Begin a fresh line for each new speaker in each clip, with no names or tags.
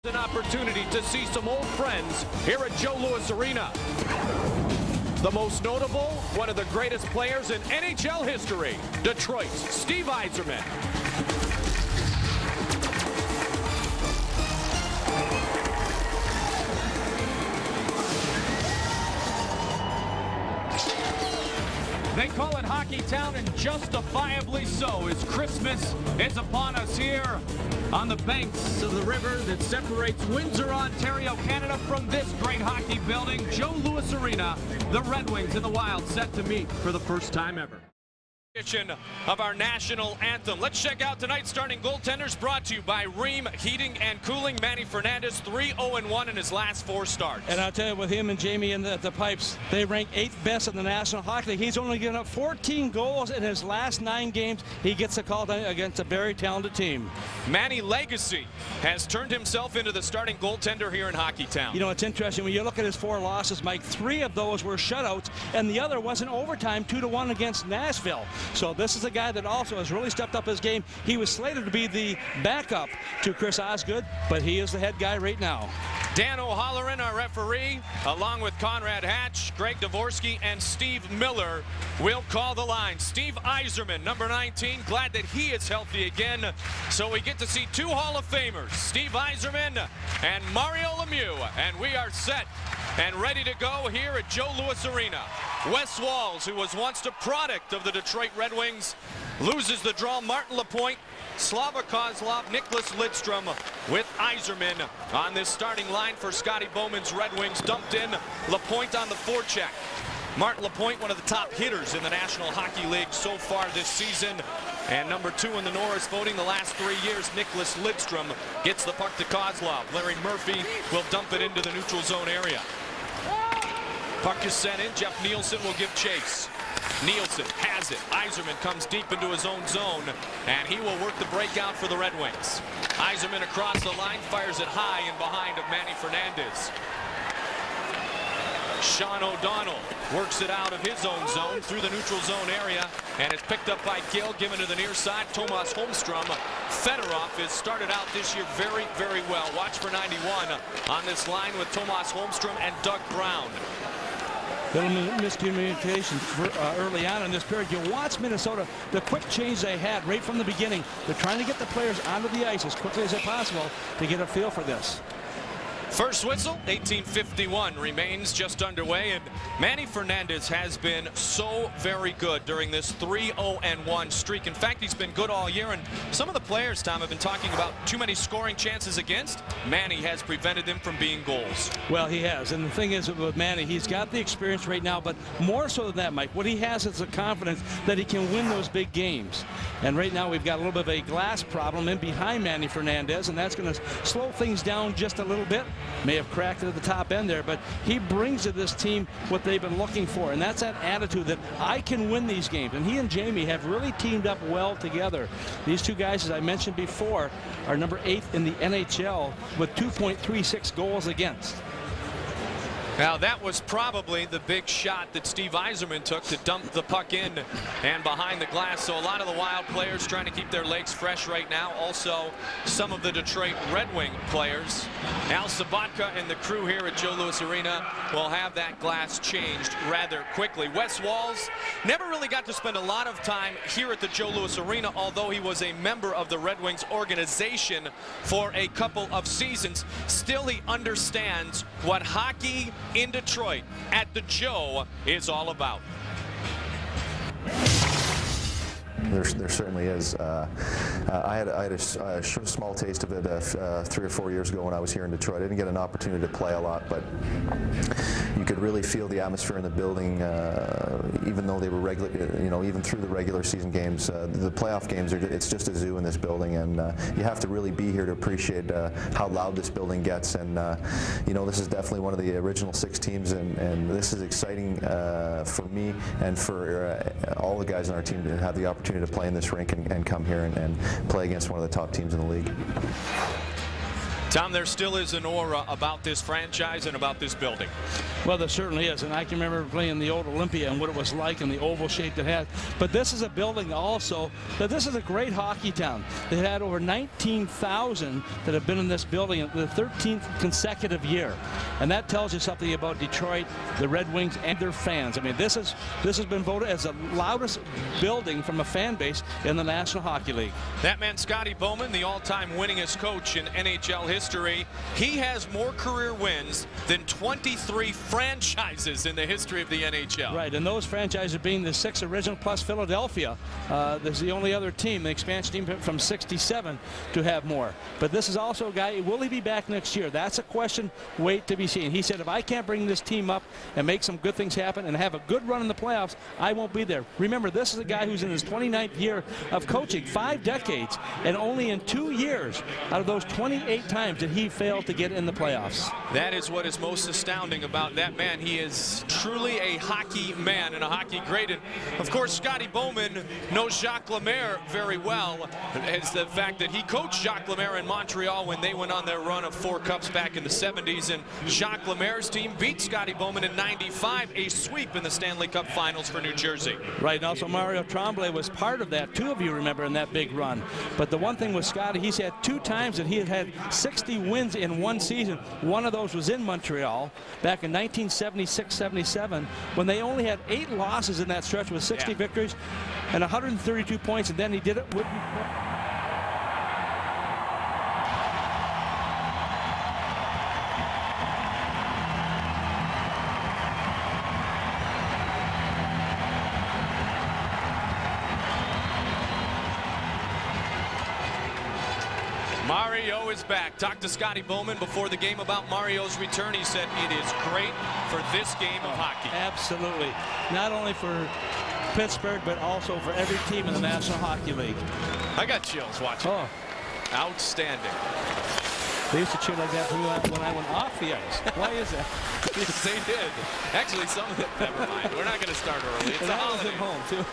An opportunity to see some old friends here at Joe Louis Arena. The most notable, one of the greatest players in NHL history, Detroit's Steve Yzerman. They call it Hockey Town, and justifiably so, as Christmas is upon us here on the banks of the river that separates Windsor, Ontario, Canada from this great hockey building, Joe Louis Arena. The Red Wings and the Wild set to meet for the first time ever. Of our national anthem. Let's check out tonight's starting goaltenders, brought to you by Ream Heating and Cooling. Manny Fernandez, 3-0-1 in his last 4 starts.
And I'll tell you, with him and Jamie in the pipes, they rank 8th best in the National Hockey League. He's only given up 14 goals in his last 9 games. He gets a call against a very talented team.
Manny Legacy has turned himself into the starting goaltender here in Hockey Town.
You know, it's interesting when you look at his 4 losses, Mike. 3 of those were shutouts, and the other was in overtime, 2-1 against Nashville. So this is a guy that also has really stepped up his game. He was slated to be the backup to Chris Osgood, but he is the head guy right now.
Dan O'Halloran, our referee, along with Conrad Hatch, Greg Dvorsky, and Steve Miller will call the line. Steve Yzerman, number 19, glad that he is healthy again. So we get to see 2 Hall of Famers, Steve Yzerman and Mario Lemieux. And we are set and ready to go here at Joe Louis Arena. Wes Walz, who was once the product of the Detroit Red Wings, loses the draw. Martin Lapointe, Slava Kozlov, Nicholas Lidstrom with Yzerman on this starting line for Scotty Bowman's Red Wings. Dumped in, Lapointe on the forecheck. Martin Lapointe, one of the top hitters in the National Hockey League so far this season. And number 2 in the Norris voting the last 3 years, Nicholas Lidstrom gets the puck to Kozlov. Larry Murphy will dump it into the neutral zone area. Puck is sent in. Jeff Nielsen will give chase. Nielsen has it. Yzerman comes deep into his own zone, and he will work the breakout for the Red Wings. Yzerman across the line, fires it high and behind of Manny Fernandez. Sean O'Donnell works it out of his own zone through the neutral zone area, and it's picked up by Gill, given to the near side. Tomas Holmstrom. Fedorov has started out this year very, very well. Watch for 91 on this line with Tomas Holmstrom and Doug Brown.
Little miscommunication early on in this period. You watch Minnesota, the quick change they had right from the beginning. They're trying to get the players onto the ice as quickly as possible to get a feel for this.
First whistle, 1851 remains just underway, and Manny Fernandez has been so very good during this 3-0-1 streak. In fact, he's been good all year, and some of the players, Tom, have been talking about too many scoring chances against. Manny has prevented them from being goals.
Well, he has, and the thing is with Manny, he's got the experience right now, but more so than that, Mike, what he has is the confidence that he can win those big games. And right now we've got a little bit of a glass problem in behind Manny Fernandez, and that's going to slow things down just a little bit. May have cracked it at the top end there, but he brings to this team what they've been looking for, and that's that attitude that I can win these games. And he and Jamie have really teamed up well together. These 2 guys, as I mentioned before, are number 8th in the NHL with 2.36 goals against.
Now that was probably the big shot that Steve Yzerman took to dump the puck in and behind the glass. So a lot of the Wild players trying to keep their legs fresh right now. Also some of the Detroit Red Wing players. Al Sabatka and the crew here at Joe Louis Arena will have that glass changed rather quickly. Wes Walz never really got to spend a lot of time here at the Joe Louis Arena, although he was a member of the Red Wings organization for a couple of seasons. Still, he understands what hockey in Detroit at the Joe is all about.
There certainly is. I had a small taste of it 3 or 4 years ago when I was here in Detroit. I didn't get an opportunity to play a lot, but you could really feel the atmosphere in the building, even though they were regular, even through the regular season games. The playoff games, it's just a zoo in this building, and you have to really be here to appreciate how loud this building gets. And this is definitely one of the original 6 teams, and this is exciting for me and for all the guys on our team to have the opportunity to play in this rink and come here and play against one of the top teams in the league.
Tom, there still is an aura about this franchise and about this building.
Well, there certainly is, and I can remember playing the old Olympia and what it was like and the oval shape it had. But this is a building also that this is a great hockey town. They had over 19,000 that have been in this building the 13th consecutive year, and that tells you something about Detroit, the Red Wings, and their fans. I mean, this has been voted as the loudest building from a fan base in the National Hockey League.
That man, Scotty Bowman, the all-time winningest coach in NHL history. He has more career wins than 23 franchises in the history of the NHL.
Right, and those franchises being the 6 original plus Philadelphia. There's the only other team, the expansion team from 67, to have more. But this is also a guy, will he be back next year? That's a question wait to be seen. He said, if I can't bring this team up and make some good things happen and have a good run in the playoffs, I won't be there. Remember, this is a guy who's in his 29th year of coaching, 5 decades, and only in 2 years out of those 28 times did he fail to get in the playoffs.
That is what is most astounding about that man. He is truly a hockey man and a hockey great. And of course, Scotty Bowman knows Jacques Lemaire very well, as the fact that he coached Jacques Lemaire in Montreal when they went on their run of 4 cups back in the 70s. And Jacques Lemaire's team beat Scotty Bowman in '95, a sweep in the Stanley Cup Finals for New Jersey.
Right, and also Mario Tremblay was part of that. 2 of you remember in that big run. But the one thing with Scotty, he's had 2 times that he had 60 wins in one season. One of those was in Montreal back in 1976-77 when they only had 8 losses in that stretch with 60 victories and 132 points, and then he did it with
Mario is back. Talked to Scotty Bowman before the game about Mario's return. He said it is great for this game of hockey.
Absolutely. Not only for Pittsburgh, but also for every team in the National Hockey League.
I got chills watching.
Oh.
Outstanding.
They used to cheer like that when I went off the ice. Why is that?
Yes, they did. Actually, some of it, never mind. We're not going to start early. It's
and
a
I was
holiday.
at home, too.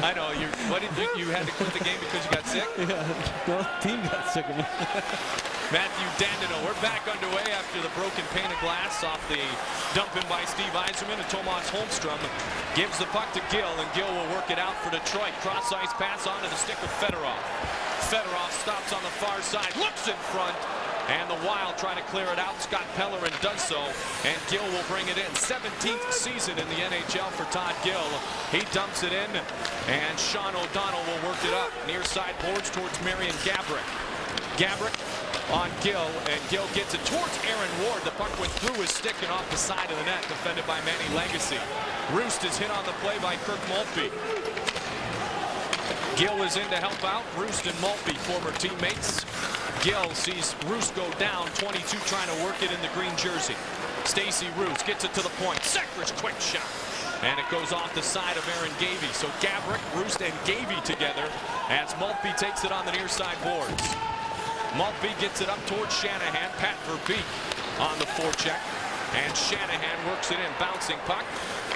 I know. You had to quit the game because you got sick?
Yeah, the team got sick of me.
Matthew Dandino, we're back underway after the broken pane of glass off the dump in by Steve Yzerman, and Tomas Holmstrom gives the puck to Gill, and Gill will work it out for Detroit. Cross-ice pass onto the stick of Fedorov. Fedorov stops on the far side, looks in front, and the Wild trying to clear it out. Scott Pellerin does so, and Gill will bring it in. 17th season in the NHL for Todd Gill. He dumps it in, and Sean O'Donnell will work it up. Near side boards towards Marion Gaborik. Gaborik on Gill, and Gill gets it towards Aaron Ward. The puck went through his stick and off the side of the net, defended by Manny Legacy. Roost is hit on the play by Kirk Maltby. Gill is in to help out. Roost and Maltby, former teammates. Gill sees Roost go down, 22 trying to work it in the green jersey. Stacey Roost gets it to the point. Sekrish, quick shot. And it goes off the side of Aaron Gavey. So Gaborik, Roost, and Gavey together as Maltby takes it on the near side boards. Maltby gets it up towards Shanahan. Pat Verbeek on the forecheck. And Shanahan works it in. Bouncing puck.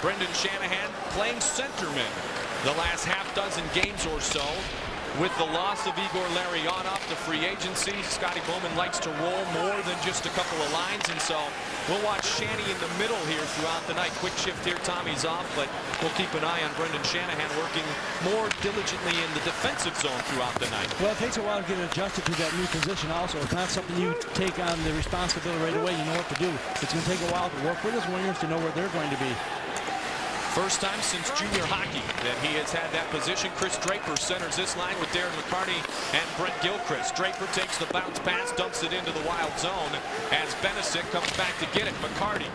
Brendan Shanahan playing centerman the last half dozen games or so. With the loss of Igor Larionov to free agency, Scotty Bowman likes to roll more than just a couple of lines, and so we'll watch Shanny in the middle here throughout the night. Quick shift here, Tommy's off, but we'll keep an eye on Brendan Shanahan working more diligently in the defensive zone throughout the night.
Well, it takes a while to get adjusted to that new position also. It's not something you take on the responsibility right away. You know what to do. It's going to take a while to work with his wingers to know where they're going to be.
First time since junior hockey that he has had that position. Chris Draper centers this line with Darren McCarty and Brent Gilchrist. Draper takes the bounce pass, dumps it into the Wild zone as Benesic comes back to get it. McCarty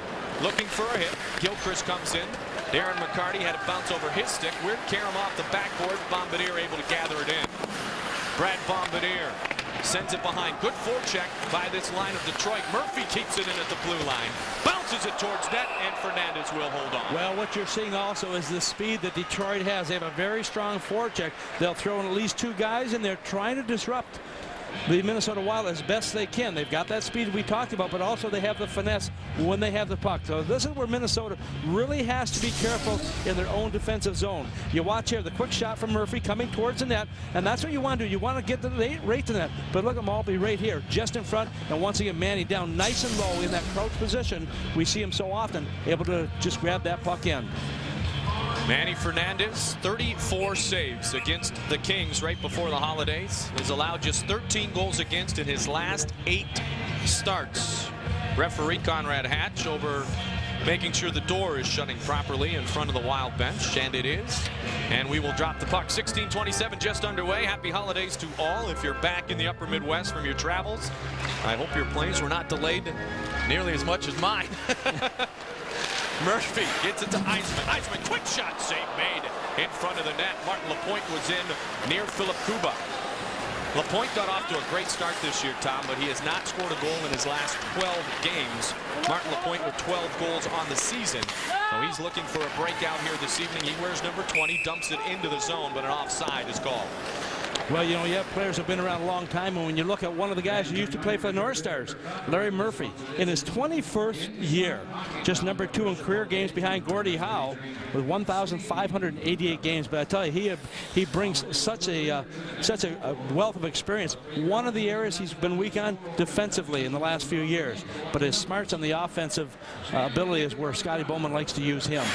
looking for a hit. Gilchrist comes in. Darren McCarty had a bounce over his stick. Weird Karam off the backboard. Bombardier able to gather it in. Brad Bombardier sends it behind. Good forecheck by this line of Detroit. Murphy keeps it in at the blue line. Bounces it towards net, and Fernandez will hold on.
Well, what you're seeing also is the speed that Detroit has. They have a very strong forecheck. They'll throw in at least 2 guys, and they're trying to disrupt the Minnesota Wild as best they can. They've got that speed we talked about, but also they have the finesse when they have the puck. So this is where Minnesota really has to be careful in their own defensive zone. You watch here, the quick shot from Murphy coming towards the net, and that's what you want to do. You want to get the right to the net, but look at them all be right here, just in front, and once again, Manny down nice and low in that crouch position. We see him so often, able to just grab that puck in.
Manny Fernandez, 34 saves against the Kings right before the holidays. Has allowed just 13 goals against in his last 8 starts. Referee Conrad Hatch over making sure the door is shutting properly in front of the Wild bench, and it is. And we will drop the puck. 16:27 just underway. Happy holidays to all. If you're back in the upper Midwest from your travels, I hope your planes were not delayed nearly as much as mine. Murphy gets it to Eisman. Eisman, quick shot save made in front of the net. Martin Lapointe was in near Philip Kuba. Lapointe got off to a great start this year, Tom, but he has not scored a goal in his last 12 games. Martin Lapointe with 12 goals on the season. So he's looking for a breakout here this evening. He wears number 20, dumps it into the zone, but an offside is called.
Well, you know, you have players who have been around a long time, and when you look at one of the guys who used to play for the North Stars, Larry Murphy, in his 21st year, just number 2 in career games behind Gordie Howe with 1,588 games. But I tell you, he brings such a wealth of experience. One of the areas he's been weak on defensively in the last few years, but his smarts on the offensive ability is where Scotty Bowman likes to use him.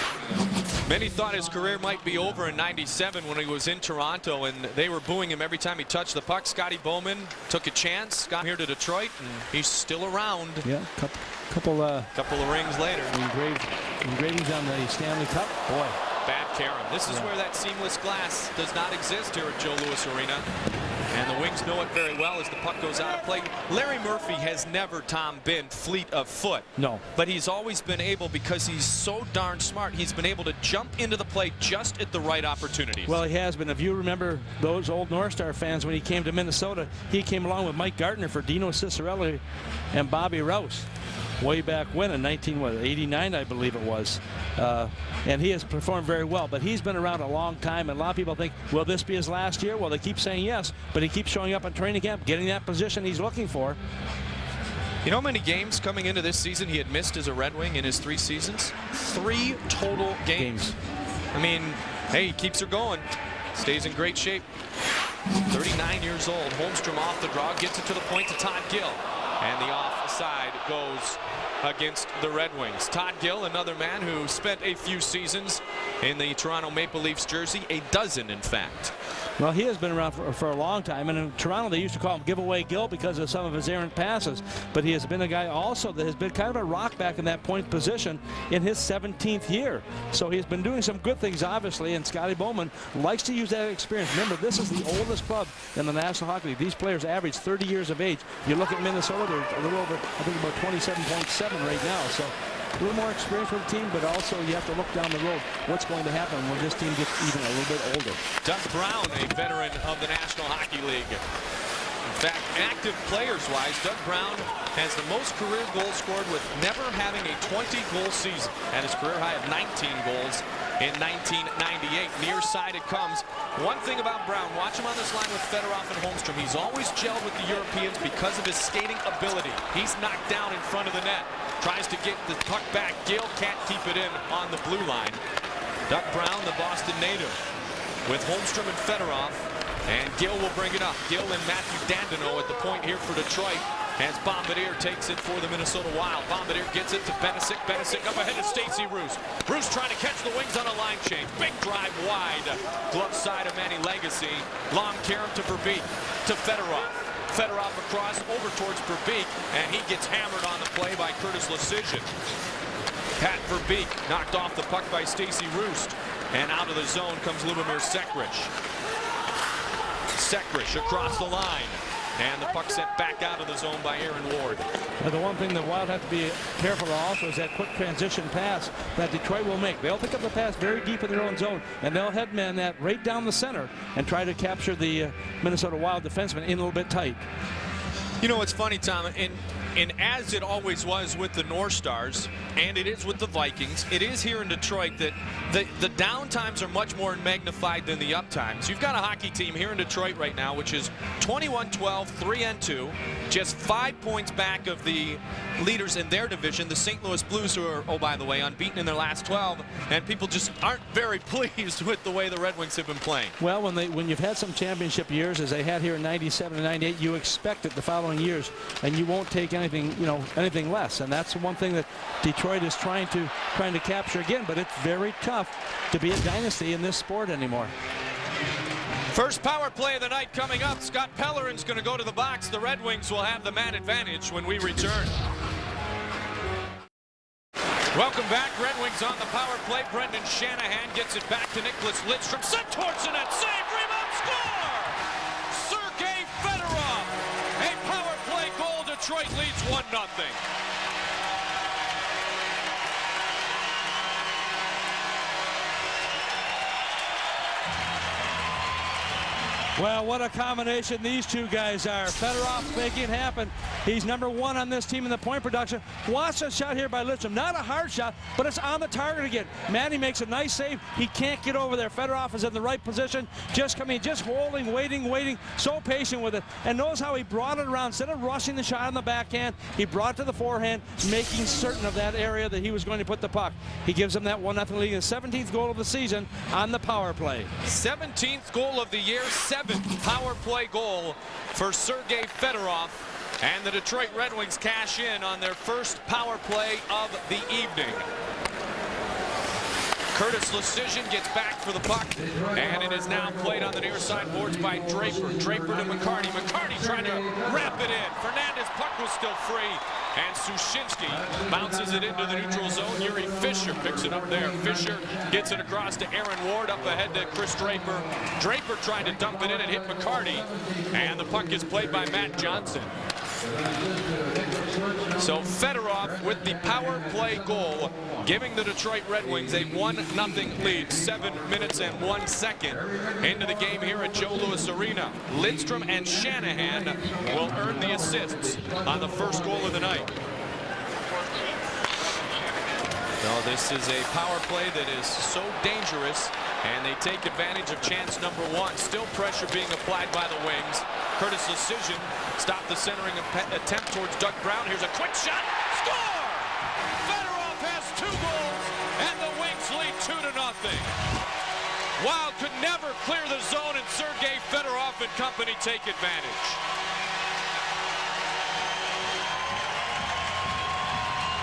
Many thought his career might be over in '97 when he was in Toronto, and they were booing him every time he touched the puck. Scotty Bowman took a chance, got here to Detroit, and he's still around.
Yeah, couple
of rings later.
Engravings on the Stanley Cup. Boy.
Bad Karen. This is where that seamless glass does not exist here at Joe Louis Arena. And the Wings know it very well as the puck goes out of play. Larry Murphy has never, Tom, been fleet of foot.
No.
But he's always been able, because he's so darn smart, he's been able to jump into the play just at the right opportunities.
Well, he has been. If you remember those old North Star fans, when he came to Minnesota, he came along with Mike Gardner for Dino Cicerelli and Bobby Rouse way back when in 1989, I believe it was. And he has performed very well, but he's been around a long time, and a lot of people think, will this be his last year? Well, they keep saying yes, but he keeps showing up in training camp, getting that position he's looking for.
You know how many games coming into this season he had missed as a Red Wing in his 3 seasons? 3 total games. I mean, hey, he keeps her going. Stays in great shape. 39 years old. Holmstrom off the draw, gets it to the point to Todd Gill. And the offside goes against the Red Wings. Todd Gill, another man who spent a few seasons in the Toronto Maple Leafs jersey, a dozen in fact.
Well, he has been around for a long time, and in Toronto they used to call him Giveaway Gill because of some of his errant passes, but he has been a guy also that has been kind of a rock back in that point position in his 17th year. So he's been doing some good things, obviously, and Scotty Bowman likes to use that experience. Remember, this is the oldest club in the National Hockey League. These players average 30 years of age. You look at Minnesota, they're a little over, I think, about 27.7 right now. So a little more experience with the team, but also you have to look down the road what's going to happen when this team gets even a little bit older. Doug
Brown, a veteran of the National Hockey League. In fact, active players-wise, Doug Brown has the most career goals scored with never having a 20-goal season. At his career high of 19 goals in 1998. Near side it comes. One thing about Brown, watch him on this line with Fedorov and Holmstrom. He's always gelled with the Europeans because of his skating ability. He's knocked down in front of the net. Tries to get the puck back. Gill can't keep it in on the blue line. Doug Brown, the Boston native, with Holmstrom and Fedorov. And Gill will bring it up. Gill and Matthew Dandino at the point here for Detroit as Bombardier takes it for the Minnesota Wild. Bombardier gets it to Benesic. Benesic up ahead to Stacey Roos. Roos trying to catch the Wings on a line change. Big drive wide. Glove side of Manny Legacy. Long carom to Verbeek. To Fedorov. Fedorov across over towards Verbeek, and he gets hammered on the play by Curtis Lecision. Pat Verbeek knocked off the puck by Stacey Roost, and out of the zone comes Lubomir Sekrich. Sekrich across the line, and the puck sent back out of the zone by Aaron Ward.
Now, the one thing the Wild have to be careful of also is that quick transition pass that Detroit will make. They'll pick up the pass very deep in their own zone, and they'll headman that right down the center and try to capture the Minnesota Wild defenseman in a little bit tight.
You know, it's funny, Tom, and And as it always was with the North Stars, and it is with the Vikings, it is here in Detroit that the down times are much more magnified than the up times. You've got a hockey team here in Detroit right now, which is 21-12, 3-2, just 5 points back of the leaders in their division, the St. Louis Blues, who are, oh, by the way, unbeaten in their last 12, and people just aren't very pleased with the way the Red Wings have been playing.
Well, when you've had some championship years, as they had here in 97 and 98, you expect it the following years, and you won't take anything, anything less. And that's one thing that Detroit is trying to capture again. But it's very tough to be a dynasty in this sport anymore.
First power play of the night coming up. Scott Pellerin's going to go to the box. The Red Wings will have the man advantage when we return. Welcome back. Red Wings on the power play. Brendan Shanahan gets it back to Nicholas Lidstrom. Sent towards the net. Save, rebound, score! Sergei Fedorov. A power play goal. Detroit leads 1-0.
Well, what a combination these two guys are. Fedorov making it happen. He's #1 on this team in the point production. Watch a shot here by Lidstrom. Not a hard shot, but it's on the target again. Manny makes a nice save. He can't get over there. Fedorov is in the right position. Just coming, just holding, waiting. So patient with it. And knows how he brought it around. Instead of rushing the shot on the backhand, he brought it to the forehand, making certain of that area that he was going to put the puck. He gives them that 1-0 lead. His 17th goal of the season on the power play.
17th goal of the year. 7th power play goal for Sergei Fedorov, and the Detroit Red Wings cash in on their first power play of the evening. Curtis Lecision gets back for the puck, and it is now played on the near side boards by Draper. Draper to McCarty. McCarty trying to wrap it in. Fernandez, puck was still free, and Sushinsky bounces it into the neutral zone. Yuri Fisher picks it up there. Fisher gets it across to Aaron Ward, up ahead to Chris Draper. Draper trying to dump it in and hit McCarty, and the puck is played by Matt Johnson. So Fedorov with the power play goal, giving the Detroit Red Wings a 1-0 lead. 7 minutes and 1 second into the game here at Joe Louis Arena. Lidstrom and Shanahan will earn the assists on the first goal of the night. No, this is a power play that is so dangerous, and they take advantage of chance #1. Still pressure being applied by the Wings. Curtis Lecision stopped the centering attempt towards Doug Brown. Here's a quick shot. Score! Fedorov has 2 goals, and the Wings lead 2-0. Wild could never clear the zone, and Sergei Fedorov and company take advantage.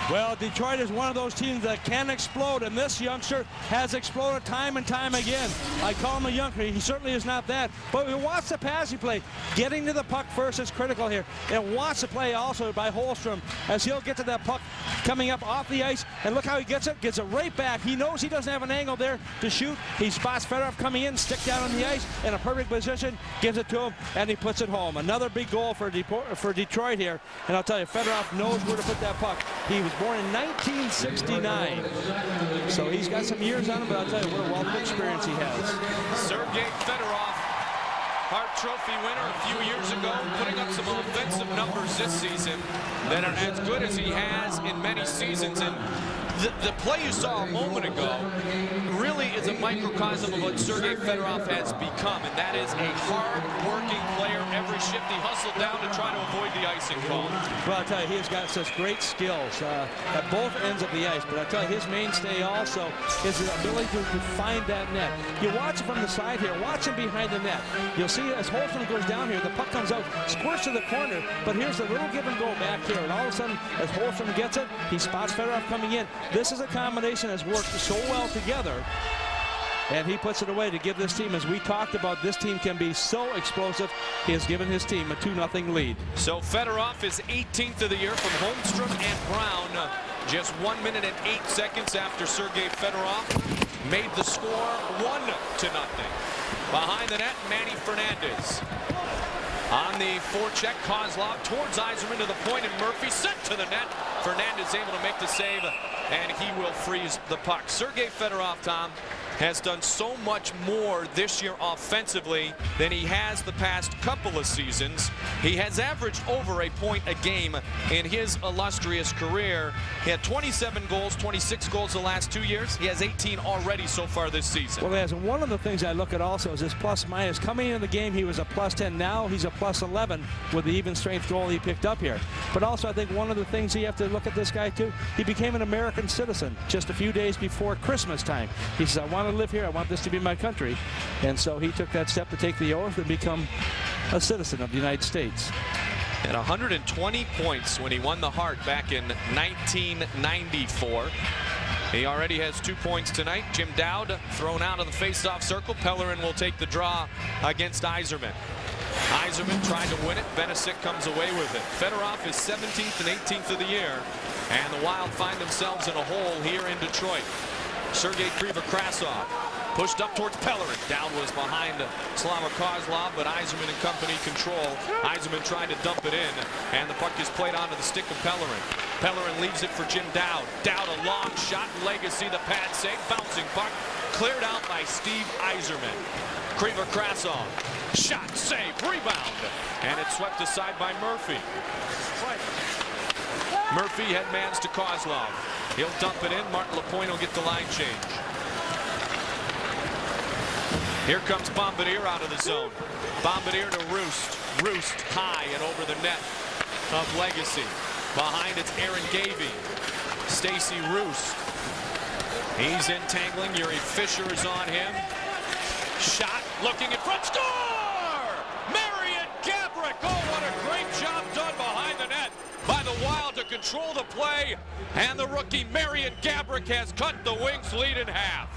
Well, Detroit is one of those teams that can explode, and this youngster has exploded time and time again. I call him a youngster. He certainly is not that. But we watch the passing play. Getting to the puck first is critical here. And watch the play also by Holmstrom as he'll get to that puck coming up off the ice. And look how he gets it right back. He knows he doesn't have an angle there to shoot. He spots Fedorov coming in, stick down on the ice in a perfect position, gives it to him, and he puts it home. Another big goal for Detroit here. And I'll tell you, Fedorov knows where to put that puck. He was born in 1969. So he's got some years on him, but I'll tell you what a wealth of experience he has.
Sergei Fedorov, Hart Trophy winner a few years ago, putting up some offensive numbers this season that are as good as he has in many seasons. And the play you saw a moment ago really is a microcosm of what Sergei Fedorov has become, and that is a hard-working player. Every shift he hustled down to try to avoid the icing call.
Well, I'll tell you, he has got such great skills at both ends of the ice, but I'll tell you, his mainstay also is his ability to find that net. You watch it from the side here, watch him behind the net. You'll see as Holmstrom goes down here, the puck comes out, squirts to the corner, but here's a little give and go back here, and all of a sudden, as Holmstrom gets it, he spots Fedorov coming in. This is a combination that's worked so well together, and he puts it away to give this team, as we talked about, this team can be so explosive. He has given his team a 2-0 lead.
So Fedorov is 18th of the year from Holmstrom and Brown, just 1 minute and 8 seconds after Sergei Fedorov made the score 1-0. Behind the net, Manny Fernandez. On the forecheck, Kozlov towards Yzerman to the point, and Murphy sent to the net. Fernandez able to make the save, and he will freeze the puck. Sergei Fedorov, Tom, has done so much more this year offensively than he has the past couple of seasons. He has averaged over a point a game in his illustrious career. He had 27 goals, 26 goals the last 2 years. He has 18 already so far this season.
Well, as one of the things I look at also is his plus minus. Coming into the game, he was a plus 10. Now he's a plus 11 with the even strength goal he picked up here. But also, I think one of the things you have to look at this guy too, he became an American citizen just a few days before Christmas time. He says, I want to live here. I want this to be my country. And so he took that step to take the oath and become a citizen of the United States.
At 120 points when he won the Hart back in 1994. He already has 2 points tonight. Jim Dowd thrown out of the face-off circle. Pellerin will take the draw against Yzerman. Yzerman tried to win it. Benesic comes away with it. Fedorov is 17th and 18th of the year. And the Wild find themselves in a hole here in Detroit. Sergei Krivokrasov pushed up towards Pellerin. Dowd was behind Slava Kozlov, but Yzerman and company control. Yzerman trying to dump it in, and the puck is played onto the stick of Pellerin. Pellerin leaves it for Jim Dowd. Dowd a long shot. Legacy, the pad save. Bouncing puck. Cleared out by Steve Yzerman. Krivokrasov. Shot, save, rebound. And it's swept aside by Murphy. Murphy headmans to Kozlov. He'll dump it in. Martin Lapointe will get the line change. Here comes Bombardier out of the zone. Bombardier to Roost. Roost high and over the net of Legacy. Behind it's Aaron Gavey. Stacy Roost. He's entangling. Yuri Fisher is on him. Shot, looking in front. Score! Marian Gaborik. Oh, what a great job done behind the net by the Wild to control the play. And the rookie Marian Gaborik has cut the Wings' lead in half.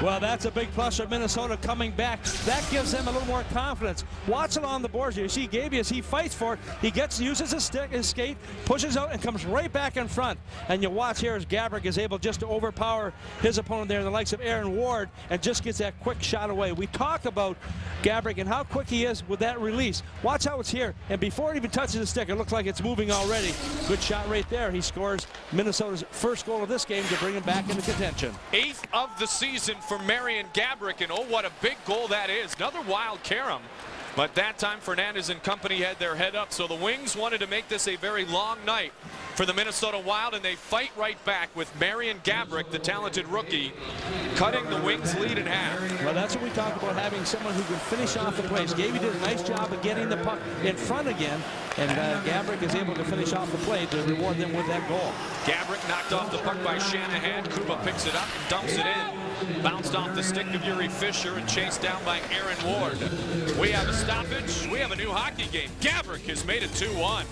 Well, that's a big plus for Minnesota coming back. That gives them a little more confidence. Watch it on the boards. You see Gavey as he fights for it. He uses his stick, his skate, pushes out, and comes right back in front. And you watch here as Gaborik is able just to overpower his opponent there, the likes of Aaron Ward, and just gets that quick shot away. We talk about Gaborik and how quick he is with that release. Watch how it's here. And before it even touches the stick, it looks like it's moving already. Good shot right there. He scores Minnesota's first goal of this game to bring him back into contention.
8th of the season for Marian Gaborik, and oh, what a big goal that is. Another Wild carom, but that time Fernandez and company had their head up, so the Wings wanted to make this a very long night for the Minnesota Wild, and they fight right back with Marian Gaborik, the talented rookie, cutting the Wings' lead in half.
Well, that's what we talk about, having someone who can finish off the plays. Gavey did a nice job of getting the puck in front again, and Gaborik is able to finish off the play to reward them with that goal.
Gaborik knocked off the puck by Shanahan. Kuba picks it up and dumps it in. Bounced off the stick of Yuri Fisher and chased down by Aaron Ward. We have a stoppage. We have a new hockey game. Gaborik has made it 2-1.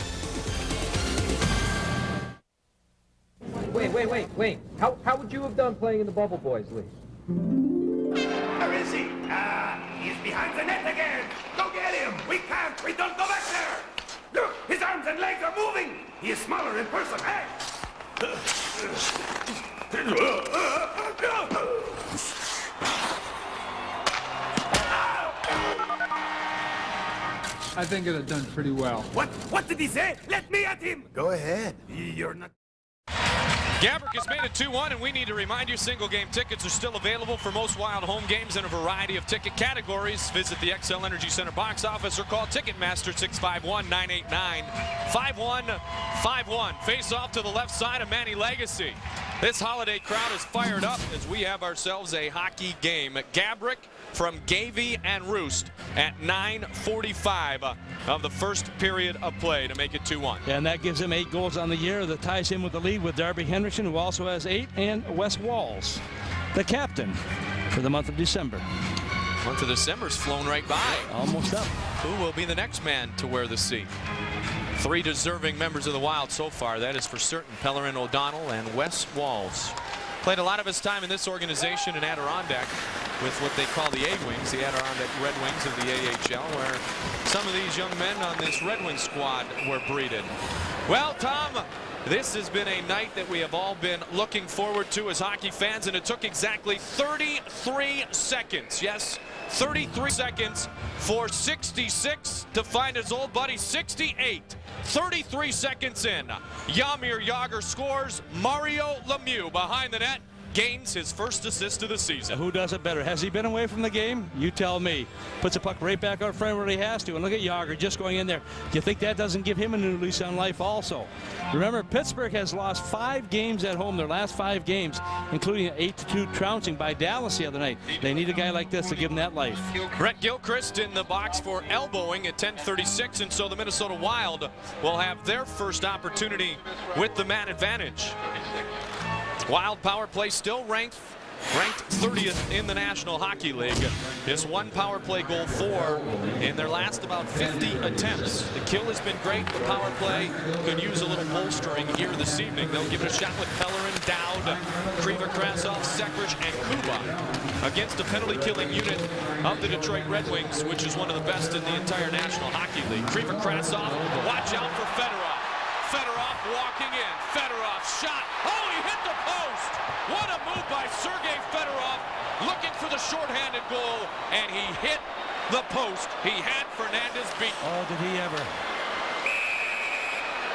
Wait. How would you have done playing in the Bubble Boys League?
Where is he? He's behind the net again. Go get him. We can't. We don't go back there. Look, his arms and legs are moving. He is smaller in person. Hey.
I think it had done pretty well.
What did he say? Let me at him. Go ahead. You're not.
Gaborik has made it 2-1, and we need to remind you single-game tickets are still available for most Wild home games in a variety of ticket categories. Visit the XL Energy Center box office or call Ticketmaster 651-989-5151. Face off to the left side of Manny Legacy. This holiday crowd is fired up as we have ourselves a hockey game. Gaborik from Gavey and Roost at 9:45 of the first period of play to make it 2-1.
And that gives him 8 goals on the year. That ties him with the lead with Darby Henderson, who also has 8, and Wes Walz, the captain for the month of December.
Month of December's flown right by.
Almost up.
Who will be the next man to wear the C? 3 deserving members of the Wild so far, that is for certain. Pellerin, O'Donnell, and Wes Walz. Played a lot of his time in this organization in Adirondack with what they call the A-Wings, the Adirondack Red Wings of the AHL, where some of these young men on this Red Wing squad were breeded. Well, Tom, this has been a night that we have all been looking forward to as hockey fans, and it took exactly 33 seconds. Yes, 33 seconds for 66 to find his old buddy 68. 33 seconds in, Jaromir Jagr scores. Mario Lemieux behind the net gains his first assist of the season.
Who does it better? Has he been away from the game? You tell me. Puts a puck right back out front where he has to. And look at Yager just going in there. Do you think that doesn't give him a new lease on life also? Remember, Pittsburgh has lost 5 games at home, their last 5 games, including an 8-2 trouncing by Dallas the other night. They need a guy like this to give them that life.
Brett Gilchrist in the box for elbowing at 10:36, and so the Minnesota Wild will have their first opportunity with the man advantage. Wild power play still ranked 30th in the National Hockey League. Just 1 power play goal for in their last about 50 attempts. The kill has been great. The power play could use a little bolstering here this evening. They'll give it a shot with Pellerin, Dowd, Kriva, Krasov, Sekric, and Kuba against a penalty-killing unit of the Detroit Red Wings, which is one of the best in the entire National Hockey League. Kriva, Krasov, watch out for Fedorov. Fedorov walking in. Fedorov shot. Oh, he hit the post. What a move by Sergei Fedorov, looking for the shorthanded goal, and he hit the post. He had Fernandez beat.
Oh, did he ever.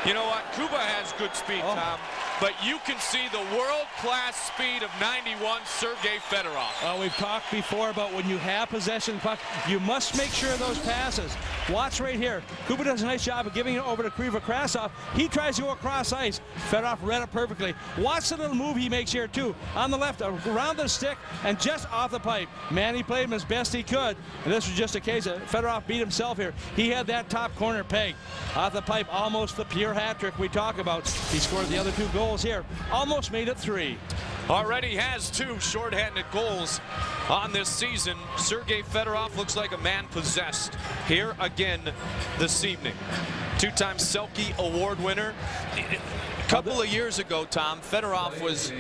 You know what? Kuba has good speed, Tom, but you can see the world-class speed of 91 Sergei Fedorov.
We've talked before about when you have possession of the puck, you must make sure of those passes. Watch right here. Kuba does a nice job of giving it over to Kriva Krasov. He tries to go across ice. Fedorov read it perfectly. Watch the little move he makes here, too. On the left, around the stick, and just off the pipe. Man, he played him as best he could. And this was just a case of Fedorov beat himself here. He had that top corner peg. Off the pipe, almost the pure hat trick we talk about. He scored the other 2 goals here. Almost made it 3.
Already has 2 shorthanded goals on this season. Sergei Fedorov looks like a man possessed here again this evening. 2-time Selke Award winner. A couple of years ago, Tom, Fedorov was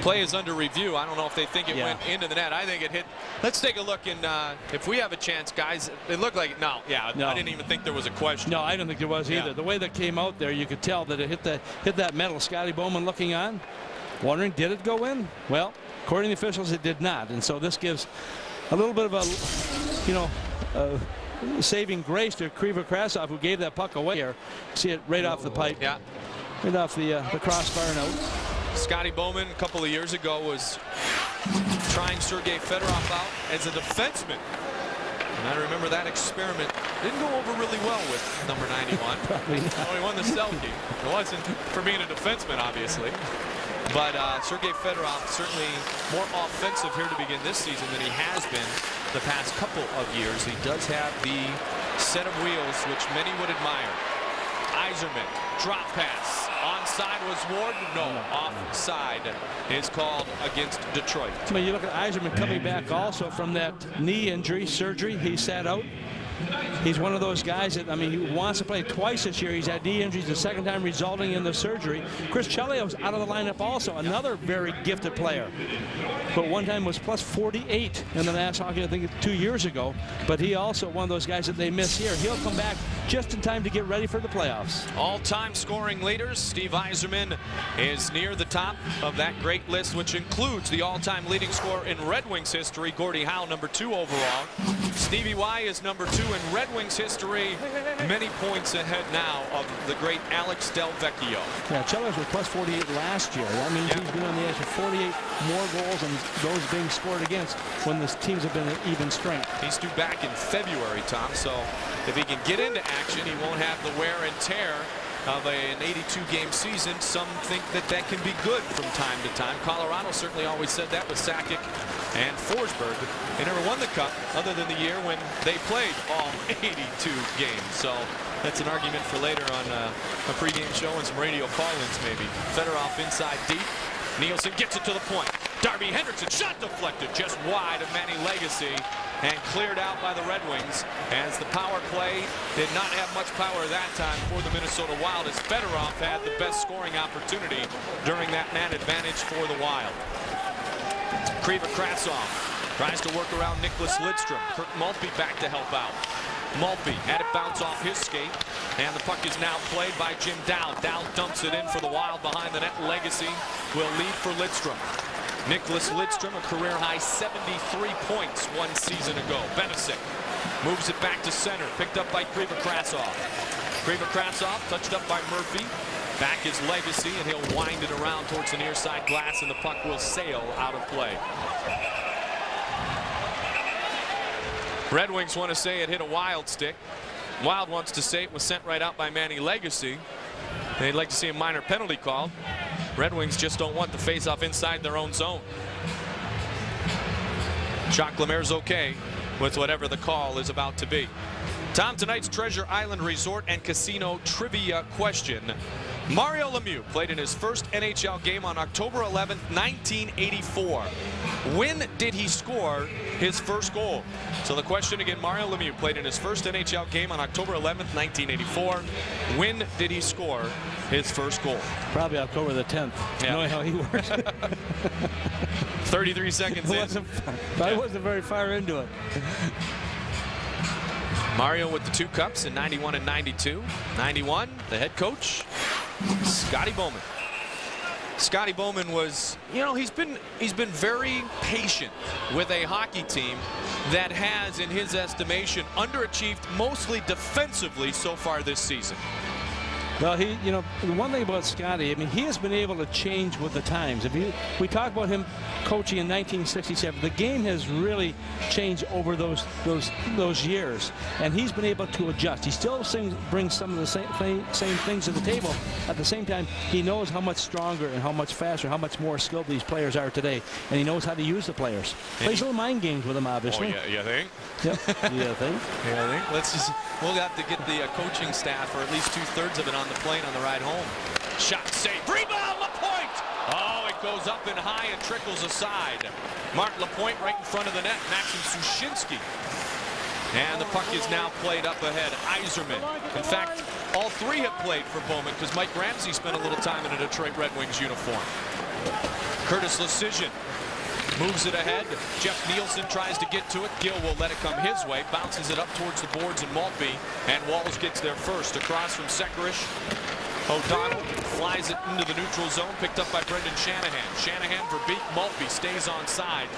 play is under review. I don't know if they think it went into the net. I think it hit. Let's take a look, and if we have a chance, guys, it looked like no. I didn't even think there was a question.
No, I don't think there was either. The way that came out there, you could tell that it hit that metal. Scotty Bowman looking on, wondering, did it go in? Well, according to the officials, it did not, and so this gives a little bit of a saving grace to Kriva Krasov, who gave that puck away here. See it right off the pipe.
Yeah.
Right off the crossbar and out.
Scotty Bowman a couple of years ago was trying Sergei Fedorov out as a defenseman. And I remember that experiment didn't go over really well with number 91. He won the Selke. It wasn't for being a defenseman, obviously. But Sergei Fedorov certainly more offensive here to begin this season than he has been the past couple of years. He does have the set of wheels which many would admire. Yzerman, drop pass. Onside was Ward. No, offside is called against Detroit.
I mean, you look at Yzerman coming back also from that knee injury, surgery. He sat out. He's one of those guys that, I mean, he wants to play twice this year. He's had knee injuries the second time, resulting in the surgery. Chris Chelios out of the lineup also, another very gifted player. But one time was plus 48 in the National Hockey, I think 2 years ago. But he also one of those guys that they miss here. He'll come back just in time to get ready for the playoffs.
All-time scoring leaders. Steve Yzerman is near the top of that great list, which includes the all-time leading scorer in Red Wings history, Gordie Howe, number 2 overall. Stevie Y is number 2 in Red Wings history, many points ahead now of the great Alex Del Vecchio.
Yeah, Chelios was plus 48 last year. That means he's been on the ice for 48 more goals and those being scored against when the teams have been at even strength.
He's due back in February, Tom, so if he can get into action, he won't have the wear and tear of an 82-game season. Some think that that can be good from time to time. Colorado certainly always said that with Sakic and Forsberg. They never won the cup other than the year when they played all 82 games. So that's an argument for later on a pregame show and some radio call-ins maybe. Fedorov inside deep. Nielsen gets it to the point. Darby Hendrickson, shot deflected just wide of Manny Legacy and cleared out by the Red Wings as the power play did not have much power that time for the Minnesota Wild as Fedorov had the best scoring opportunity during that man advantage for the Wild. Kriva Krasov tries to work around Nicholas Lidstrom. Kirk Maltby back to help out. Maltby had it bounce off his skate, and the puck is now played by Jim Dowd. Dowd dumps it in for the Wild behind the net. Legacy will lead for Lidstrom. Nicholas Lidstrom, a career-high 73 points 1 season ago. Benesic moves it back to center, picked up by Kriva Krasov. Kriva Krasov touched up by Murphy. Back is Legacy, and he'll wind it around towards the near side glass, and the puck will sail out of play. Red Wings want to say it hit a Wild stick. Wild wants to say it was sent right out by Manny Legacy. They'd like to see a minor penalty called. Red Wings just don't want the face-off inside their own zone. Jacques Lemaire's okay with whatever the call is about to be. Tom, tonight's Treasure Island Resort and Casino trivia question. Mario Lemieux played in his first NHL game on October 11th, 1984. When did he score his first goal? So the question again, Mario Lemieux played in his first NHL game on October 11th, 1984. When did he score his first goal?
Probably October the 10th.
Yeah.
Knowing how he works.
33 seconds in.
I wasn't very far into it.
Mario with the 2 cups in 91 and 92. 91, the head coach, Scotty Bowman. Scotty Bowman was, you know, he's been very patient with a hockey team that has, in his estimation, underachieved mostly defensively so far this season.
Well, you know, the one thing about Scotty, I mean, he has been able to change with the times. We talk about him coaching in 1967. The game has really changed over those years, and he's been able to adjust. He still brings some of the same things to the table. At the same time, he knows how much stronger and how much faster, how much more skilled these players are today, and he knows how to use the players. Plays little mind games with them, obviously.
Oh, yeah, you think?
Yep. You think?
Yeah, I think. We'll have to get the coaching staff, or at least 2/3 of it, on the plane on the ride home. Shot saved. Rebound, Lapointe! Oh, it goes up and high and trickles aside. Mark Lapointe right in front of the net. Maxim Sushinsky. And the puck is now played up ahead. Yzerman. In fact, all 3 have played for Bowman because Mike Ramsey spent a little time in a Detroit Red Wings uniform. Curtis Lecision moves it ahead. Jeff Nielsen tries to get to it. Gill will let it come his way. Bounces it up towards the boards and Maltby. And Walls gets there first. Across from Sekerish. O'Donnell flies it into the neutral zone. Picked up by Brendan Shanahan. Shanahan for Beak. Maltby stays on side.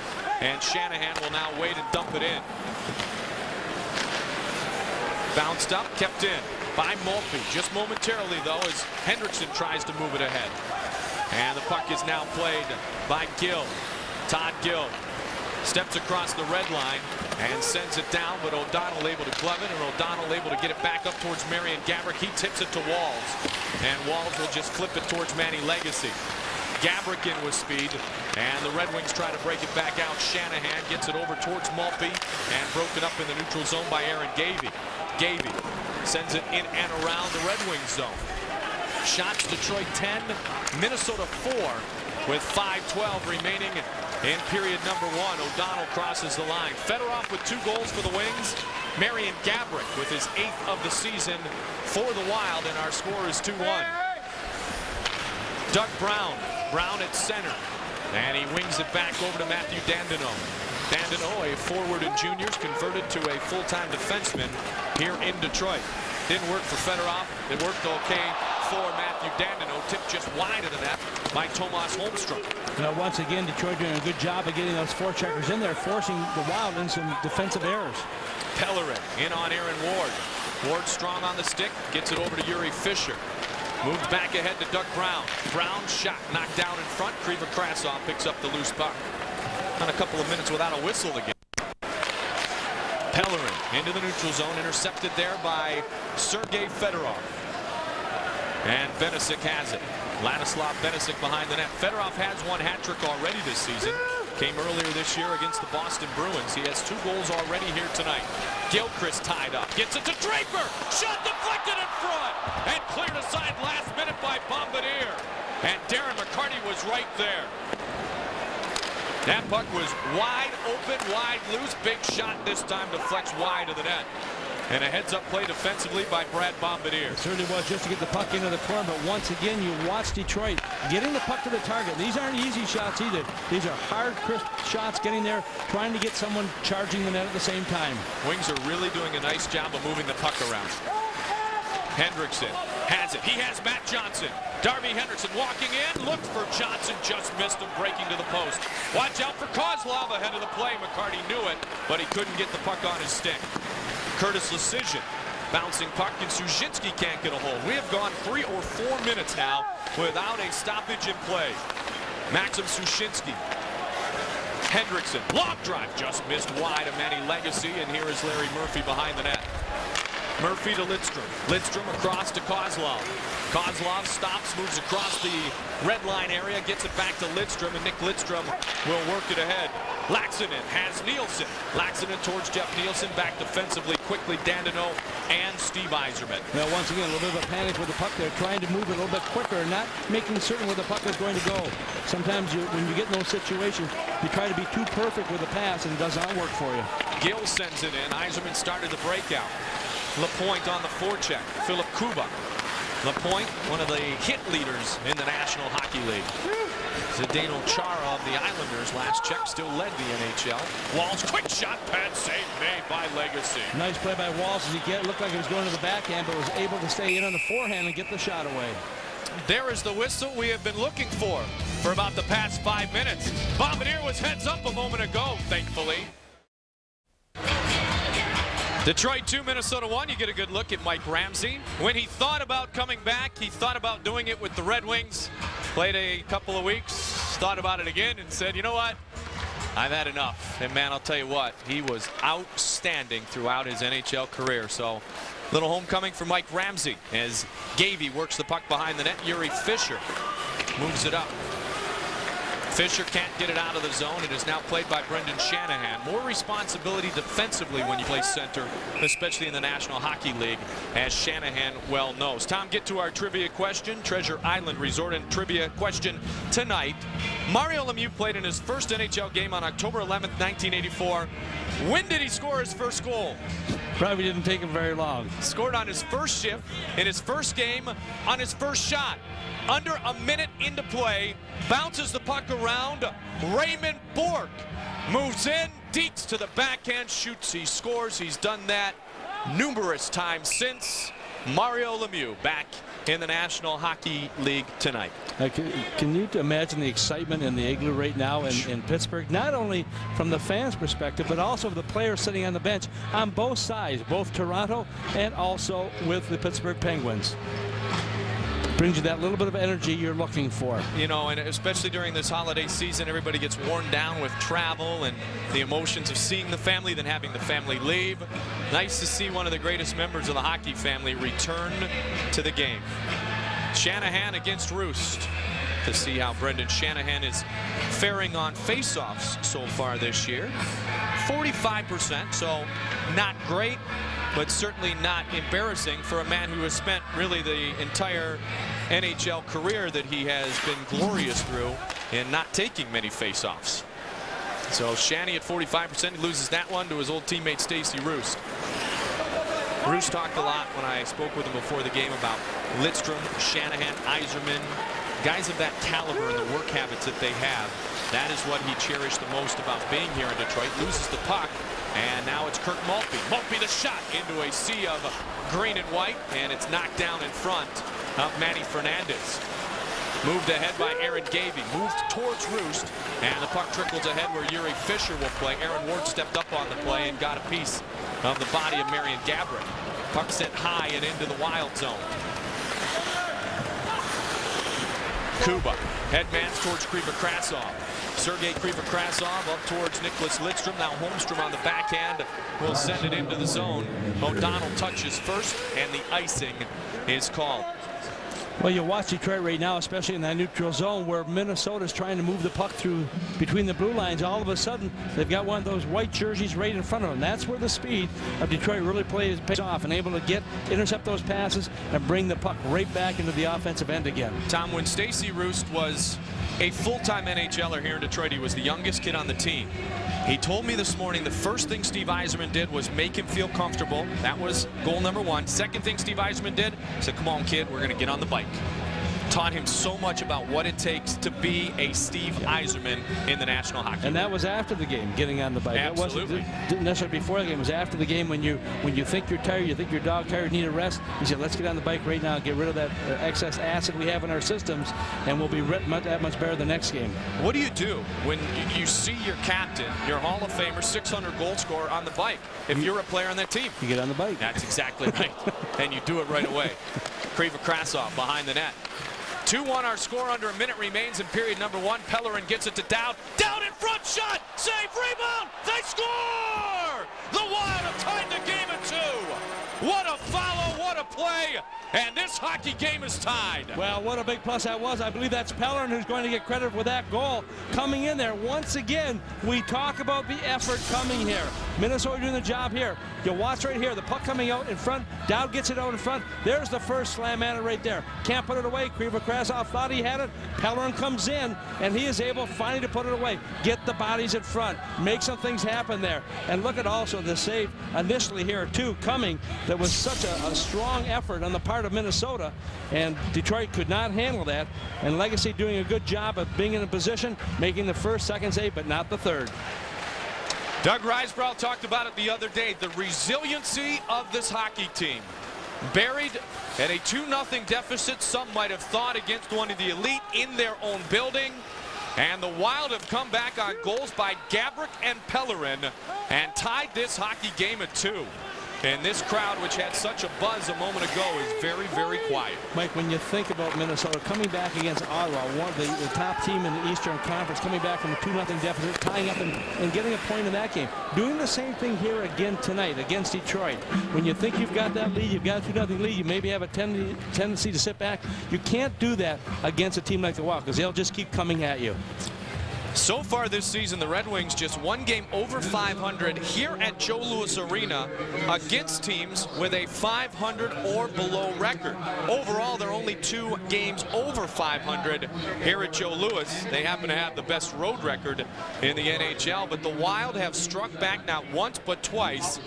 And Shanahan will now wait and dump it in. Bounced up, kept in by Maltby. Just momentarily, though, as Hendrickson tries to move it ahead. And the puck is now played by Gill. Todd Gill steps across the red line and sends it down, but O'Donnell able to glove it, and O'Donnell able to get it back up towards Marion Gaborik. He tips it to Walls, and Walls will just flip it towards Manny Legacy. Gaborik in with speed, and the Red Wings try to break it back out. Shanahan gets it over towards Maltby and broken up in the neutral zone by Aaron Gavey. Gavey sends it in and around the Red Wings zone. Shots Detroit 10, Minnesota 4 with 5:12 remaining in period number 1. O'Donnell crosses the line. Fedorov with 2 goals for the Wings. Marion Gaborik with his 8th of the season for the Wild, and our score is 2-1. Doug Brown. Brown at center. And he wings it back over to Matthew Dandino. Dandino, a forward in juniors, converted to a full-time defenseman here in Detroit. Didn't work for Fedorov. It worked okay for Matthew Dandino. Tipped just wide of the net by Tomas Holmstrom.
You know, once again, Detroit doing a good job of getting those forecheckers in there, forcing the Wild into some defensive errors.
Pellerin in on Aaron Ward. Ward strong on the stick, gets it over to Yuri Fisher. Moved back ahead to Doug Brown. Brown's shot knocked down in front. Kriva Krasov picks up the loose puck. On a couple of minutes without a whistle again. Pellerin into the neutral zone, intercepted there by Sergei Fedorov. And Benesic has it. Ladislav Benesic behind the net. Fedorov has 1 hat trick already this season. Came earlier this year against the Boston Bruins. He has 2 goals already here tonight. Gilchrist tied up. Gets it to Draper. Shot deflected in front. And cleared aside last minute by Bombardier. And Darren McCarty was right there. That puck was wide open, wide loose. Big shot this time, deflects wide of the net. And a heads-up play defensively by Brad Bombardier.
It certainly was, just to get the puck into the corner, but once again, you watch Detroit getting the puck to the target. These aren't easy shots either. These are hard, crisp shots getting there, trying to get someone charging the net at the same time.
Wings are really doing a nice job of moving the puck around. Hendrickson has it. He has Matt Johnson. Darby Hendrickson walking in, looked for Johnson, just missed him, breaking to the post. Watch out for Kozlov ahead of the play. McCarty knew it, but he couldn't get the puck on his stick. Curtis Lecision Bouncing puck, and Suszynski can't get a hold. We have gone 3 or 4 minutes now without a stoppage in play. Maxim Suszynski. Hendrickson, long drive, just missed wide of Manny Legacy, and here is Larry Murphy behind the net. Murphy to Lidstrom. Lidstrom across to Kozlov. Kozlov stops, moves across the red line area, gets it back to Lidstrom, and Nick Lidstrom will work it ahead. Laxinen has Nielsen. Laxinen towards Jeff Nielsen, back defensively quickly, Dandino and Steve Yzerman.
Now, once again, a little bit of a panic with the puck. They're trying to move it a little bit quicker, not making certain where the puck is going to go. Sometimes when you get in those situations, you try to be too perfect with the pass, and it does not work for you.
Gill sends it in. Yzerman started the breakout. LaPointe on the forecheck. Philip Kuba. LaPointe, one of the hit leaders in the National Hockey League. Zdeno Chara of the Islanders, last check, still led the NHL. Walls, quick shot, pad save made by Legacy.
Nice play by Walls as he looked like he was going to the backhand, but was able to stay in on the forehand and get the shot away.
There is the whistle we have been looking for about the past 5 minutes. Bombardier was heads up a moment ago, thankfully. Detroit 2, Minnesota 1. You get a good look at Mike Ramsey. When he thought about coming back, he thought about doing it with the Red Wings. Played a couple of weeks, thought about it again, and said, you know what? I've had enough. And man, I'll tell you what, he was outstanding throughout his NHL career. So, little homecoming for Mike Ramsey as Gavey works the puck behind the net. Yuri Fisher moves it up. Fisher can't get it out of the zone. It is now played by Brendan Shanahan. More responsibility defensively when you play center, especially in the National Hockey League, as Shanahan well knows. Tom, get to our trivia question. Treasure Island Resort and trivia question tonight. Mario Lemieux played in his first NHL game on October 11th, 1984. When did he score his first goal?
Probably didn't take him very long.
Scored on his first shift, in his first game, on his first shot. Under a minute into play, bounces the puck around. Raymond Bourque moves in, deeks to the backhand, shoots, he scores. He's done that numerous times since. Mario Lemieux back in the National Hockey League tonight.
Can you imagine the excitement in the Igloo right now in Pittsburgh? Not only from the fans' perspective, but also the players sitting on the bench on both sides, both Toronto and also with the Pittsburgh Penguins. Brings you that little bit of energy you're looking for.
You know, and especially during this holiday season, everybody gets worn down with travel and the emotions of seeing the family, then having the family leave. Nice to see one of the greatest members of the hockey family return to the game. Shanahan against Roost, to see how Brendan Shanahan is faring on faceoffs so far this year. 45%, so not great, but certainly not embarrassing for a man who has spent really the entire NHL career that he has been glorious through in not taking many faceoffs. So Shanny at 45%, he loses that one to his old teammate Stacey Roost. Roost talked a lot when I spoke with him before the game about Lidstrom, Shanahan, Yzerman, guys of that caliber and the work habits that they have. That is what he cherished the most about being here in Detroit. Loses the puck, and now it's Kirk Maltby. Maltby the shot into a sea of green and white, and it's knocked down in front of Manny Fernandez. Moved ahead by Aaron Gavey. Moved towards Roost, and the puck trickles ahead where Yuri Fisher will play. Aaron Ward stepped up on the play and got a piece of the body of Marian Gaborik. Puck sent high and into the wild zone. Kuba headmans towards Krivokrasov. Sergei Krivokrasov up towards Nicholas Lidstrom. Now Holmstrom on the backhand will send it into the zone. O'Donnell touches first, and the icing is called.
Well, you watch Detroit right now, especially in that neutral zone where Minnesota's trying to move the puck through between the blue lines. All of a sudden, they've got one of those white jerseys right in front of them. That's where the speed of Detroit really pays off and able to intercept those passes and bring the puck right back into the offensive end again.
Tom, when Stacey Roost was a full-time NHLer here in Detroit, he was the youngest kid on the team. He told me this morning the first thing Steve Yzerman did was make him feel comfortable. That was goal number one. Second thing Steve Yzerman did, said, come on, kid, we're going to get on the bike. taught him so much about what it takes to be a Steve Yzerman in the National Hockey League.
And that was after the game, getting on the bike.
Absolutely.
It wasn't necessarily before the game. It was after the game when you think you're tired, you think your dog tired, need a rest. He said, let's get on the bike right now, get rid of that excess acid we have in our systems, and we'll be that much better the next game.
What do you do when you see your captain, your Hall of Famer, 600 goal scorer on the bike? If you're a player on that team,
you get on the bike.
That's exactly right. And you do it right away. Kriva Krasov behind the net. 2-1 our score. Under a minute remains in period number 1. Pellerin gets it to Dowd. Dowd in front, shot, save, rebound, they score! The Wild have tied the game at 2. What a follow, what a play, and this hockey game is tied.
Well, what a big plus that was. I believe that's Pellerin who's going to get credit for that goal. Coming in there, once again, we talk about the effort coming here. Minnesota doing the job here. You watch right here, the puck coming out in front. Dowd gets it out in front. There's the first slam at it right there. Can't put it away. Kriva Krasov thought he had it. Pellerin comes in, and he is able finally to put it away. Get the bodies in front. Make some things happen there. And look at also the save initially here, too, coming. That was such a strong effort on the part of Minnesota, and Detroit could not handle that. And Legacy doing a good job of being in a position, making the first, second save, but not the third.
Doug Risebrough talked about it the other day, the resiliency of this hockey team. Buried at a 2-0 deficit, some might have thought, against one of the elite in their own building. And the Wild have come back on goals by Gaborik and Pellerin and tied this hockey game at 2. And this crowd, which had such a buzz a moment ago, is very, very quiet.
Mike, when you think about Minnesota coming back against Ottawa, one of the top team in the Eastern Conference, coming back from a 2-0 deficit, tying up and getting a point in that game. Doing the same thing here again tonight against Detroit. When you think you've got that lead, you've got a 2-0 lead, you maybe have a tendency to sit back. You can't do that against a team like the Wild because they'll just keep coming at you.
So far this season, the Red Wings just one game over 500 here at Joe Louis Arena against teams with a 500 or below record. Overall, they're only 2 games over 500 here at Joe Louis. They happen to have the best road record in the NHL, but the Wild have struck back not once but twice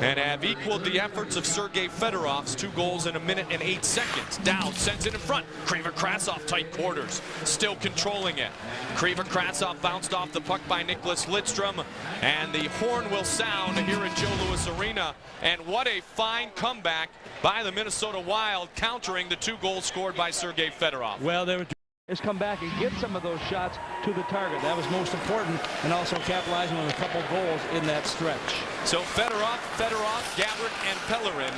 and have equaled the efforts of Sergei Fedorov's 2 goals in a minute and 8 seconds. Dowd sends it in front. Kriva Krasov tight quarters, still controlling it. Kriva Krasov bounced off the puck by Nicholas Lidstrom, and the horn will sound here at Joe Louis Arena. And what a fine comeback by the Minnesota Wild, countering the 2 goals scored by Sergei Fedorov.
Well, they were just come back and get some of those shots to the target. That was most important, and also capitalizing on a couple goals in that stretch.
So Fedorov, Gaborik, and Pellerin,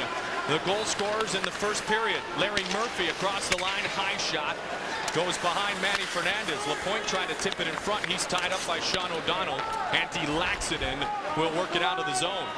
the goal scorers in the first period. Larry Murphy across the line, high shot. Goes behind Manny Fernandez. Lapointe trying to tip it in front. He's tied up by Sean O'Donnell. Antti Laaksonen will work it out of the zone.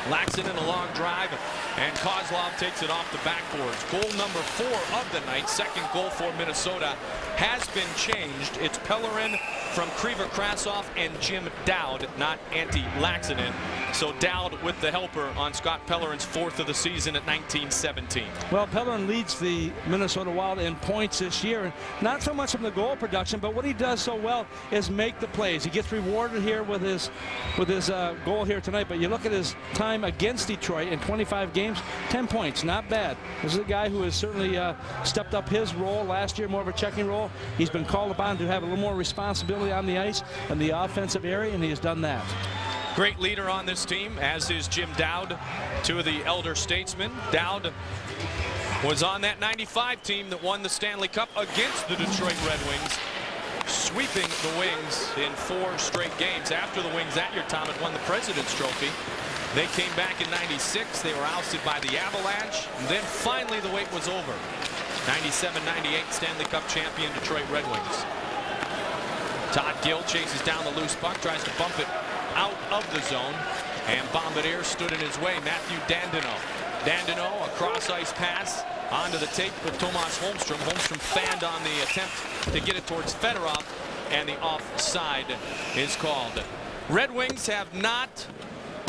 Laaksonen a long drive, and Kozlov takes it off the backboards. Goal number 4 of the night, second goal for Minnesota, has been changed. It's Pellerin from Kriva Krasov and Jim Dowd, not Antti Laaksonen. So Dowd with the helper on Scott Pellerin's 4th of the season at 19-17.
Well, Pellerin leads the Minnesota Wild in points this year. Not so much from the goal production, but what he does so well is make the plays. He gets rewarded here with his goal here tonight, but you look at his time against Detroit in 25 games, 10 points, not bad. This is a guy who has certainly stepped up his role last year, more of a checking role. He's been called upon to have a little more responsibility on the ice in the offensive area, and he has done that.
Great leader on this team, as is Jim Dowd, 2 of the elder statesmen. Dowd was on that 95 team that won the Stanley Cup against the Detroit Red Wings, sweeping the Wings in 4 straight games. After the Wings that year, Tom, had won the President's Trophy. They came back in 96. They were ousted by the Avalanche. And then finally the wait was over. 97-98 Stanley Cup champion Detroit Red Wings. Todd Gill chases down the loose puck, tries to bump it out of the zone, and Bombardier stood in his way. Matthew Dandino. Dandino, a cross-ice pass onto the tape with Tomas Holmstrom. Holmstrom fanned on the attempt to get it towards Fedorov, and the offside is called. Red Wings have not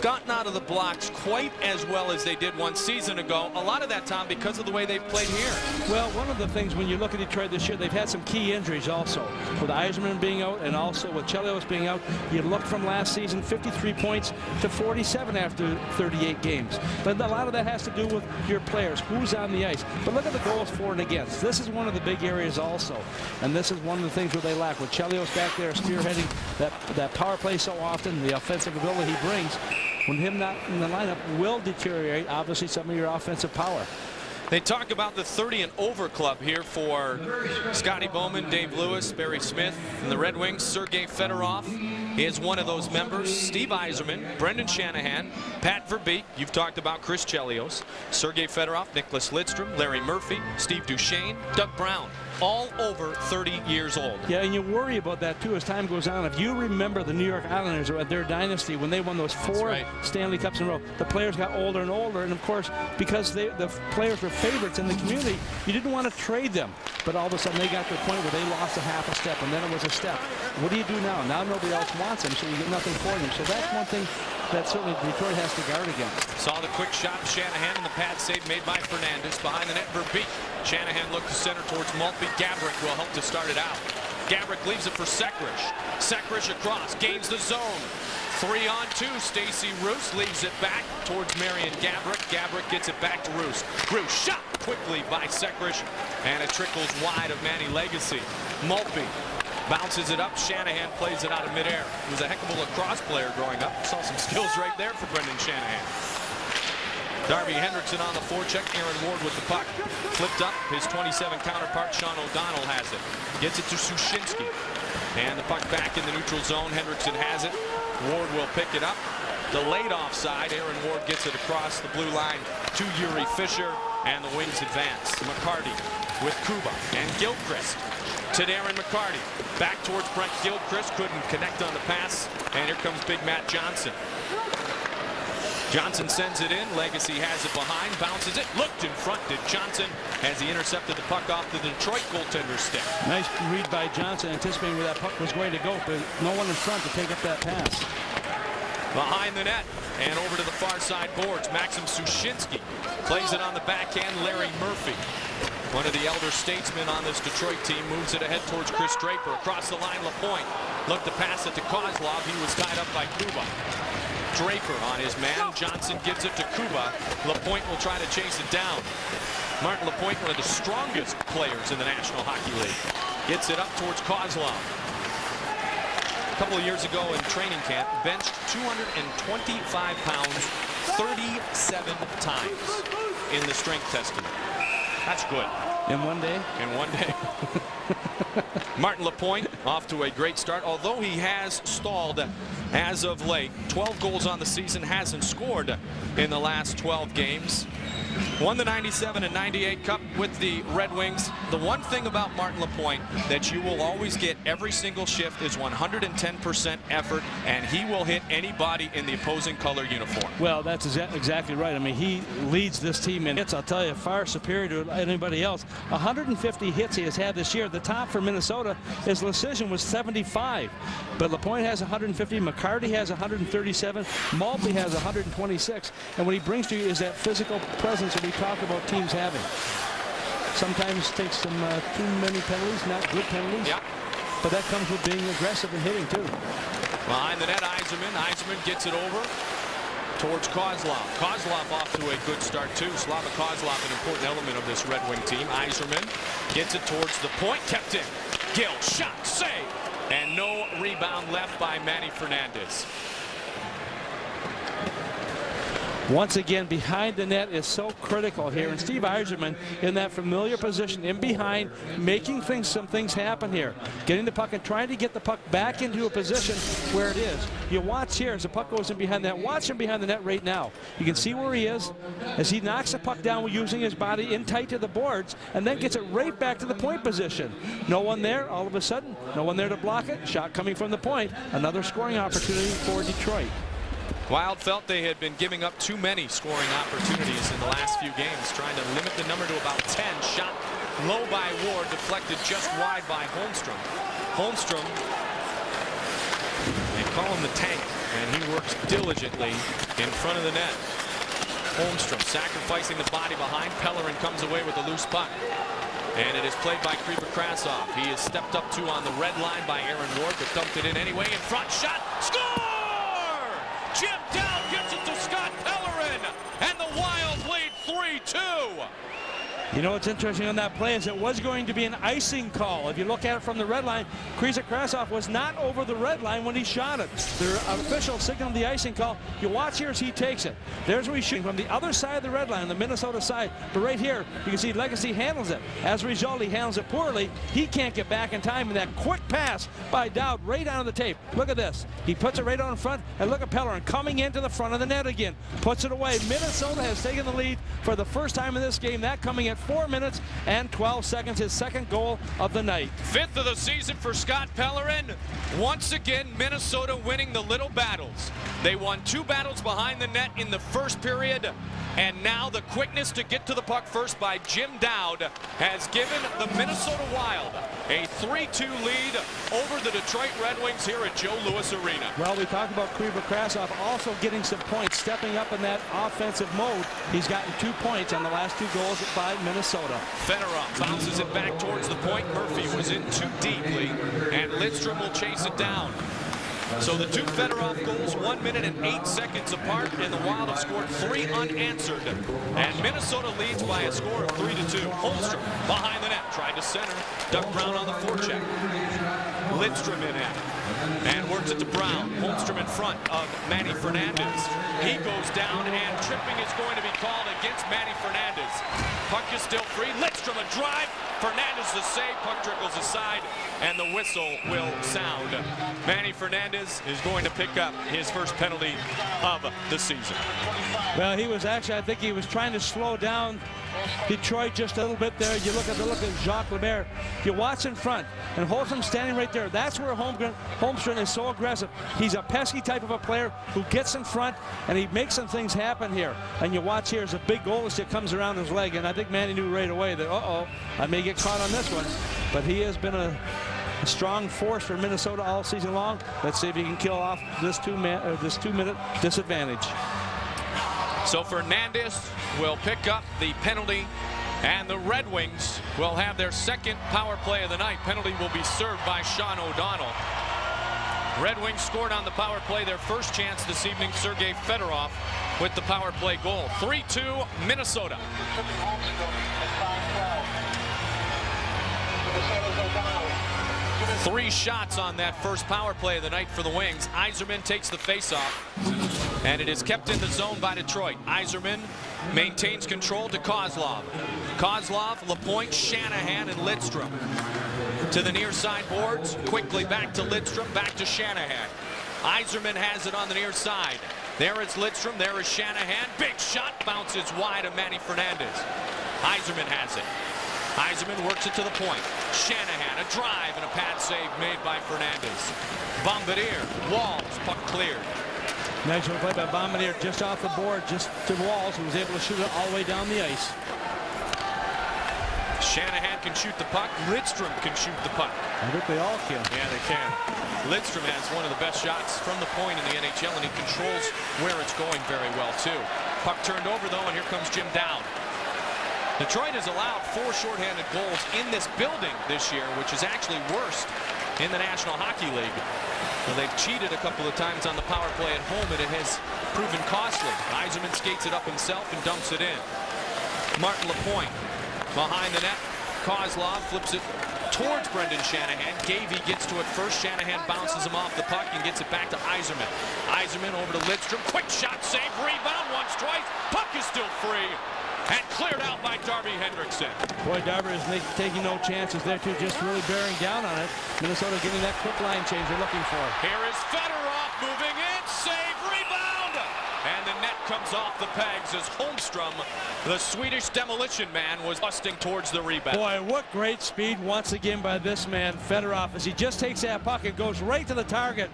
gotten out of the blocks quite as well as they did 1 season ago. A lot of that, Tom, because of the way they've played here.
Well, one of the things when you look at Detroit this year, they've had some key injuries also. With Yzerman being out and also with Chelios being out, you look from last season, 53 points to 47 after 38 games. But a lot of that has to do with your players, who's on the ice. But look at the goals for and against. This is one of the big areas also. And this is one of the things where they lack. With Chelios back there spearheading that power play so often, the offensive ability he brings, when him not in the lineup will deteriorate, obviously, some of your offensive power.
They talk about the 30 and over club here for Scotty Bowman, Dave Lewis, Barry Smith, and the Red Wings. Sergei Fedorov is one of those members. Steve Yzerman, Brendan Shanahan, Pat Verbeek. You've talked about Chris Chelios, Sergei Fedorov, Nicholas Lidstrom, Larry Murphy, Steve Duchesne, Doug Brown. All over 30 years old.
Yeah, and you worry about that too as time goes on. If you remember the New York Islanders or their dynasty when they won those 4 Stanley Cups in a row, the players got older and older, and of course, because the players were favorites in the community, you didn't want to trade them. But all of a sudden, they got to the point where they lost a half a step, and then it was a step. What do you do now? Now nobody else wants them, so you get nothing for them. So that's one thing that certainly Detroit has to guard against.
Saw the quick shot of Shanahan and the pad save made by Fernandez. Behind the net, Verbeek. Shanahan looked to center towards Maltby. Gabrick will help to start it out. Gabrick leaves it for Sekrish. Sekrish across, gains the zone. 3-on-2. Stacey Roos leaves it back towards Marion Gabrick. Gabrick gets it back to Roos. Roos shot quickly by Sekrish, and it trickles wide of Manny Legacy. Maltby bounces it up. Shanahan plays it out of midair. He was a heck of a lacrosse player growing up. Saw some skills right there for Brendan Shanahan. Darby Hendrickson on the forecheck. Aaron Ward with the puck. Flipped up. His 27 counterpart, Sean O'Donnell, has it. Gets it to Sushinsky. And the puck back in the neutral zone. Hendrickson has it. Ward will pick it up. Delayed offside. Aaron Ward gets it across the blue line to Yuri Fisher. And the Wings advance. McCarty with Kuba and Gilchrist. To Darren McCarty. Back towards Brent Gilchrist. Couldn't connect on the pass. And here comes Big Matt Johnson. Johnson sends it in. Legacy has it behind. Bounces it. Looked in front. Did Johnson as he intercepted the puck off the Detroit goaltender's stick.
Nice read by Johnson, anticipating where that puck was going to go, but no one in front to take up that pass.
Behind the net and over to the far side boards. Maxim Sushinsky plays it on the backhand. Larry Murphy, one of the elder statesmen on this Detroit team, moves it ahead towards Chris Draper. Across the line, Lapointe looked to pass it to Kozlov. He was tied up by Kuba. Draper on his man. Johnson gives it to Kuba. Lapointe will try to chase it down. Martin Lapointe, one of the strongest players in the National Hockey League. Gets it up towards Kozlov. A couple of years ago in training camp, benched 225 pounds 37 times in the strength testing. That's good.
In one day?
In one day. Martin Lapointe off to a great start, although he has stalled as of late. 12 goals on the season, hasn't scored in the last 12 games. Won the 97 and 98 Cup with the Red Wings. The one thing about Martin Lapointe that you will always get every single shift is 110% effort, and he will hit anybody in the opposing color uniform.
Well, that's exactly right. I mean, he leads this team in hits, I'll tell you, far superior to anybody else. 150 hits he has had this year. The top for Minnesota, his Lecision was 75. But Lapointe has 150, McCarty has 137, Maltby has 126. And what he brings to you is that physical presence that we talk about teams having. Sometimes takes some too many penalties, not good penalties.
Yeah.
But that comes with being aggressive and hitting too.
Behind the net, Yzerman. Yzerman gets it over towards Kozlov. Kozlov off to a good start too. Slava Kozlov, an important element of this Red Wing team. Yzerman gets it towards the point. Kept in. Gill shot, save, and no rebound left by Manny Fernandez.
Once again, behind the net is so critical here, and Steve Yzerman in that familiar position in behind, making some things happen here, getting the puck and trying to get the puck back into a position where it is. You watch here as the puck goes in behind that. Watch him behind the net right now. You can see where he is as he knocks the puck down using his body in tight to the boards, and then gets it right back to the point position. No one there. All of a sudden, no one there to block it. Shot coming from the point. Another scoring opportunity for Detroit.
Wild felt they had been giving up too many scoring opportunities in the last few games, trying to limit the number to about 10. Shot low by Ward, deflected just wide by Holmstrom. Holmstrom, and call him the tank, and he works diligently in front of the net. Holmstrom sacrificing the body behind. Pellerin comes away with a loose puck. And it is played by Krasov. He is stepped up to on the red line by Aaron Ward, but dumped it in anyway. In front, shot, score! Jim Dowd gets it to Scott Pellerin, and the Wild lead 3-2.
You know what's interesting on that play is it was going to be an icing call. If you look at it from the red line, Krasov was not over the red line when he shot it. The official signaled the icing call. You watch here as he takes it. There's where he's shooting from the other side of the red line, the Minnesota side. But right here, you can see Legacy handles it. As a result, he handles it poorly. He can't get back in time. And that quick pass by Dowd right onto the tape. Look at this. He puts it right on in front. And look at Pellerin coming into the front of the net again. Puts it away. Minnesota has taken the lead for the first time in this game. That coming at 4 minutes and 12 seconds, his second goal of the night.
5th of the season for Scott Pellerin. Once again, Minnesota winning the little battles. They won 2 battles behind the net in the first period, and now the quickness to get to the puck first by Jim Dowd has given the Minnesota Wild a 3-2 lead over the Detroit Red Wings here at Joe Louis Arena.
Well, we talked about Krasov also getting some points, stepping up in that offensive mode. He's gotten 2 points on the last 2 goals by Minnesota.
Fedorov bounces it back towards the point. Murphy was in too deeply, and Lidstrom will chase it down. So the 2 Fedorov goals 1 minute and 8 seconds apart, and the Wild have scored 3 unanswered. And Minnesota leads by a score of 3-2. Holmstrom behind the net, tried to center. Doug Brown on the forecheck. Lidstrom in it, and works it to Brown. Holmstrom in front of Manny Fernandez. He goes down, and tripping is going to be called against Manny Fernandez. Puck is still free. Lidstrom a drive. Fernandez the save. Puck trickles aside, and the whistle will sound. Manny Fernandez is going to pick up his first penalty of the season.
Well, he was actually, I think he was trying to slow down Detroit just a little bit there. You look at Jacques Lemaire. You watch in front, and Holmstrom standing right there. That's where Holmstrom is so aggressive. He's a pesky type of a player who gets in front, and he makes some things happen here. And you watch here as a big goal that comes around his leg, and I think Manny knew right away that, I may get caught on this one. But he has been a strong force for Minnesota all season long. Let's see if he can kill off this 2-minute disadvantage.
So Fernandez will pick up the penalty, and the Red Wings will have their second power play of the night. Penalty will be served by Sean O'Donnell. Red Wings scored on the power play their first chance this evening. Sergei Fedorov with the power play goal. 3-2 Minnesota. 3 shots on that first power play of the night for the Wings. Yzerman takes the faceoff, and it is kept in the zone by Detroit. Yzerman maintains control to Kozlov. Kozlov, Lapointe, Shanahan, and Lidstrom. To the near side boards, quickly back to Lidstrom, back to Shanahan. Yzerman has it on the near side. There is Lidstrom, there is Shanahan. Big shot, bounces wide of Manny Fernandez. Yzerman has it. Yzerman works it to the point. Shanahan, a drive and a pad save made by Fernandez. Bombardier, Walls, puck cleared.
Nice play by Bombardier just off the board, just to Walls, who was able to shoot it all the way down the ice.
Shanahan can shoot the puck. Lidstrom can shoot the puck.
I think they all can.
Yeah, they can. Lidstrom has one of the best shots from the point in the NHL, and he controls where it's going very well, too. Puck turned over, though, and here comes Jim Dowd. Detroit has allowed 4 shorthanded goals in this building this year, which is actually worst in the National Hockey League. Well, they've cheated a couple of times on the power play at home, and it has proven costly. Yzerman skates it up himself and dumps it in. Martin Lapointe behind the net. Kozlov flips it towards Brendan Shanahan. Gavey gets to it first. Shanahan bounces him off the puck and gets it back to Yzerman. Yzerman over to Lidstrom. Quick shot, save, rebound once, twice. Puck is still free and cleared out by Darby Hendrickson.
Boy, Darby is taking no chances there, too, just really bearing down on it. Minnesota getting that quick line change they're looking for.
Here is Fedorov moving in, save, rebound, and the net comes off the pegs as Holmstrom, the Swedish demolition man, was busting towards the rebound.
Boy, what great speed once again by this man, Fedorov, as he just takes that puck and goes right to the target.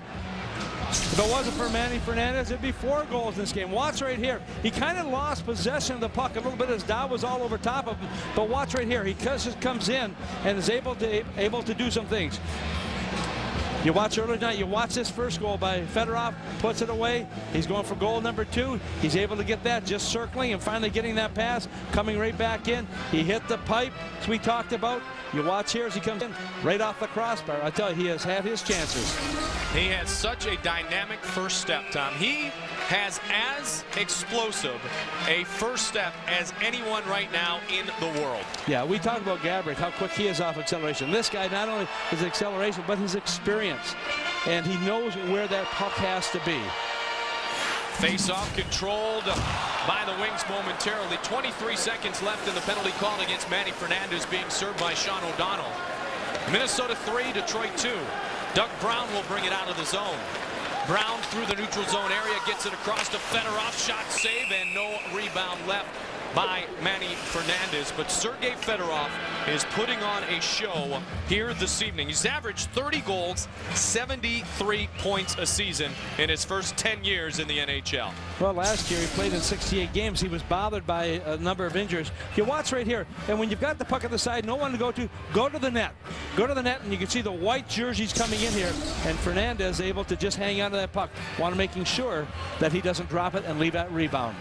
If it wasn't for Manny Fernandez, it'd be 4 goals in this game. Watch right here. He kind of lost possession of the puck a little bit as Dowd was all over top of him. But watch right here. He just comes in and is able to do some things. You watch earlier tonight, you watch this first goal by Fedorov, puts it away. He's going for goal number 2. He's able to get that, just circling and finally getting that pass, coming right back in. He hit the pipe, as we talked about. You watch here as he comes in, right off the crossbar. I tell you, he has had his chances.
He has such a dynamic first step, Tom. He has as explosive a first step as anyone right now in the world.
Yeah, we talked about Gabrick, how quick he is off acceleration. This guy, not only his acceleration, but his experience. And he knows where that puck has to be.
Face-off controlled by the Wings momentarily. 23 seconds left in the penalty call against Manny Fernandez, being served by Sean O'Donnell. Minnesota 3, Detroit 2. Doug Brown will bring it out of the zone. Brown through the neutral zone area, gets it across to Fedorov, shot save, and no rebound left by Manny Fernandez. But Sergei Fedorov is putting on a show here this evening. He's averaged 30 goals, 73 points a season in his first 10 years in the NHL.
Well, last year he played in 68 games. He was bothered by a number of injuries. You watch right here, and when you've got the puck at the side, no one to go to the net. Go to the net, and you can see the white jerseys coming in here, and Fernandez able to just hang on to that puck, making sure that he doesn't drop it and leave that rebound.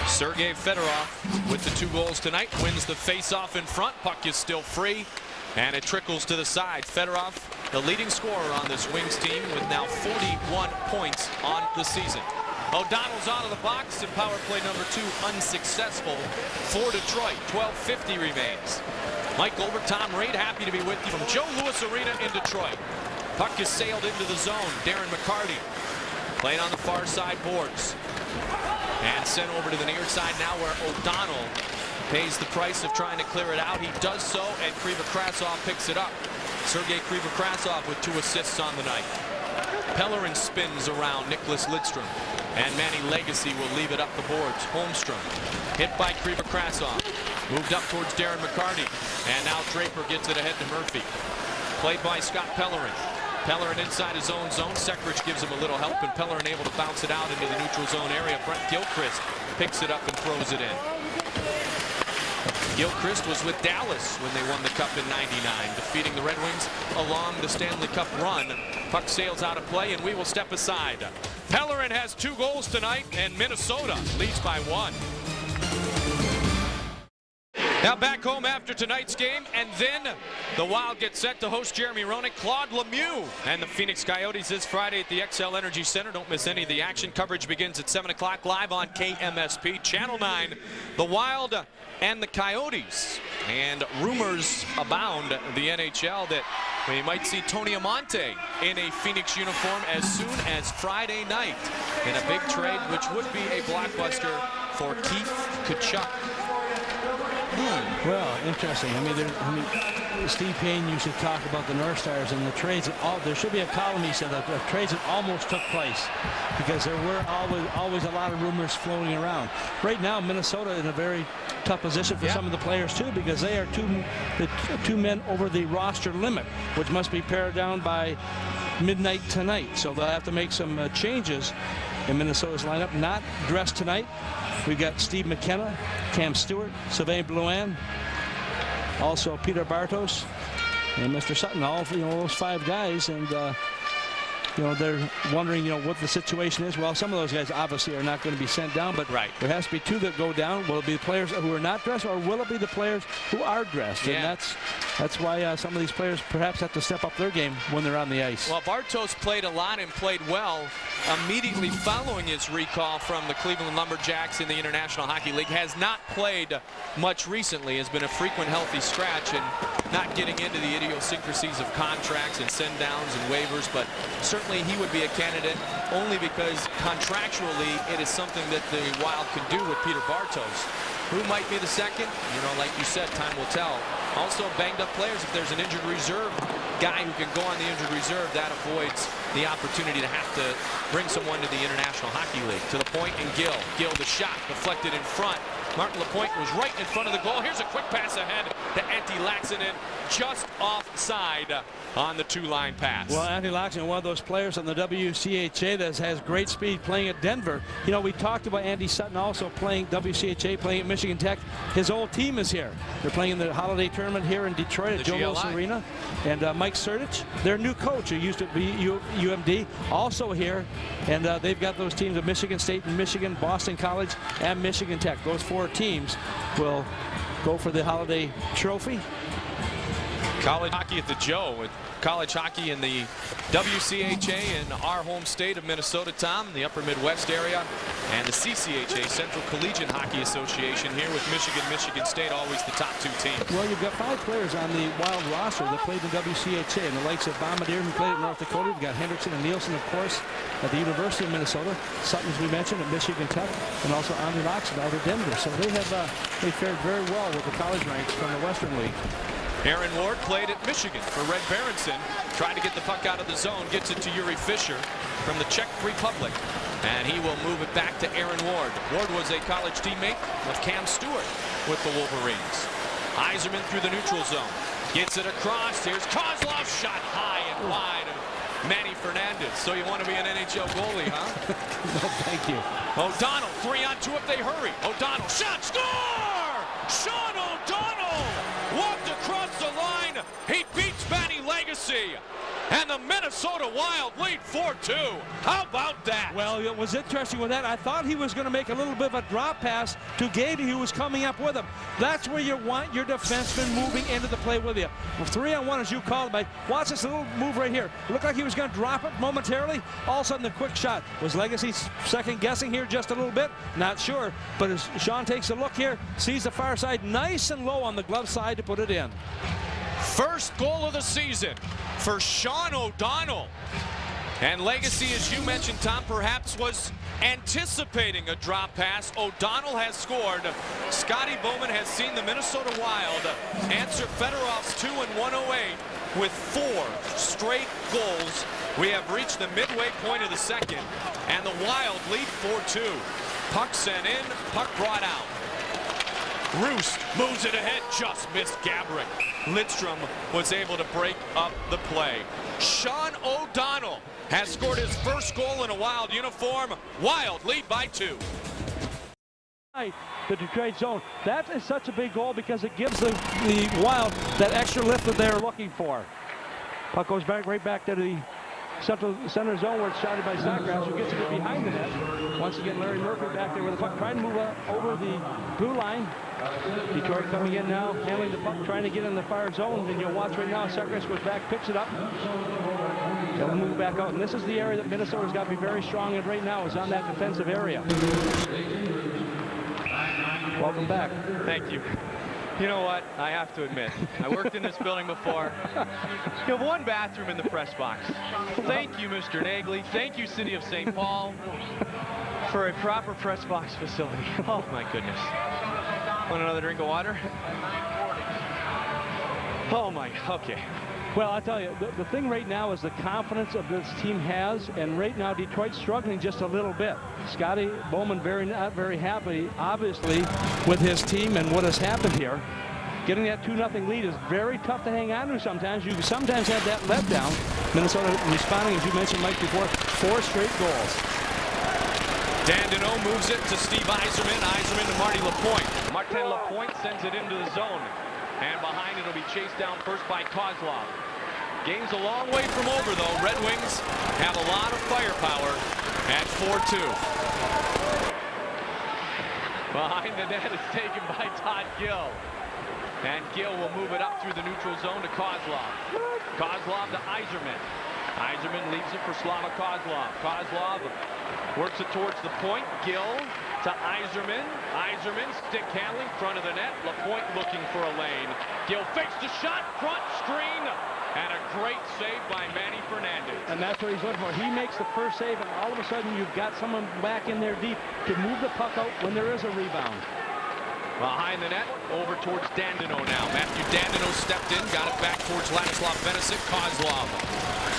Sergei Fedorov with the 2 goals tonight wins the face-off in front. Puck is still free, and it trickles to the side. Fedorov, the leading scorer on this Wings team, with now 41 points on the season. O'Donnell's out of the box, and power play number 2 unsuccessful for Detroit. 12:50 remains. Mike Goldberg, Tom Reid, happy to be with you from Joe Louis Arena in Detroit. Puck is sailed into the zone. Darren McCarty playing on the far side boards. And sent over to the near side now, where O'Donnell pays the price of trying to clear it out. He does so, and Krivokrasov picks it up. Sergei Krivokrasov with 2 assists on the night. Pellerin spins around Nicholas Lidstrom, and Manny Legacy will leave it up the boards. Holmstrom hit by Krivokrasov, moved up towards Darren McCarty, and now Draper gets it ahead to Murphy. Played by Scott Pellerin. Pellerin inside his own zone. Sekrich gives him a little help, and Pellerin able to bounce it out into the neutral zone area. Brent Gilchrist picks it up and throws it in. Gilchrist was with Dallas when they won the Cup in '99, defeating the Red Wings along the Stanley Cup run. Puck sails out of play, and we will step aside. Pellerin has 2 goals tonight, and Minnesota leads by 1. Now back home after tonight's game, and then the Wild get set to host Jeremy Roenick, Claude Lemieux, and the Phoenix Coyotes this Friday at the XL Energy Center. Don't miss any of the action. Coverage begins at 7 o'clock live on KMSP. Channel 9, the Wild and the Coyotes. And rumors abound the NHL that we might see Tony Amonte in a Phoenix uniform as soon as Friday night in a big trade, which would be a blockbuster for Keith Tkachuk.
Well, interesting. I mean, Steve Payne used to talk about the North Stars and the trades. There should be a column, he said, of trades that almost took place, because there were always a lot of rumors floating around. Right now, Minnesota in a very tough position for some of the players too, because they are two men over the roster limit, which must be pared down by midnight tonight. So they'll have to make some changes in Minnesota's lineup. Not dressed tonight. We've got Steve McKenna, Cam Stewart, Sylvain Blouin, also Peter Bartos, and Mr. Sutton. All those 5 guys, and they're wondering what the situation is. Well, some of those guys obviously are not going to be sent down, but there has to be 2 that go down. Will it be the players who are not dressed, or will it be the players who are dressed?
Yeah.
And that's why some of these players perhaps have to step up their game when they're on the ice.
Well, Bartos played a lot and played well immediately following his recall from the Cleveland Lumberjacks in the International Hockey League. Has not played much recently, has been a frequent healthy scratch, and not getting into the idiosyncrasies of contracts and send-downs and waivers, but certainly he would be a candidate only because contractually it is something that the Wild can do with Peter Bartos. Who might be the second? Like you said, time will tell. Also, banged up players. If there's an injured reserve guy who can go on the injured reserve, that avoids the opportunity to have to bring someone to the International Hockey League. To the point, and Gill the shot deflected in front, Martin Lapointe was right in front of the goal. Here's a quick pass ahead to Antti Laaksonen, just offside on the two-line pass.
Well, Antti Laaksonen, one of those players on the WCHA that has great speed playing at Denver. You know, we talked about Andy Sutton also playing WCHA, playing at Michigan Tech. His old team is here. They're playing in the holiday tournament here in Detroit at Joe Louis Arena. And Mike Sertich, their new coach, who used to be UMD, also here. And they've got those teams of Michigan State and Michigan, Boston College, and Michigan Tech. Those four teams will go for the holiday trophy.
College hockey at the Joe, with college hockey in the WCHA in our home state of Minnesota, Tom, the upper Midwest area, and the CCHA, Central Collegiate Hockey Association, here with Michigan, Michigan State, always the top two teams.
Well, you've got 5 players on the Wild roster that played in the WCHA, and the likes of Bombardier, who played at North Dakota. You've got Hendrickson and Nielsen, of course, at the University of Minnesota. Sutton, as we mentioned, at Michigan Tech, and also Antti Laaksonen out of Denver. So they have they fared very well with the college ranks from the Western League.
Aaron Ward played at Michigan for Red Berenson, trying to get the puck out of the zone, gets it to Yuri Fisher from the Czech Republic, and he will move it back to Aaron Ward. Ward was a college teammate of Cam Stewart with the Wolverines. Yzerman through the neutral zone, gets it across. Here's Kozlov, shot high and wide of Manny Fernandez. So you want to be an NHL goalie, huh?
No, thank you.
O'Donnell, 3-on-2 if they hurry. O'Donnell, shot, score! Sean O'Donnell walked across the line. He beats Manny Legacy. And the Minnesota Wild lead 4-2. How about that?
Well, it was interesting with that. I thought he was going to make a little bit of a drop pass to Gady, who was coming up with him. That's where you want your defenseman moving into the play with you. Well, 3-on-1, as you called it. Watch this little move right here. It looked like he was going to drop it momentarily. All of a sudden, the quick shot. Was Legacy second guessing here just a little bit? Not sure. But as Sean takes a look here, sees the far side nice and low on the glove side to put it in.
First goal of the season for Sean O'Donnell. And Legacy, as you mentioned, Tom, perhaps was anticipating a drop pass. O'Donnell has scored. Scotty Bowman has seen the Minnesota Wild answer Fedorov's 2-108 with 4 straight goals. We have reached the midway point of the second, and the Wild lead 4-2. Puck sent in, puck brought out. Roost moves it ahead, just missed Gabrick. Lidstrom was able to break up the play. Sean O'Donnell has scored his first goal in a Wild uniform. Wild lead by 2.
The Detroit zone. That is such a big goal because it gives the Wild that extra lift that they're looking for. Puck goes back right back to the center zone where it's shotted by Snodgrass, who gets it behind the net. Once again, Larry Murphy back there with the puck, trying to move over the blue line. Detroit coming in now, handling the puck, trying to get in the far zone. And you'll watch right now, Snodgrass goes back, picks it up. They'll move back out. And this is the area that Minnesota's got to be very strong in right now, is on that defensive area. Welcome back.
Thank you. You know what? I have to admit, I worked in this building before. You have one bathroom in the press box. Thank you, Mr. Nagley. Thank you, City of St. Paul, for a proper press box facility. Oh, my goodness. Want another drink of water? Oh, my, okay.
Well, I'll tell you, the thing right now is the confidence of this team has, and right now Detroit's struggling just a little bit. Scotty Bowman not very happy, obviously, with his team and what has happened here. Getting that 2-0 lead is very tough to hang on to sometimes. You sometimes have that letdown. Minnesota responding, as you mentioned, Mike, before, 4 straight goals.
Dandino moves it to Steve Yzerman. Yzerman to Marty Lapointe.
Martin Lapointe sends it into the zone. And behind it will be chased down first by Kozlov. Game's a long way from over, though. Red Wings have a lot of firepower at 4-2. Behind the net is taken by Todd Gill. And Gill will move it up through the neutral zone to Kozlov. Kozlov to Yzerman. Yzerman leaves it for Slava Kozlov. Kozlov works it towards the point. Gill to Yzerman. Yzerman stick handling, front of the net. Lapointe looking for a lane. Gill fakes the shot, front screen, and a great save by Manny Fernandez.
And that's what he's looking for. He makes the first save, and all of a sudden you've got someone back in there deep to move the puck out when there is a rebound.
Behind the net, over towards Dandino now. Matthew Dandino stepped in, got it back towards Ladislav Benesic. Kozlov.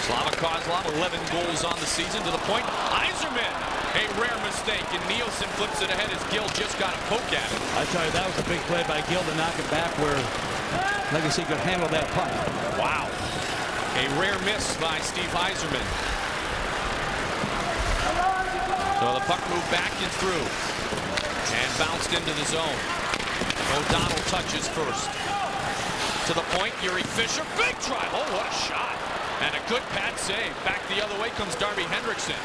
Slava Kozlov, 11 goals on the season, to the point. Yzerman A rare mistake, and Nielsen flips it ahead as Gill just got a poke at it.
I tell you, that was a big play by Gill to knock it back where Legacy could handle that puck.
Wow. A rare miss by Steve Yzerman. So the puck moved back and through and bounced into the zone. O'Donnell touches first. To the point, Yuri Fisher, big try. Oh, what a shot. And a good pad save. Back the other way comes Darby Hendrickson.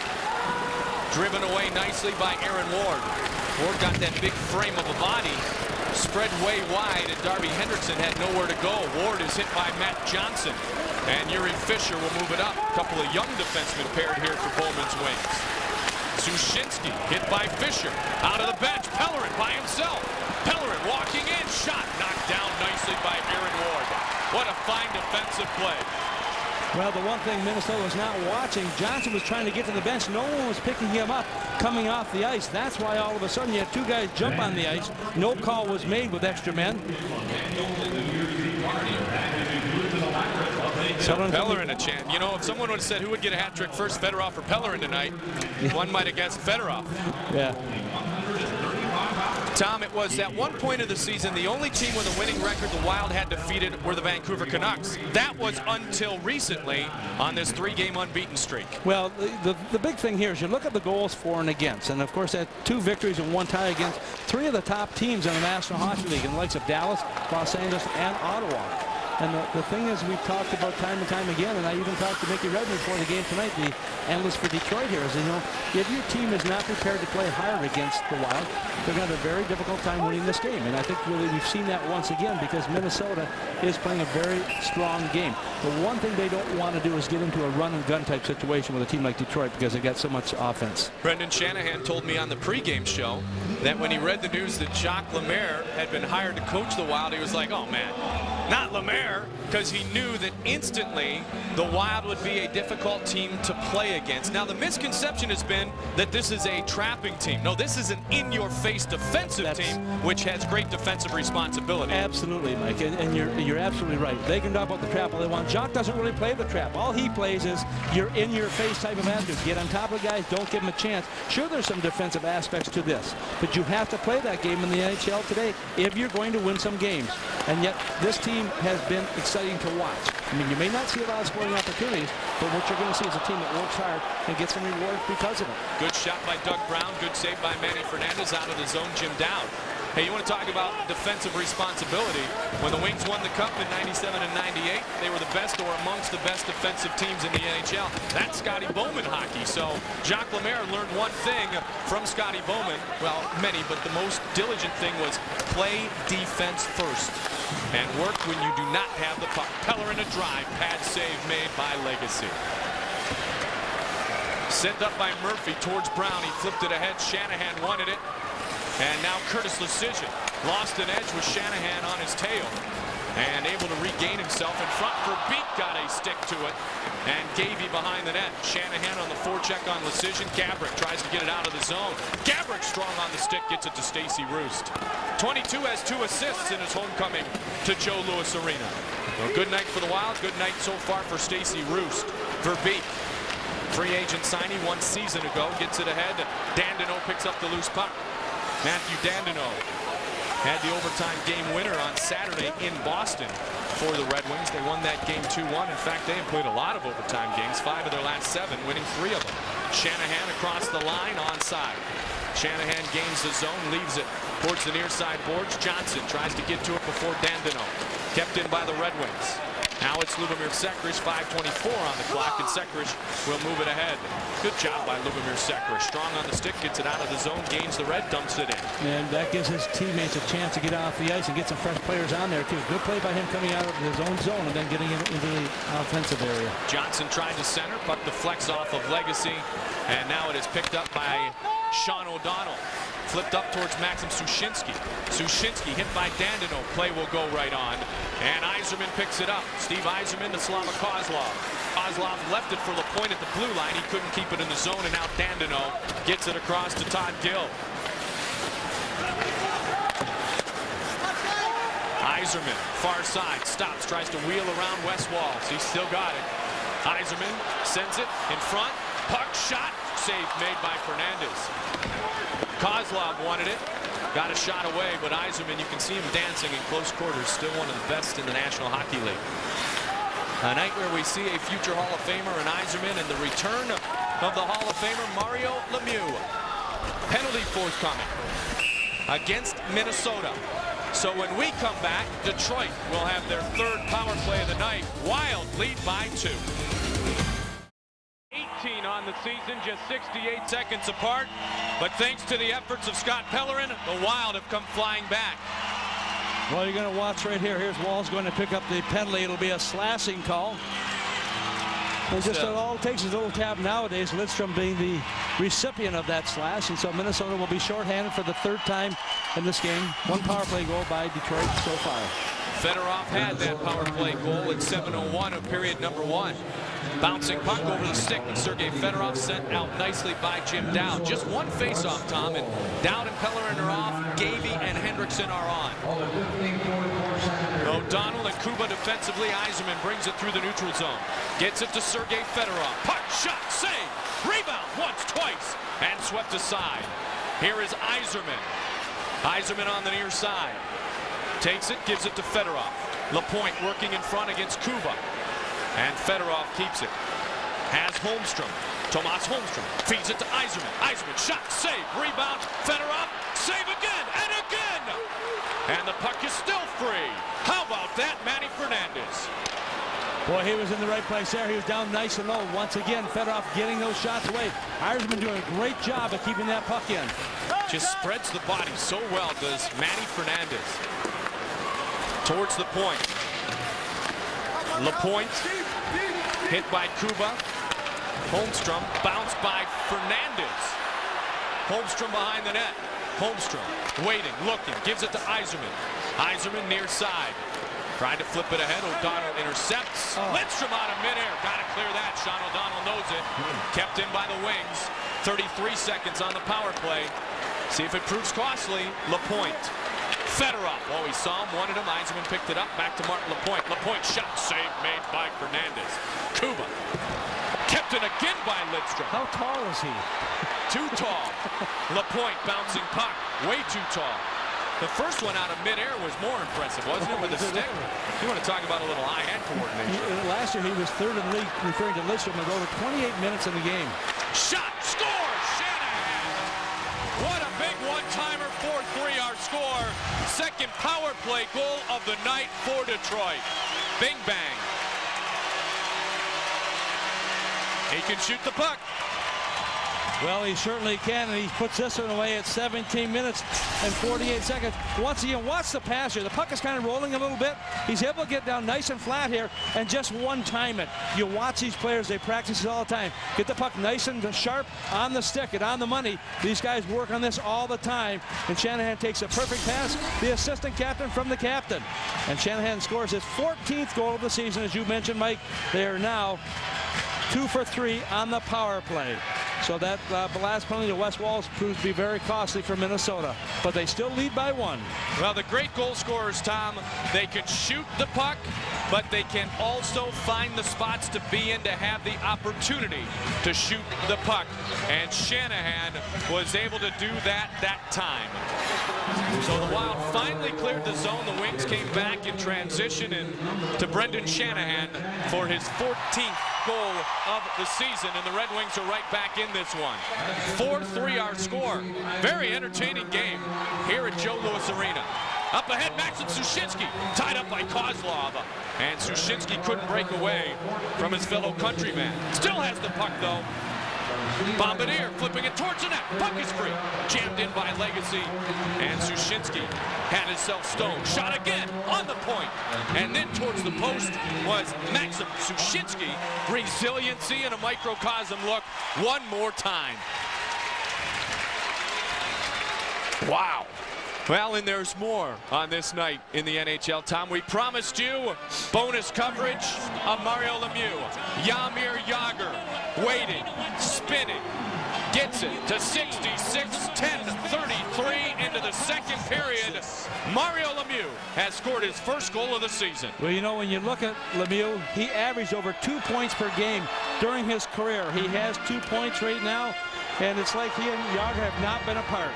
Driven away nicely by Aaron Ward. Ward got that big frame of a body, spread way wide, and Darby Hendrickson had nowhere to go. Ward is hit by Matt Johnson, and Yuri Fisher will move it up. A couple of young defensemen paired here for Bowman's Wings. Sushinsky hit by Fisher. Out of the bench, Pellerin by himself. Pellerin walking in, shot knocked down nicely by Aaron Ward. What a fine defensive play.
Well, the one thing Minnesota was not watching, Johnson was trying to get to the bench. No one was picking him up coming off the ice. That's why all of a sudden you had two guys jump on the ice. No call was made with extra men.
Pellerin a chance. You know, if someone would have said who would get a hat trick first, Fedorov or Pellerin tonight, one might have guessed Fedorov.
Yeah.
Tom, it was at one point of the season the only team with a winning record the Wild had defeated were the Vancouver Canucks. That was until recently on this 3-game unbeaten streak.
Well, the big thing here is you look at the goals for and against, and of course that 2 victories and 1 tie against 3 of the top teams in the National Hockey League, in the likes of Dallas, Los Angeles, and Ottawa. And the thing is, we've talked about time and time again, and I even talked to Mickey Redmond before the game tonight, the analyst for Detroit here, is, you know, if your team is not prepared to play hard against the Wild, they're going to have a very difficult time winning this game. And I think really we've seen that once again because Minnesota is playing a very strong game. The one thing they don't want to do is get into a run-and-gun type situation with a team like Detroit because they got so much offense.
Brendan Shanahan told me on the pregame show that when he read the news that Jacques Lemaire had been hired to coach the Wild, he was like, oh, man, not Lemaire, because he knew that instantly the Wild would be a difficult team to play against. Now, the misconception has been that this is a trapping team. No, this is an in-your-face defensive team, which has great defensive responsibility.
Absolutely, Mike, and you're absolutely right. They can talk about the trap all they want. Jacques doesn't really play the trap. All he plays is you're in-your-face type of attitude. Get on top of guys, don't give them a chance. Sure, there's some defensive aspects to this, but you have to play that game in the NHL today if you're going to win some games. And yet, this team has been exciting to watch. I mean, you may not see a lot of scoring opportunities, but what you're going to see is a team that works hard and gets some reward because of it.
Good shot by Doug Brown. Good save by Manny Fernandez out of the zone. Jim Dowd. Hey, you want to talk about defensive responsibility? When the Wings won the Cup in '97 and '98, they were the best or amongst the best defensive teams in the NHL. That's Scotty Bowman hockey. So Jacques Lemaire learned one thing from Scotty Bowman. Well, many, but the most diligent thing was play defense first and work when you do not have the puck. Pellerin a drive, pad save made by Legacy. Sent up by Murphy towards Brown. He flipped it ahead. Shanahan wanted it. And now Curtis Lecision lost an edge with Shanahan on his tail and able to regain himself in front. Verbeek got a stick to it and Gavey behind the net. Shanahan on the forecheck on Lecision. Gabrick tries to get it out of the zone. Gabrick strong on the stick, gets it to Stacey Roost. 22 has 2 assists in his homecoming to Joe Louis Arena. Well, good night for the Wild. Good night so far for Stacey Roost. Verbeek, free agent signing 1 season ago, gets it ahead. Dandino picks up the loose puck. Matthew Dandino had the overtime game winner on Saturday in Boston for the Red Wings. They won that game 2-1. In fact, they have played a lot of overtime games, 5 of their last 7, winning 3 of them. Shanahan across the line, onside. Shanahan gains the zone, leaves it towards the near side boards. Johnson tries to get to it before Dandino. Kept in by the Red Wings. Now it's Lubomir Sekric, 5:24 on the clock, and Sekric will move it ahead. Good job by Lubomir Sekric. Strong on the stick, gets it out of the zone, gains the red, dumps it in.
And that gives his teammates a chance to get off the ice and get some fresh players on there, too. Good play by him coming out of his own zone and then getting into the offensive area.
Johnson tried to center, but deflects off of Legacy, and now it is picked up by Sean O'Donnell. Flipped up towards Maxim Sushinsky. Sushinsky hit by Dandino. Play will go right on. And Yzerman picks it up. Steve Yzerman to Slava Kozlov. Kozlov left it for the point at the blue line. He couldn't keep it in the zone, and now Dandino gets it across to Todd Gill. Yzerman, far side, stops, tries to wheel around West Walls. He's still got it. Yzerman sends it in front. Puck shot. Save made by Fernandez. Kozlov wanted it. Got a shot away, but Yzerman, you can see him dancing in close quarters. Still one of the best in the National Hockey League. A night where we see a future Hall of Famer in Yzerman and the return of the Hall of Famer Mario Lemieux. Penalty forthcoming against Minnesota. So when we come back, Detroit will have their third power play of the night. Wild lead by 2. 18 on the season, just 68 seconds apart. But thanks to the efforts of Scott Pellerin, the Wild have come flying back.
Well, you're going to watch right here. Here's Walls going to pick up the penalty. It'll be a slashing call. And just all it takes is a little tap nowadays. Lidstrom being the recipient of that slash. And so Minnesota will be shorthanded for the third time in this game. One power play goal by Detroit so far.
Fedorov had that power play goal at 7:01 of period number 1. Bouncing puck over the stick, and Sergei Fedorov sent out nicely by Jim Dowd. Just one face-off, Tom, and Dowd and Pellerin are off. Gavey and Hendrickson are on. O'Donnell and Kuba defensively. Yzerman brings it through the neutral zone. Gets it to Sergei Fedorov. Puck, shot, save, rebound once, twice, and swept aside. Here is Yzerman. Yzerman on the near side. Takes it, gives it to Fedorov. Lapointe working in front against Kuba. And Fedorov keeps it. Has Holmstrom. Tomas Holmstrom feeds it to Yzerman. Yzerman, shot, save, rebound. Fedorov, save again and again. And the puck is still free. How about that, Manny Fernandez?
Boy, he was in the right place there. He was down nice and low. Once again, Fedorov getting those shots away. Yzerman doing a great job of keeping that puck in.
Just spreads the body so well, does Manny Fernandez. Towards the point. Lapointe hit by Kuba. Holmstrom bounced by Fernandez. Holmstrom behind the net. Holmstrom waiting, looking, gives it to Yzerman. Yzerman near side. Tried to flip it ahead. O'Donnell intercepts. Lidstrom out of midair. Got to clear that. Sean O'Donnell knows it. Kept in by the wings. 33 seconds on the power play. See if it proves costly. Lapointe. Fedorov. Oh, he saw him, wanted him. Yzerman picked it up. Back to Martin Lapointe. Lapointe shot save made by Fernandez. Kuba. Kept it again by Lidstrom.
How tall is he?
Too tall. Lapointe bouncing puck. Way too tall. The first one out of midair was more impressive, wasn't it, with the stick? You want to talk about a little eye-hand coordination.
Last year he was third in the league, referring to Lidstrom, with over 28 minutes in the game.
Shot, score, Shanahan! What a big one-timer, 4-3 our score. Second power play goal of the night for Detroit. Bing bang. He can shoot the puck.
Well, he certainly can, and he puts this one away at 17 minutes and 48 seconds. Once again, watch the pass here. The puck is kind of rolling a little bit. He's able to get down nice and flat here and just one-time it. You watch these players, they practice it all the time. Get the puck nice and sharp on the stick and on the money. These guys work on this all the time, and Shanahan takes a perfect pass. The assistant captain from the captain. And Shanahan scores his 14th goal of the season, as you mentioned, Mike. They are now 2 for 3 on the power play. So that last penalty to Wes Walls proves to be very costly for Minnesota. But they still lead by 1.
Well, the great goal scorers, Tom, they can shoot the puck, but they can also find the spots to be in to have the opportunity to shoot the puck. And Shanahan was able to do that time. So the Wild finally cleared the zone. The Wings came back in transition and to Brendan Shanahan for his 14th goal of the season, and the Red Wings are right back in this one. 4-3 our score. Very entertaining game here at Joe Louis Arena. Up ahead, Maxim Sushinsky, tied up by Kozlov, and Sushinsky couldn't break away from his fellow countryman. Still has the puck, though. Bombardier flipping it towards the net. Puck is free. Jammed in by Legacy. And Sushinsky had himself stoned. Shot again on the point. And then towards the post was Maxim Sushinsky. Resiliency and a microcosm look one more time. Wow. Well, and there's more on this night in the NHL, Tom. We promised you bonus coverage of Mario Lemieux. Jaromir Jagr waiting, spinning, gets it to 66, 10-33 into the second period. Mario Lemieux has scored his first goal of the season.
Well, you know, when you look at Lemieux, he averaged over 2 points per game during his career. He has 2 points right now, and it's like he and Yager have not been apart.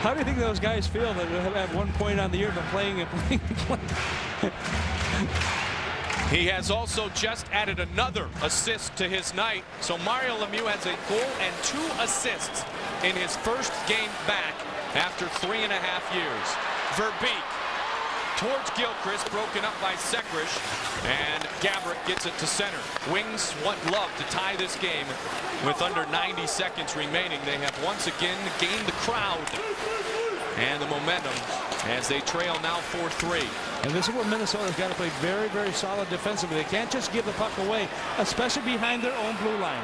How do you think those guys feel that have 1 point on the year, but playing and playing and playing?
He has also just added another assist to his night. So Mario Lemieux has a goal and 2 assists in his first game back after 3.5 years. Verbeek towards Gilchrist, broken up by Sekrish, and Gabrick gets it to center. Wings would love to tie this game with under 90 seconds remaining. They have once again gained the crowd and the momentum as they trail now 4-3.
And this is where Minnesota's got to play very, very solid defensively. They can't just give the puck away, especially behind their own blue line.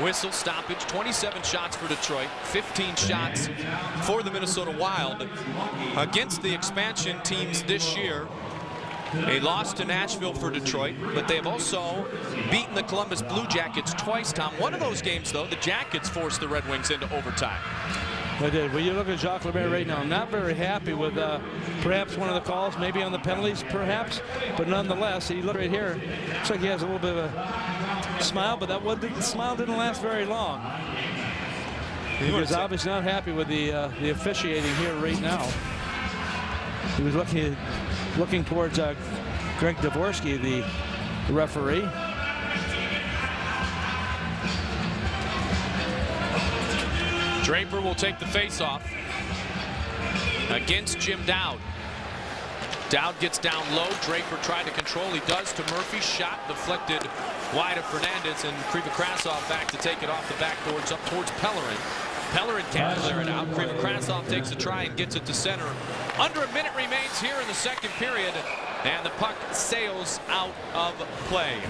Whistle stoppage, 27 shots for Detroit, 15 shots for the Minnesota Wild. Against the expansion teams this year, they lost to Nashville for Detroit, but they have also beaten the Columbus Blue Jackets twice, Tom. One of those games, though, the Jackets forced the Red Wings into overtime.
They did. Well, you look at Jacques Lemaire right now, not very happy with perhaps one of the calls, maybe on the penalties, perhaps, but nonetheless, he look right here. Looks like he has a little bit of a smile, but the smile didn't last very long. He was obviously not happy with the officiating here right now. He was looking towards Greg Dvorsky, the referee.
Draper will take the face-off against Jim Dowd. Dowd gets down low. Draper tried to control. He does to Murphy. Shot deflected wide of Fernandez, and Krivokrasov back to take it off the backboards up towards Pellerin. Pellerin can't clear it out. Krivokrasov takes a try and gets it to center. Under a minute remains here in the second period, and the puck sails out of play.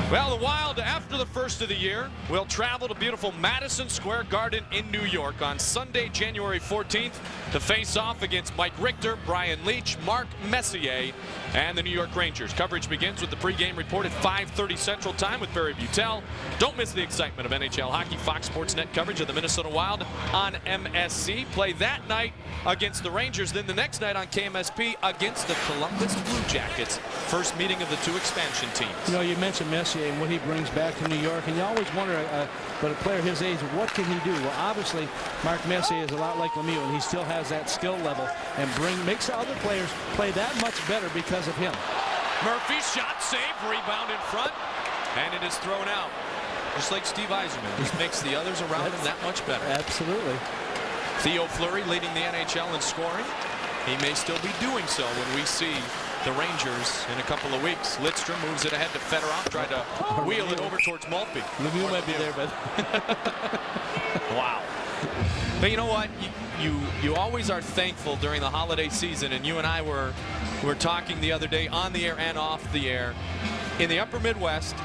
Well, the Wild, after the first of the year, will travel to beautiful Madison Square Garden in New York on Sunday, January 14th, to face off against Mike Richter, Brian Leetch, Mark Messier, and the New York Rangers. Coverage begins with the pregame report at 5:30 Central Time with Barry Butel. Don't miss the excitement of NHL hockey. Fox Sports Net coverage of the Minnesota Wild on MSC. Play that night against the Rangers, then the next night on KMSP against the Columbus Blue Jackets. First meeting of the 2 expansion teams.
You know, you mentioned Messier and what he brings back to New York, and you always wonder, but a player his age, what can he do? Well, obviously, Mark Messier is a lot like Lemieux, and he still has that skill level and makes other players play that much better because of him.
Murphy, shot, save, rebound in front, and it is thrown out. Just like Steve Yzerman, just makes the others around him that much better.
Absolutely.
Theo Fleury leading the NHL in scoring. He may still be doing so when we see the Rangers in a couple of weeks. Lidstrom moves it ahead to Fedorov, tried to wheel it over towards Maltby.
Lemieux might be there, but
wow. But you know what? You always are thankful during the holiday season, and you and I were talking the other day on the air and off the air. In the upper Midwest,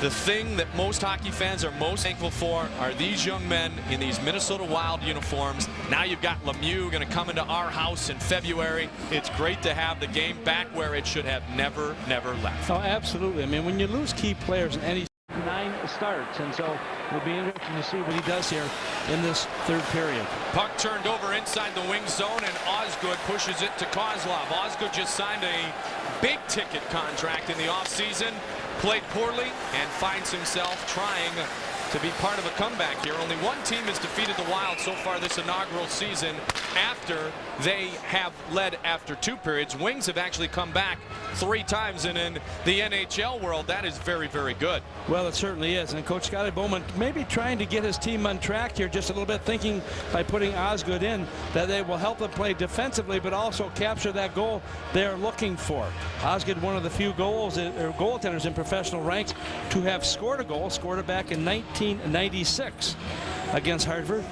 the thing that most hockey fans are most thankful for are these young men in these Minnesota Wild uniforms. Now you've got Lemieux going to come into our house in February. It's great to have the game back where it should have never left.
Oh, absolutely. I mean, when you lose key players in any 9 starts, and so it'll be interesting to see what he does here in this third period.
Puck turned over inside the wing zone, and Osgood pushes it to Kozlov. Osgood just signed a big-ticket contract in the offseason. Played poorly and finds himself trying to be part of a comeback here. Only one team has defeated the Wild so far this inaugural season after they have led after 2 periods. Wings have actually come back 3 times, and in the NHL world, that is very, very good.
Well, it certainly is. And Coach Scotty Bowman maybe trying to get his team on track here just a little bit, thinking by putting Osgood in that they will help them play defensively, but also capture that goal they're looking for. Osgood, one of the few goaltenders in professional ranks to have scored a goal, scored it back in 1996 against Hartford.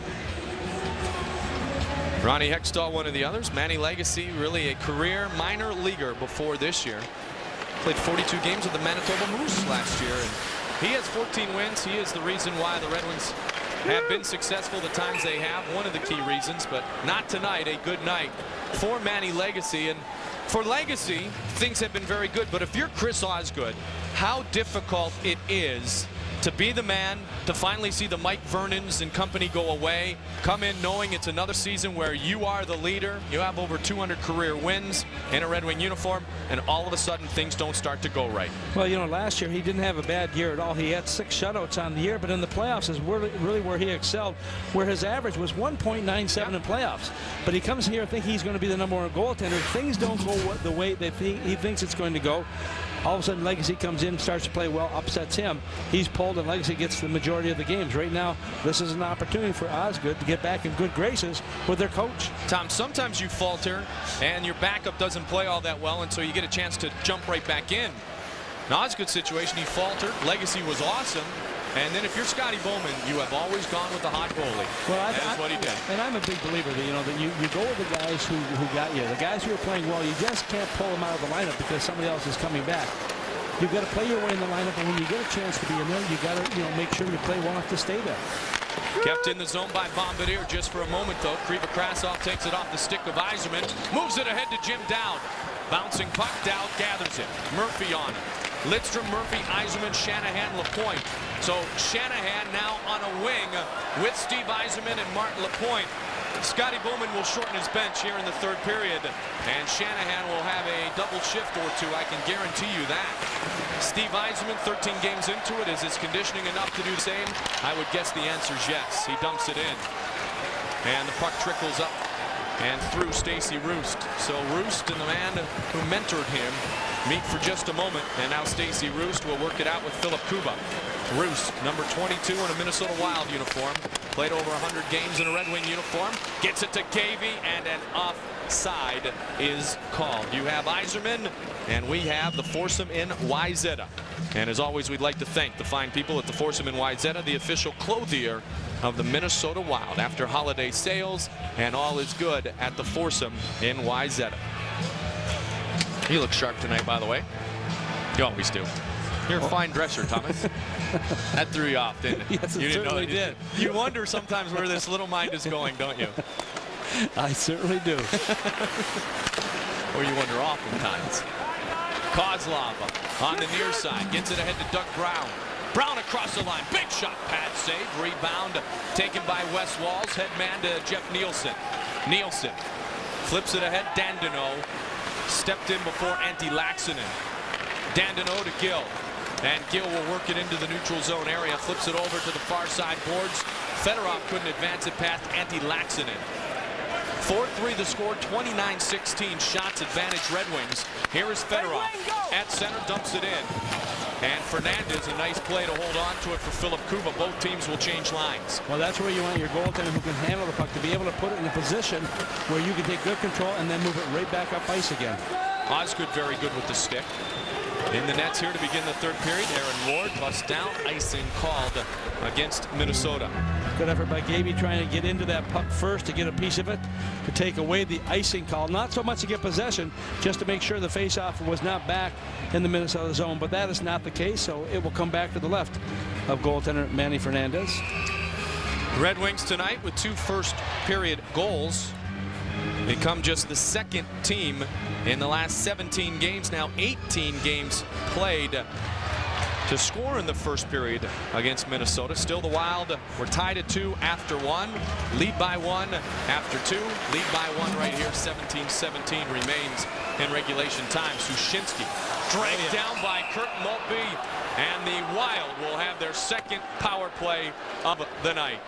Ronnie Hextall, one of the others. Manny Legacy, really a career minor leaguer before this year. Played 42 games with the Manitoba Moose last year, and he has 14 wins. He is the reason why the Red Wings have been successful the times they have. One of the key reasons, but not tonight. A good night for Manny Legacy. And for Legacy, things have been very good. But if you're Chris Osgood, how difficult it is to be the man, to finally see the Mike Vernons and company go away, come in knowing it's another season where you are the leader, you have over 200 career wins in a Red Wing uniform, and all of a sudden things don't start to go right.
Well, you know, last year he didn't have a bad year at all. He had 6 shutouts on the year, but in the playoffs is really where he excelled, where his average was 1.97 in playoffs. But he comes here thinking he's going to be the #1 goaltender. Things don't go the way he thinks it's going to go. All of a sudden, Legacy comes in, starts to play well, upsets him. He's pulled, and Legacy gets the majority of the games. Right now, this is an opportunity for Osgood to get back in good graces with their coach.
Tom, sometimes you falter, and your backup doesn't play all that well, and so you get a chance to jump right back in. In Osgood's situation, he faltered. Legacy was awesome. And then if you're Scotty Bowman, you have always gone with the hot goalie.
Well,
that's what he did.
And I'm a big believer that, you know, that you go with the guys who got you. The guys who are playing well, you just can't pull them out of the lineup because somebody else is coming back. You've got to play your way in the lineup, and when you get a chance to be in there, you got to, you know, make sure you play well enough to stay there.
Kept in the zone by Bombardier just for a moment, though. Kriva Krasov takes it off the stick of Yzerman, moves it ahead to Jim Dowd. Bouncing puck, Dowd gathers it. Murphy on it. Lidstrom, Murphy, Yzerman, Shanahan, LaPointe. So Shanahan now on a wing with Steve Yzerman and Martin LaPointe. Scotty Bowman will shorten his bench here in the 3rd period, and Shanahan will have a double shift or 2. I can guarantee you that. Steve Yzerman, 13 games into it. Is his conditioning enough to do the same? I would guess the answer is yes. He dumps it in, and the puck trickles up and through Stacy Roost. So Roost and the man who mentored him meet for just a moment, and now Stacy Roost will work it out with Philip Kuba. Roost, number 22 in a Minnesota Wild uniform, played over 100 games in a Red Wing uniform, gets it to Cavey, and an offside is called. You have Yzerman, and we have the foursome in Wayzata. And as always, we'd like to thank the fine people at the foursome in Wayzata, the official clothier of the Minnesota Wild. After holiday sales, and all is good at the foursome in Wayzata. You look sharp tonight, by the way. You always do. You're a fine dresser, Thomas. That threw you off, didn't it?
Yes, it
you didn't
certainly
know
did.
You wonder sometimes where this little mind is going, don't you?
I certainly do.
Or you wonder oftentimes. Kozlov on the near side. Gets it ahead to Doug Brown. Brown across the line. Big shot. Pad save. Rebound taken by Wes Walls. Head man to Jeff Nielsen. Nielsen flips it ahead. Dandino stepped in before Antti Laaksonen. Dandino to Gill. And Gill will work it into the neutral zone area. Flips it over to the far side boards. Fedorov couldn't advance it past Antti Laaksonen. 4-3 the score, 29-16 shots advantage Red Wings. Here is Fedorov at center, dumps it in. And Fernandez, a nice play to hold on to it for Philip Kuba. Both teams will change lines.
Well, that's where you want your goaltender who can handle the puck to be able to put it in a position where you can take good control and then move it right back up ice again.
Osgood very good with the stick. In the nets here to begin the 3rd period. Aaron Ward busts down, icing called against Minnesota.
Good effort by Gaby trying to get into that puck first to get a piece of it, to take away the icing call. Not so much to get possession, just to make sure the faceoff was not back in the Minnesota zone. But that is not the case, so it will come back to the left of goaltender Manny Fernandez.
Red Wings tonight with 2 first period goals. Become just the 2nd team in the last 17 games, now 18 games played, to score in the first period against Minnesota. Still the Wild were tied at 2 after 1, lead by 1 after 2, lead by 1 right here. 17-17 remains in regulation time. Sushinsky dragged down by Kirk Maltby, and the Wild will have their 2nd power play of the night.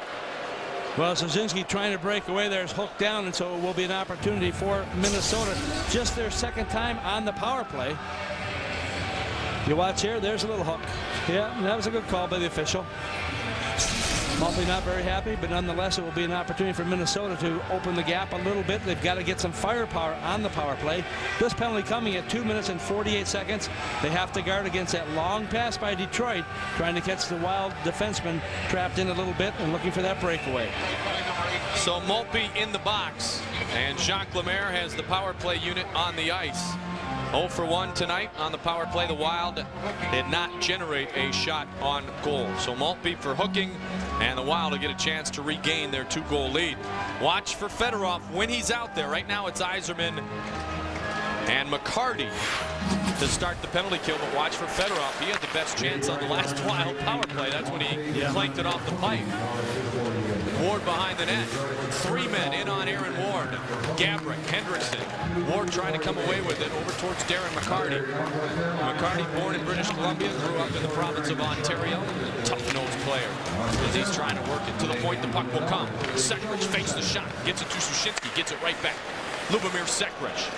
Well, Sushinsky trying to break away there is hooked down, and so it will be an opportunity for Minnesota. Just their 2nd time on the power play. You watch here, there's a little hook. Yeah, that was a good call by the official. Maltby not very happy, but nonetheless, it will be an opportunity for Minnesota to open the gap a little bit. They've got to get some firepower on the power play. This penalty coming at 2 minutes and 48 seconds. They have to guard against that long pass by Detroit, trying to catch the Wild defenseman trapped in a little bit and looking for that breakaway.
So Maltby in the box, and Jacques Lemaire has the power play unit on the ice. 0 for 1 tonight on the power play. The Wild did not generate a shot on goal. So Maltby for hooking, and the Wild will get a chance to regain their 2-goal lead. Watch for Fedorov when he's out there. Right now it's Yzerman and McCarty to start the penalty kill, but watch for Fedorov. He had the best chance on the last wild power play. That's when he clanked it off the pipe. Ward behind the net. 3 men in on Aaron Ward. Gabrick, Hendrickson. Ward trying to come away with it over towards Darren McCarty. McCarty, born in British Columbia, grew up in the province of Ontario. Tough-nosed player as he's trying to work it to the point. The puck will come. Sekrich fakes the shot, gets it to Sushinsky, gets it right back. Lubomir Sekrich.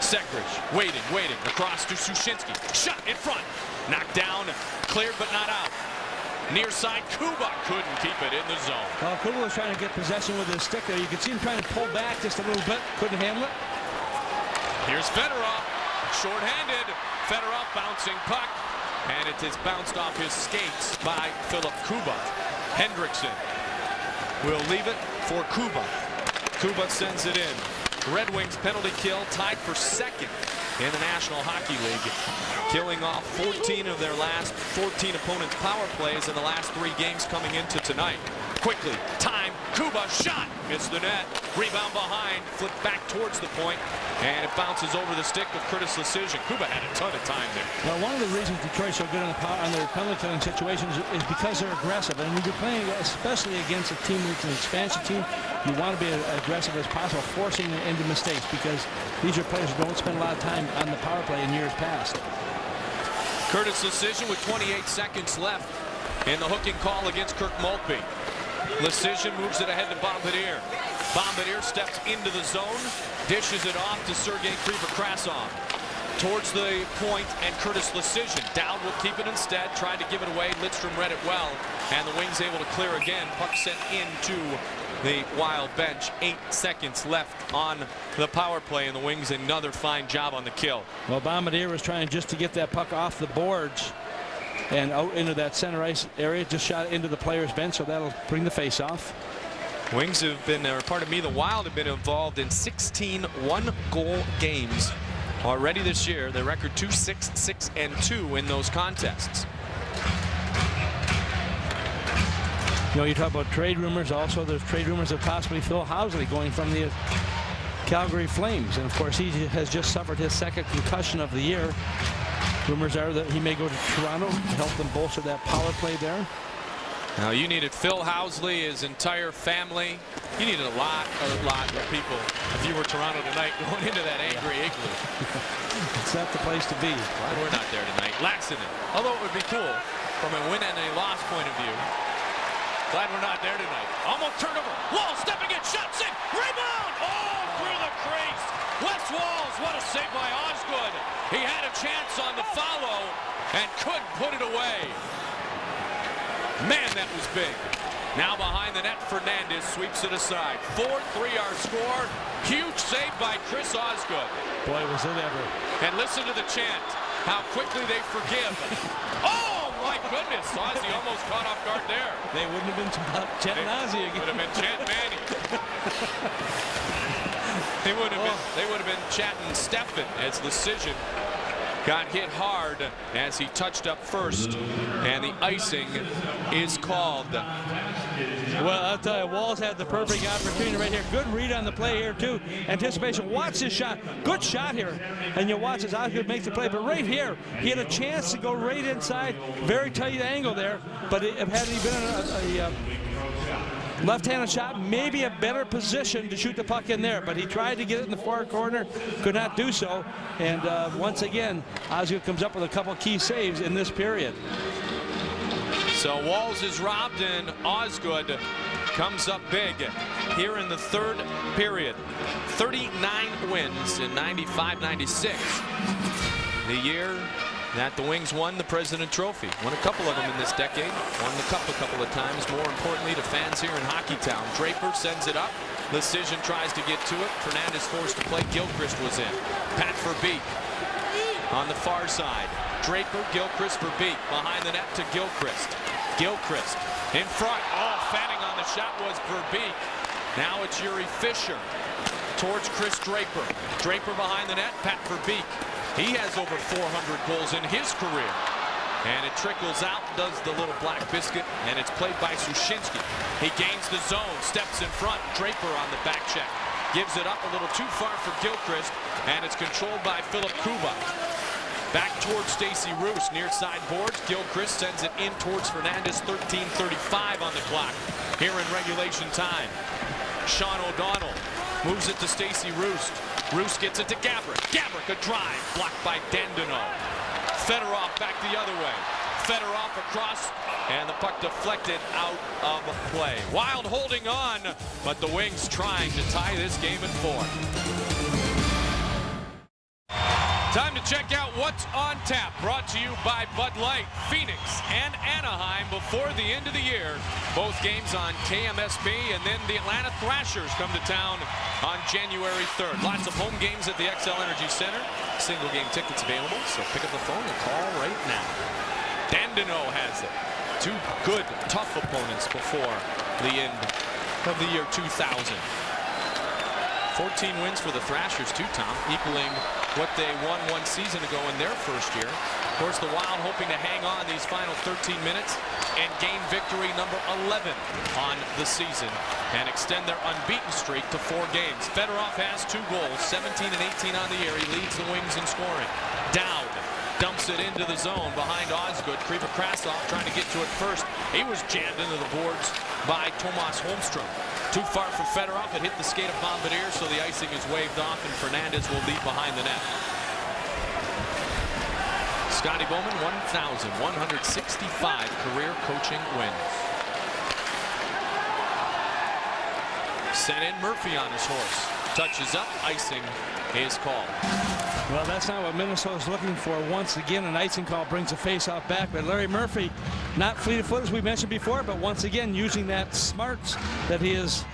Sekrich waiting across to Sushinsky. Shot in front. Knocked down, cleared but not out. Near side, Kuba couldn't keep it in the zone.
Well, Kuba was trying to get possession with his stick there. You could see him trying to pull back just a little bit. Couldn't handle it.
Here's Fedorov. Short-handed. Fedorov bouncing puck. And it is bounced off his skates by Philip Kuba. Hendrickson will leave it for Kuba. Kuba sends it in. Red Wings penalty kill tied for second in the National Hockey League, killing off 14 of their last 14 opponents' power plays in the last 3 games coming into tonight. Quickly, time, Kuba, shot, missed the net, rebound behind, flipped back towards the point, and it bounces over the stick of Curtis Lecision. Kuba had a ton of time there.
Now, one of the reasons Detroit's so good on their penalty killing situations is because they're aggressive. And when you're playing, especially against a team that's an expansion team, you want to be as aggressive as possible, forcing them into mistakes, because these are players who don't spend a lot of time on the power play in years past.
Curtis Lecision with 28 seconds left in the hooking call against Kirk Maltby. Lecision moves it ahead to Bombardier. Bombardier steps into the zone, dishes it off to Sergei Krivokrasov. Towards the point, and Curtis Lecision. Dowd will keep it instead, tried to give it away. Lidstrom read it well, and the Wings able to clear again. Puck sent into the Wild bench. 8 seconds left on the power play, and the Wings another fine job on the kill.
Well, Bombardier was trying just to get that puck off the boards and out into that center ice area, just shot into the player's bench, so that'll bring the face-off.
Wings have been, or pardon me, the Wild have been involved in 16 one-goal games already this year. Their record 2-6-6-2 in those contests.
You know, you talk about trade rumors. Also, there's trade rumors of possibly Phil Housley going from the Calgary Flames, and of course he has just suffered his 2nd concussion of the year. Rumors are that he may go to Toronto to help them bolster that power play there.
Now, you needed Phil Housley, his entire family. You needed a lot of people. If you were Toronto tonight, going into that angry igloo.
It's not the place to be.
Glad we're not there tonight. Lassinen. Although it would be cool from a win and a loss point of view. Glad we're not there tonight. Almost turnover. Wall stepping in. Shot, sink, rebound. Oh, through the crease. Wes Walz, what a save by Osgood. He had a chance on the follow and couldn't put it away. Man, that was big. Now behind the net, Fernandez sweeps it aside. 4-3 our score. Huge save by Chris Osgood.
Boy, was it ever.
And listen to the chant. How quickly they forgive. Oh, my goodness. Ozzy almost caught off guard there.
They wouldn't have been chanting Ozzy again.
Would have been chanting Manny. They would have been chanting Stefan as Lecision got hit hard as he touched up first, and the icing is called.
Well, I'll tell you, Walz had the perfect opportunity right here. Good read on the play here, too. Anticipation. Watch his shot. Good shot here. And you watch as Osgood makes the play. But right here, he had a chance to go right inside. Very tight angle there. But had he been a left-handed shot, maybe a better position to shoot the puck in there, but he tried to get it in the far corner, could not do so, and once again, Osgood comes up with a couple key saves in this period.
So Walz is robbed, and Osgood comes up big here in the 3rd period. 39 wins in 95-96. The year that the Wings won the President Trophy. Won a couple of them in this decade. Won the cup a couple of times. More importantly to fans here in Hockeytown. Draper sends it up. Lecision tries to get to it. Fernandez forced to play. Gilchrist was in. Pat Verbeek on the far side. Draper, Gilchrist, Verbeek behind the net to Gilchrist. Gilchrist in front. Oh, fanning on the shot was Verbeek. Now it's Yuri Fisher towards Chris Draper. Draper behind the net. Pat Verbeek. He has over 400 goals in his career. And it trickles out, does the little black biscuit, and it's played by Sushinsky. He gains the zone, steps in front, Draper on the back check. gives it up a little too far for Gilchrist, and it's controlled by Philip Kuba. Back towards Stacy Roos, near side boards. Gilchrist sends it in towards Fernandez. 13:35 on the clock here in regulation time. Sean O'Donnell moves it to Stacy Roos. Roos gets it to Gabrick. Gabrick, a drive, blocked by Dandino. Fedorov back the other way. Fedorov across, and the puck deflected out of play. Wild holding on, but the Wings trying to tie this game at 4. Time to check out what's on tap. Brought to you by Bud Light. Phoenix and Anaheim before the end of the year. Both games on KMSP, and then the Atlanta Thrashers come to town on January 3rd. Lots of home games at the XL Energy Center. Single game tickets available, so pick up the phone and call right now. Dandino has it. 2 good, tough opponents before the end of the year 2000. 14 wins for the Thrashers too, Tom, equaling what they won 1 season ago in their first year. Of course, the Wild hoping to hang on these final 13 minutes and gain victory number 11 on the season and extend their unbeaten streak to 4 games. Fedorov has 2 goals, 17 and 18 on the year. He leads the Wings in scoring. Dowd dumps it into the zone behind Osgood. Kriva Krasov trying to get to it first. He was jammed into the boards by Tomas Holmstrom. Too far for Fedorov. It hit the skate of Bombardier, so the icing is waved off, and Fernandez will lead behind the net. Scotty Bowman, 1,165 career coaching wins. Sent in Murphy on his horse. Touches up, icing is called.
Well, that's not what Minnesota's looking for. Once again, an icing call brings a face-off back. But Larry Murphy, not fleet-of-foot as we mentioned before, but once again using that smarts that he has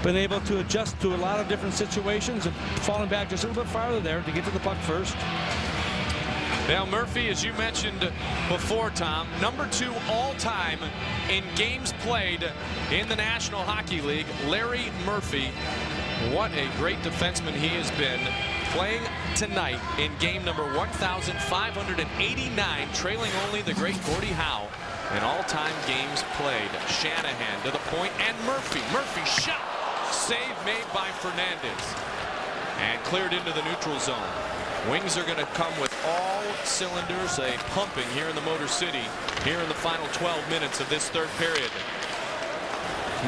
been able to adjust to a lot of different situations and falling back just a little bit farther there to get to the puck first.
Now Murphy, as you mentioned before, Tom, number 2 all-time in games played in the National Hockey League. Larry Murphy, what a great defenseman he has been. Playing tonight in game number 1,589, trailing only the great Gordie Howe in all-time games played. Shanahan to the point, and Murphy. Murphy shot. Save made by Fernandez. And cleared into the neutral zone. Wings are going to come with all cylinders pumping here in the Motor City here in the final 12 minutes of this 3rd period.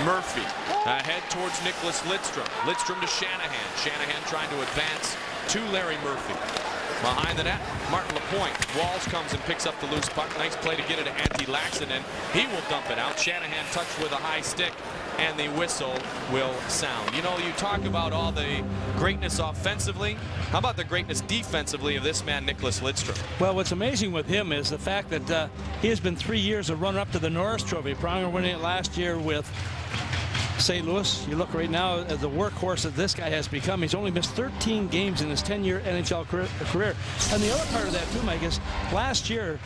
Murphy ahead towards Nicholas Lidstrom. Lidstrom to Shanahan. Shanahan trying to advance to Larry Murphy. Behind the net, Martin Lapointe. Walls comes and picks up the loose puck. Nice play to get it to Antti Laaksonen. He will dump it out. Shanahan touched with a high stick, and the whistle will sound. You know, you talk about all the greatness offensively. How about the greatness defensively of this man, Nicholas Lidstrom?
Well, what's amazing with him is the fact that he has been 3 years a runner-up to the Norris Trophy. Pronger winning it last year with St. Louis. You look right now at the workhorse that this guy has become. He's only missed 13 games in his 10-year NHL career. And the other part of that, too, Mike, is last year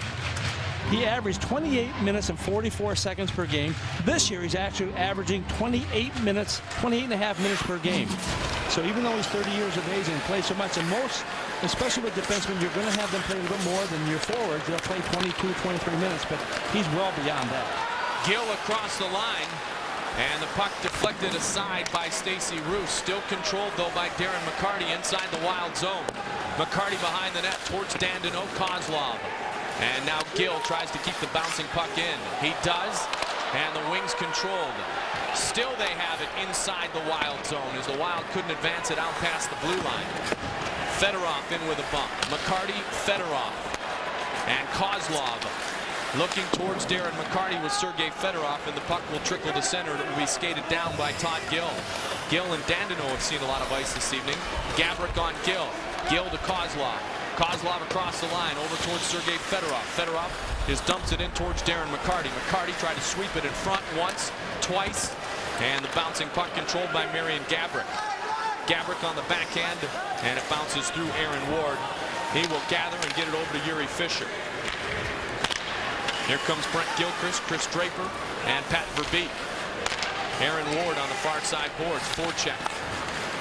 he averaged 28 minutes and 44 seconds per game. This year he's actually averaging 28 and a half minutes per game. So even though he's 30 years of age and plays so much, and most, especially with defensemen, you're going to have them play a little bit more than your forwards. They'll play 22, 23 minutes, but he's well beyond that.
Gill across the line. And the puck deflected aside by Stacy Roos. Still controlled, though, by Darren McCarty inside the Wild zone. McCarty behind the net towards Dandino. Kozlov. And now Gill tries to keep the bouncing puck in. He does, and the Wings controlled. Still they have it inside the Wild zone as the Wild couldn't advance it out past the blue line. Fedorov in with a bump. McCarty, Fedorov. And Kozlov looking towards Darren McCarty with Sergei Fedorov, and the puck will trickle to center. It will be skated down by Todd Gill. Gill and Dandino have seen a lot of ice this evening. Gabrick on Gill. Gill to Kozlov. Kozlov across the line over towards Sergei Fedorov. Fedorov just dumps it in towards Darren McCarty. McCarty tried to sweep it in front once, twice, and the bouncing puck controlled by Marion Gabrick. Gabrick on the backhand, and it bounces through Aaron Ward. He will gather and get it over to Yuri Fisher. Here comes Brent Gilchrist, Chris Draper, and Pat Verbeek. Aaron Ward on the far side boards, forecheck.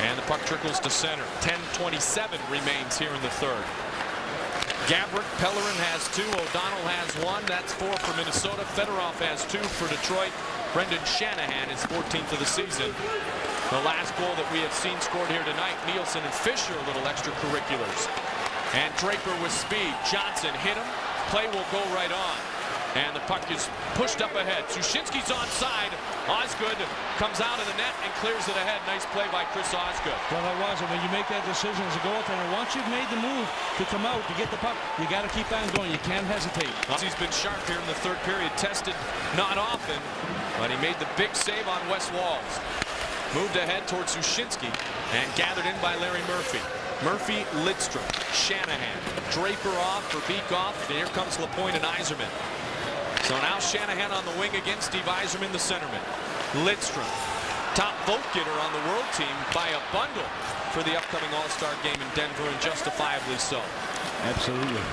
And the puck trickles to center. 10:27 remains here in the 3rd. Gabrick, Pellerin has 2. O'Donnell has 1. That's 4 for Minnesota. Fedorov has 2 for Detroit. Brendan Shanahan is 14th of the season. The last goal that we have seen scored here tonight, Nielsen and Fisher, little extracurriculars. And Draper with speed. Johnson hit him. Play will go right on. And the puck is pushed up ahead. Sushinski's onside. Osgood comes out of the net and clears it ahead. Nice play by Chris Osgood.
Well, that was it. When you make that decision as a goaltender, once you've made the move to come out to get the puck, you got to keep on going. You can't hesitate.
He's been sharp here in the third period. Tested not often, but he made the big save on Wes Walz. Moved ahead towards Sushinski and gathered in by Larry Murphy. Murphy, Lidstrom, Shanahan, Draper off for Beekoff, and here comes Lapointe and Yzerman. So now Shanahan on the wing again, Steve Yzerman the centerman. Lidstrom, top vote getter on the world team by a bundle for the upcoming All-Star game in Denver, and justifiably so.
Absolutely.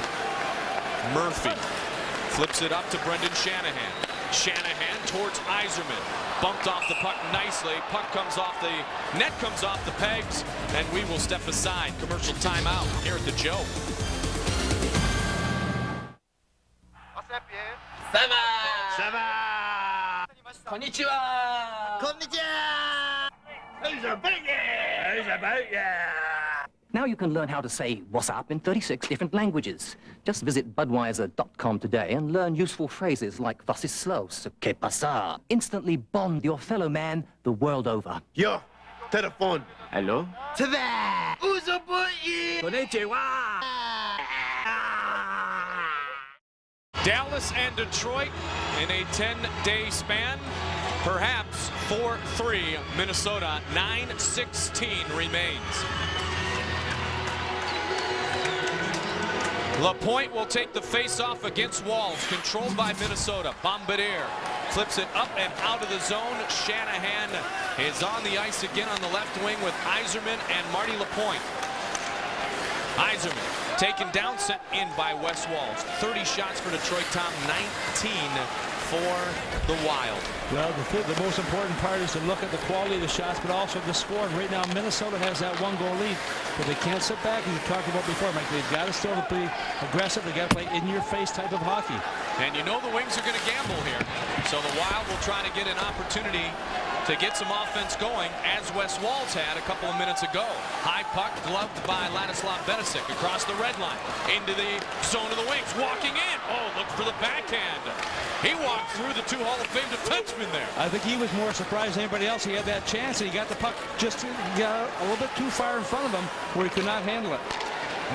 Murphy flips it up to Brendan Shanahan. Shanahan towards Yzerman. Bumped off the puck nicely. Puck comes off the net, comes off the pegs, and we will step aside. Commercial timeout here at the Joe.
Now you can learn how to say what's up in 36 different languages. Just visit Budweiser.com today and learn useful phrases like "Was ist los?" "Que pasa?" Instantly bond your fellow man the world over.
Yo, telephone.
Hello?
Dallas and Detroit in a 10-day span. Perhaps 4-3 Minnesota. 9:16 remains. Lapointe will take the face-off against Walz, controlled by Minnesota. Bombardier flips it up and out of the zone. Shanahan is on the ice again on the left wing with Yzerman and Marty Lapointe. Yzerman taken down, sent in by Wes Walz. 30 shots for Detroit, Tom, 19 for the Wild.
Well, the most important part is to look at the quality of the shots, but also the score. And right now, Minnesota has that one-goal lead, but they can't sit back. And you talked about before, Mike, they've got to still be aggressive. They got to play in-your-face type of hockey.
And you know the Wings are going to gamble here, so the Wild will try to get an opportunity to get some offense going, as Wes Walz had a couple of minutes ago. High puck gloved by Ladislav Benisic across the red line into the zone of the Wings. Walking in. Oh, look for the backhand. He walked through the two Hall of Fame defensemen there.
I think he was more surprised than anybody else. He had that chance, and he got the puck just got a little bit too far in front of him where he could not handle it.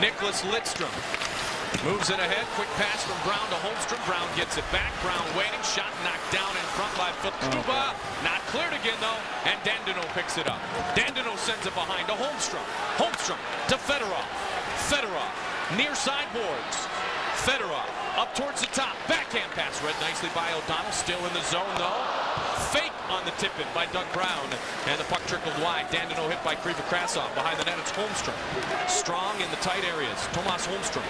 Nicholas Lidstrom moves it ahead. Quick pass from Brown to Holmstrom. Brown gets it back. Brown waiting. Shot knocked down in front by Fukuba. Not cleared again, though. And Dandino picks it up. Dandino sends it behind to Holmstrom. Holmstrom to Fedorov. Fedorov near sideboards. Fedorov up towards the top. Backhand pass read nicely by O'Donnell. Still in the zone, though. Fake on the tip-in by Doug Brown. And the puck trickled wide. Dandino hit by Krivokrasov. Behind the net, it's Holmstrom. Strong in the tight areas. Tomas Holmstrom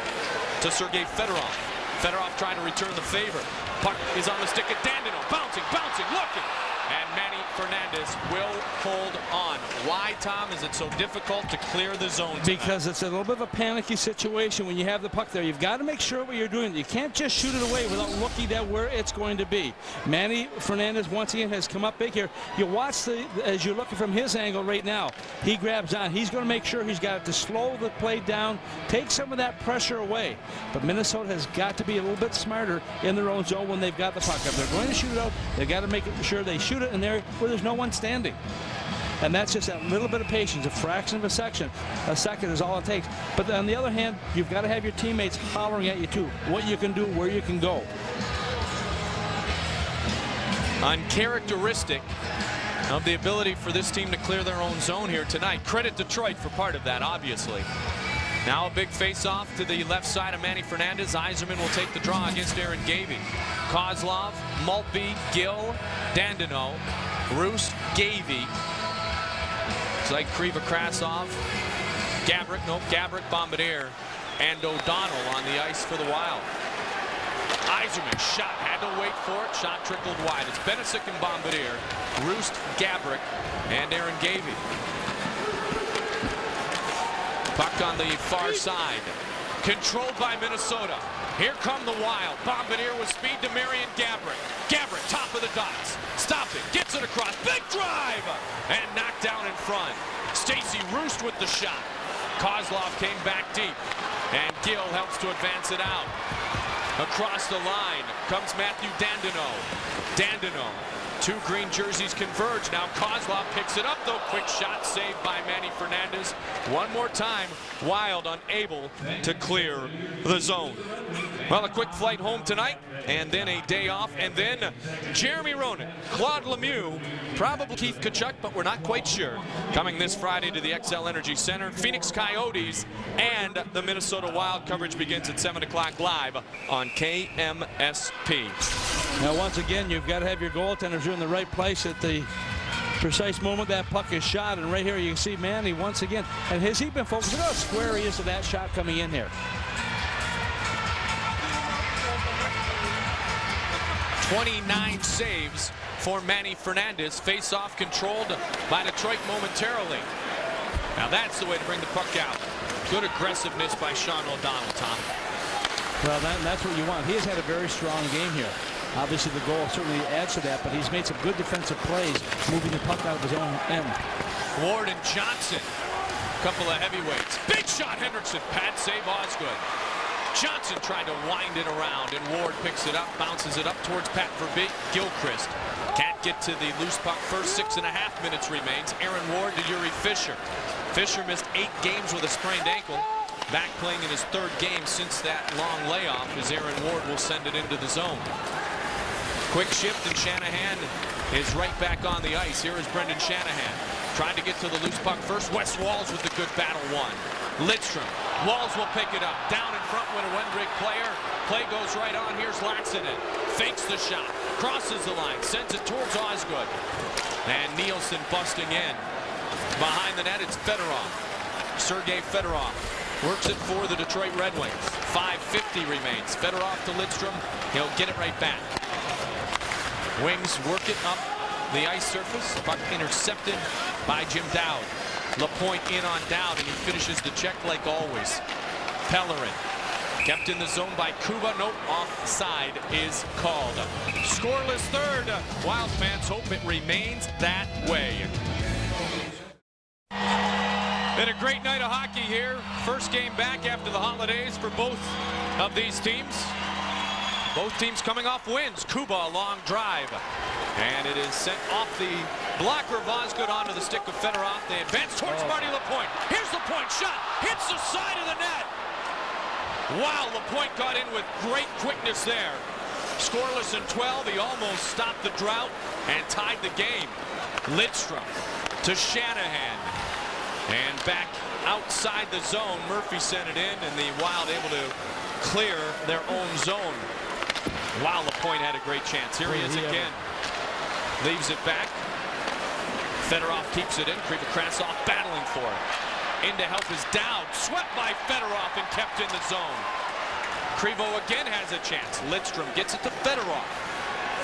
to Sergei Fedorov. Fedorov trying to return the favor. Puck is on the stick of Dandino. Bouncing, looking. And Manny Fernandez will hold on. Why, Tom, is it so difficult to clear the zone tonight?
Because it's a little bit of a panicky situation when you have the puck there. You've got to make sure what you're doing. You can't just shoot it away without looking at where it's going to be. Manny Fernandez, once again, has come up big here. You watch as you're looking from his angle right now. He grabs on. He's going to make sure he's got to slow the play down, take some of that pressure away. But Minnesota has got to be a little bit smarter in their own zone when they've got the puck. If they're going to shoot it out, they've got to make sure they shoot it in there where there's no one standing. And that's just that little bit of patience. A fraction of a second is all it takes. But on the other hand, you've got to have your teammates hollering at you too, what you can do, where you can go.
Uncharacteristic of the ability for this team to clear their own zone here tonight. Credit Detroit for part of that, obviously. Now a big face-off to the left side of Manny Fernandez. Yzerman will take the draw against Aaron Gavey. Kozlov, Maltby, Gill, Dandino, Roos, Gavey. It's like Krivokrasov, Gabrick, Bombardier, and O'Donnell on the ice for the Wild. Yzerman shot, had to wait for it. Shot trickled wide. It's Benisic and Bombardier, Roost, Gabrick, and Aaron Gavey. Puck on the far side. Controlled by Minnesota. Here come the Wild. Bombardier with speed to Marion Gaborik. Gaborik, top of the dots. Stopped it. Gets it across. Big drive! And knocked down in front. Stacey Roost with the shot. Kozlov came back deep. And Gill helps to advance it out. Across the line comes Matthew Dandino. Dandino. Two green jerseys converge. Now Kozlov picks it up, though. Quick shot saved by Manny Fernandez. One more time, Wild unable to clear the zone. Well, a quick flight home tonight, and then a day off, and then Jeremy Roenick, Claude Lemieux, probably Keith Tkachuk, but we're not quite sure. Coming this Friday to the XL Energy Center, Phoenix Coyotes and the Minnesota Wild. Coverage begins at 7 o'clock live on KMSP.
Now, once again, you've got to have your goaltenders in the right place at the precise moment that puck is shot. And right here, you can see Manny once again. And has he been focused? Look how square he is to that shot coming in here.
29 saves for Manny Fernandez. Face-off controlled by Detroit momentarily. Now that's the way to bring the puck out. Good aggressiveness by Sean O'Donnell, Tom.
Well, that's what you want. He has had a very strong game here. Obviously, the goal certainly adds to that, but he's made some good defensive plays, moving the puck out of his own end.
Ward and Johnson, couple of heavyweights. Big shot, Hendrickson. Pad save, Osgood. Johnson tried to wind it around, and Ward picks it up, bounces it up towards Pat Verbeek. Gilchrist can't get to the loose puck first. 6.5 minutes remains. Aaron Ward to Yuri Fisher. Fisher missed 8 games with a sprained ankle. Back playing in his 3rd game since that long layoff, as Aaron Ward will send it into the zone. Quick shift, and Shanahan is right back on the ice. Here is Brendan Shanahan trying to get to the loose puck first. Wes Walz with the good battle one. Lidstrom. Walz will pick it up. Down in front with a one-rig player. Play goes right on. Here's Laxinen. Fakes the shot. Crosses the line. Sends it towards Osgood. And Nielsen busting in. Behind the net, it's Fedorov. Sergei Fedorov works it for the Detroit Red Wings. 5:50 remains. Fedorov to Lidstrom. He'll get it right back. Wings work it up the ice surface. Puck intercepted by Jim Dowd. LaPointe in on Dowd, and he finishes the check like always. Pellerin kept in the zone by Kuba. Nope, offside is called. Scoreless third. Wild fans hope it remains that way. Been a great night of hockey here. First game back after the holidays for both of these teams. Both teams coming off wins. Kuba, a long drive. And it is sent off the blocker of Osgood onto the stick of Fedorov. They advance towards Marty LaPointe. Here's LaPointe. Shot. Hits the side of the net. Wow, LaPointe got in with great quickness there. Scoreless in 12. He almost stopped the drought and tied the game. Lidstrom to Shanahan. And back outside the zone. Murphy sent it in, and the Wild able to clear their own zone. Wow, LaPointe had a great chance. Here he is again. Leaves it back. Fedorov keeps it in. Krasov battling for it. In to help is Dowd. Swept by Fedorov and kept in the zone. Krivo again has a chance. Lidstrom gets it to Fedorov.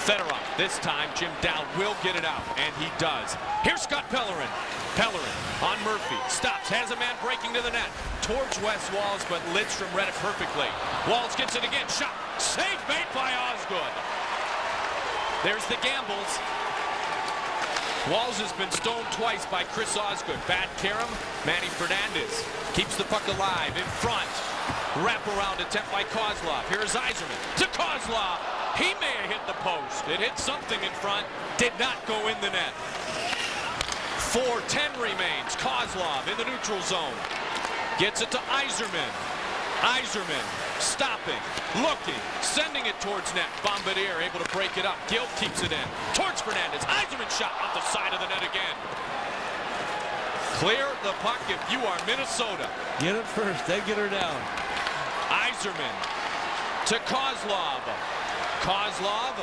Fedorov, this time Jim Dowd will get it out, and he does. Here's Scott Pellerin. Pellerin on Murphy. Stops, has a man breaking to the net. Towards Wes Walz, but Lidstrom read it perfectly. Walz gets it again. Shot. Save made by Osgood. There's the gambles. Walz has been stoned twice by Chris Osgood. Bad Karam. Manny Fernandez keeps the puck alive in front. Wraparound attempt by Kozlov. Here's Yzerman to Kozlov. He may have hit the post. It hit something in front. Did not go in the net. 4:10 remains. Kozlov in the neutral zone. Gets it to Yzerman. Yzerman stopping, looking, sending it towards net. Bombardier able to break it up. Gill keeps it in. Towards Fernandez. Yzerman shot off the side of the net again. Clear the puck if you are Minnesota.
Get it first, then get her down.
Yzerman to Kozlov. Kozlov.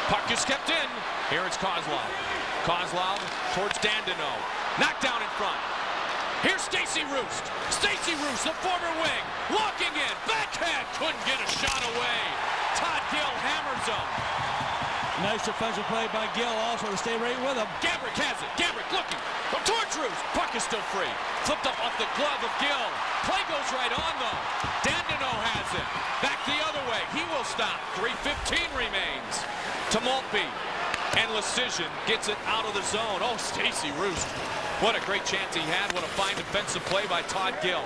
Puck is kept in. Here it's Kozlov. Kozlov towards Dandino. Knocked down in front. Here's Stacey Roost. Stacey Roost, the former wing, walking in. Backhand, couldn't get a shot away. Todd Gill hammers him.
Nice defensive play by Gill also to stay right with him.
Gabrick has it. Gabrick looking towards Roos. Puck is still free. Flipped up off the glove of Gill. Play goes right on, though. Dandino has it. Back the other way. He will stop. 3:15 remains to Maltby. And Lecision gets it out of the zone. Oh, Stacey Roos. What a great chance he had. What a fine defensive play by Todd Gill.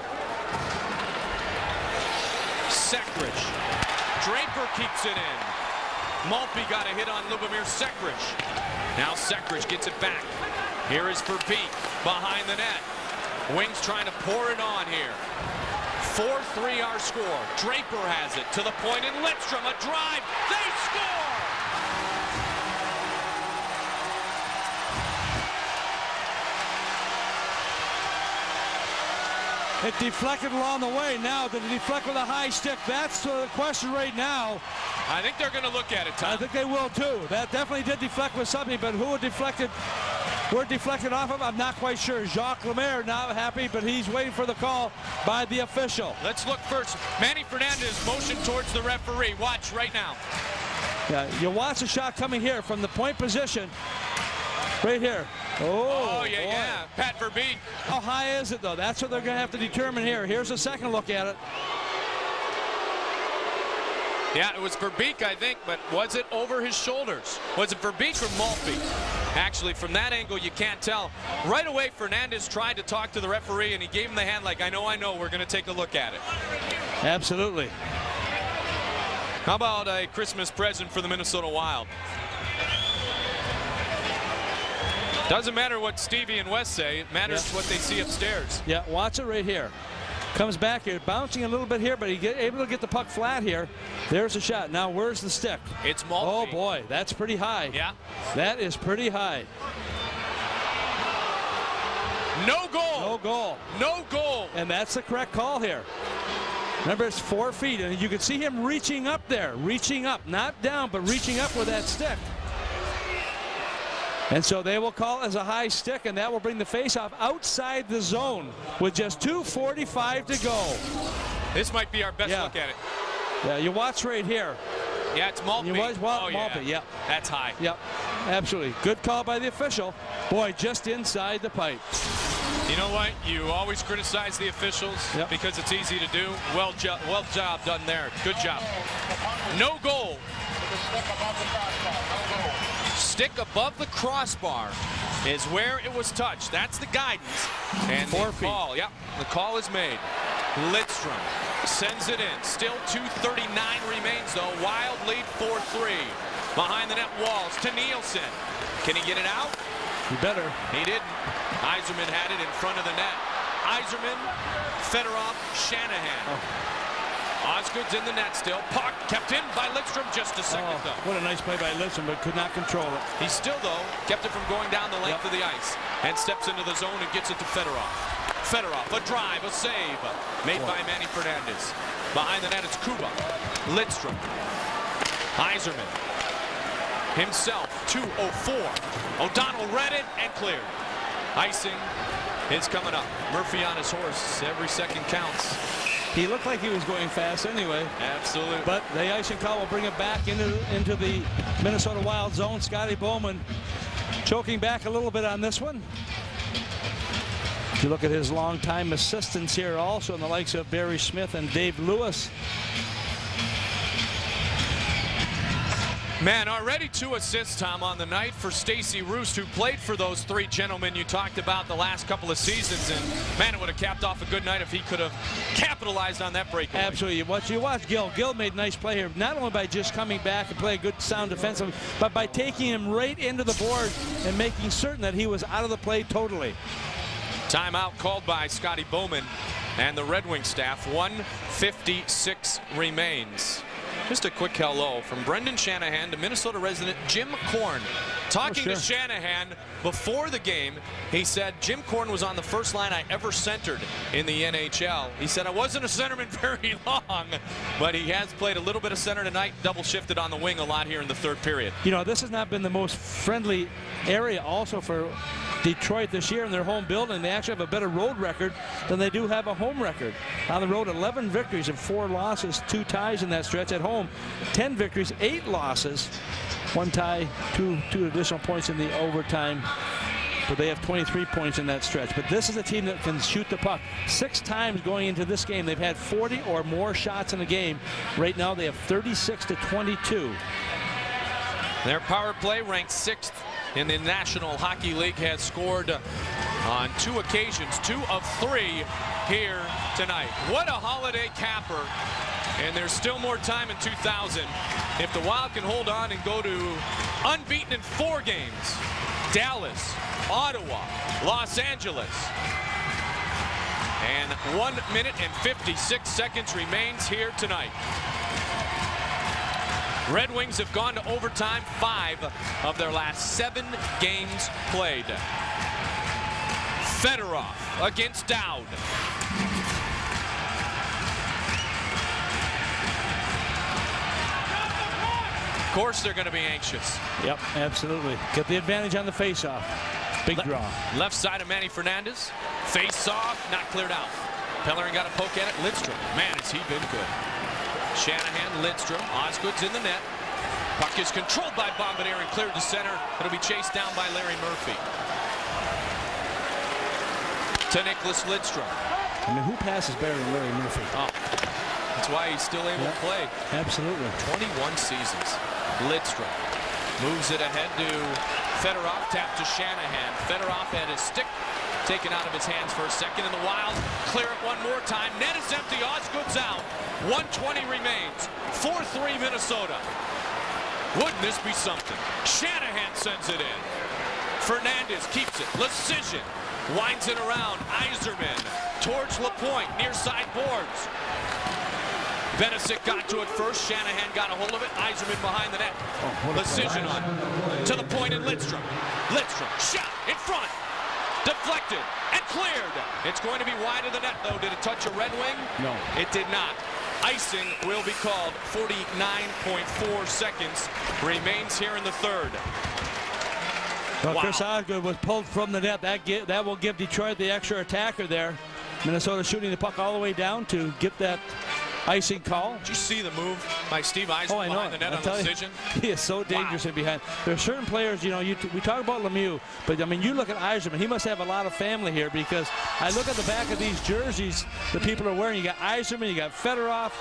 Sekridge. Draper keeps it in. Maltby got a hit on Lubomir Sekridge. Now Sekridge gets it back. Here is Verbeek behind the net. Wings trying to pour it on here. 4-3 our score. Draper has it to the point in Lidstrom. A drive. They score!
It deflected along the way. Now, did it deflect with a high stick? That's the question right now.
I think they're going to look at it, Tom.
I think they will, too. That definitely did deflect with something, but who it deflected, where it deflected off of, I'm not quite sure. Jacques Lemaire not happy, but he's waiting for the call by the official.
Let's look first. Manny Fernandez motioned towards the referee. Watch right now.
Yeah, you watch the shot coming here from the point position. Right here. Oh,
yeah,
boy.
yeah. Pat Verbeek.
How high is it, though? That's what they're going to have to determine here. Here's a second look at it.
Yeah, it was Verbeek, I think, but was it over his shoulders? Was it Verbeek or Maltby? Actually, from that angle, you can't tell. Right away, Fernandez tried to talk to the referee, and he gave him the hand like, I know, we're going to take a look at it.
Absolutely.
How about a Christmas present for the Minnesota Wild? Doesn't matter what Stevie and Wes say. It matters what they see upstairs.
Yeah, watch it right here. Comes back here, bouncing a little bit here, but he's able to get the puck flat here. There's the shot. Now, where's the stick?
It's Maltby.
Oh, boy, that's pretty high.
Yeah.
That is pretty high.
No goal.
No goal.
No goal.
And that's the correct call here. Remember, it's 4 feet, and you can see him reaching up there. Reaching up, not down, but reaching up with that stick. And so they will call it as a high stick, and that will bring the faceoff outside the zone with just 2:45 to go.
This might be our best look at it.
Yeah, you watch right here.
Yeah, it's Maltby.
Maltby, yeah.
That's high.
Yep, absolutely. Good call by the official. Boy, just inside the pipe.
You know what? You always criticize the officials because it's easy to do. Well job done there. Good job. No goal. Stick above the crossbar is where it was touched. That's the guidance. And
4
the
feet.
call, the call is made. Lidstrom sends it in. Still 2:39 remains, though. Wild lead 4-3. Behind the net walls to Nielsen. Can he get it out?
You better.
He didn't. Yzerman had it in front of the net. Yzerman, Fedorov, Shanahan. Osgood's in the net still. Puck kept in by Lidstrom just a second, though.
What a nice play by Lidstrom, but could not control it.
He still, though, kept it from going down the length of the ice and steps into the zone and gets it to Fedorov. Fedorov, a drive, a save made by Manny Fernandez. Behind the net, it's Kuba. Lidstrom. Yzerman. Himself, 2:04. O'Donnell read it and cleared. Icing is coming up. Murphy on his horse. Every second counts.
He looked like he was going fast anyway.
Absolutely.
But the icing call will bring it back into the Minnesota Wild zone. Scotty Bowman choking back a little bit on this one. If you look at his longtime assistants here also in the likes of Barry Smith and Dave Lewis.
Man, already 2 assists, Tom, on the night for Stacey Roos, who played for those 3 gentlemen you talked about the last couple of seasons. And, man, it would have capped off a good night if he could have capitalized on that breakaway.
Absolutely. You watch Gill. Gill made a nice play here, not only by just coming back and playing good sound defensive, but by taking him right into the board and making certain that he was out of the play totally.
Timeout called by Scotty Bowman and the Red Wing staff. 1:56 remains. Just a quick hello from Brendan Shanahan to Minnesota resident Jim Korn. Talking to Shanahan before the game, he said, Jim Korn was on the first line I ever centered in the NHL. He said, I wasn't a centerman very long, but he has played a little bit of center tonight, double shifted on the wing a lot here in the third period.
You know, this has not been the most friendly area also for Detroit this year in their home building. They actually have a better road record than they do have a home record. On the road, 11 victories and 4 losses, 2 ties in that stretch. At home, 10 victories, 8 losses. one tie, two additional points in the overtime. But they have 23 points in that stretch. But this is a team that can shoot the puck. 6 times going into this game, they've had 40 or more shots in a game. Right now, they have 36-22.
Their power play ranked 6th in the National Hockey League, has scored on 2 occasions, 2 of 3 here tonight. What a holiday capper. And there's still more time in 2000. If the Wild can hold on and go to unbeaten in 4 games, Dallas, Ottawa, Los Angeles. And 1 minute and 56 seconds remains here tonight. Red Wings have gone to overtime 5 of their last 7 games played. Fedorov against Dowd. Of course they're going to be anxious.
Yep, absolutely. Get the advantage on the faceoff. Big draw.
Left side of Manny Fernandez. Face off, not cleared out. Pellerin got a poke at it. Lidstrom. Man, has he been good. Shanahan, Lidstrom. Osgood's in the net. Puck is controlled by Bombardier and cleared to center. It'll be chased down by Larry Murphy. To Nicholas Lidstrom.
I mean, who passes better than Larry Murphy?
Oh, that's why he's still able to play.
Absolutely.
21 seasons. Lidstrom moves it ahead to Fedorov, tap to Shanahan. Fedorov had his stick taken out of his hands for a second in the Wild. Clear it one more time. Net is empty. Osgood's out. 1:20 remains. 4-3 Minnesota. Wouldn't this be something? Shanahan sends it in. Fernandez keeps it. Lecision winds it around. Yzerman towards LaPointe, near side boards. Benesic got to it first. Shanahan got a hold of it. Yzerman behind the net. Lecision on to the point in Lidstrom. Lidstrom shot in front. Deflected and cleared. It's going to be wide of the net, though. Did it touch a Red Wing?
No.
It did not. Icing will be called. 49.4 seconds remains here in the third.
Well,
Wow.
Chris Osgood was pulled from the net. That will give Detroit the extra attacker there. Minnesota shooting the puck all the way down to get that icing call.
Did you see the move by Steve Yzerman behind the net on Lecision?
He is so dangerous in behind. There are certain players, you know, we talk about Lemieux, but I mean, you look at Yzerman, he must have a lot of family here, because I look at the back of these jerseys the people are wearing. You got Yzerman, you got Fedorov.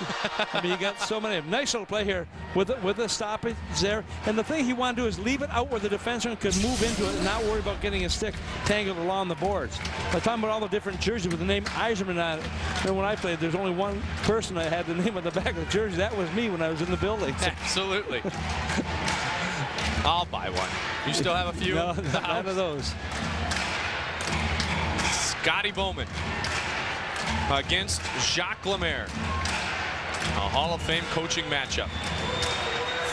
I mean, you got so many. Nice little play here with the stoppage there. And the thing he wanted to do is leave it out where the defenseman could move into it and not worry about getting his stick tangled along the boards. I'm talking about all the different jerseys with the name Yzerman on it. And when I played, there's only one person that had the name on the back of the jersey. That was me when I was in the building.
Absolutely. I'll buy one. You still have a few?
No, none of those.
Scotty Bowman against Jacques Lemaire. A Hall of Fame coaching matchup.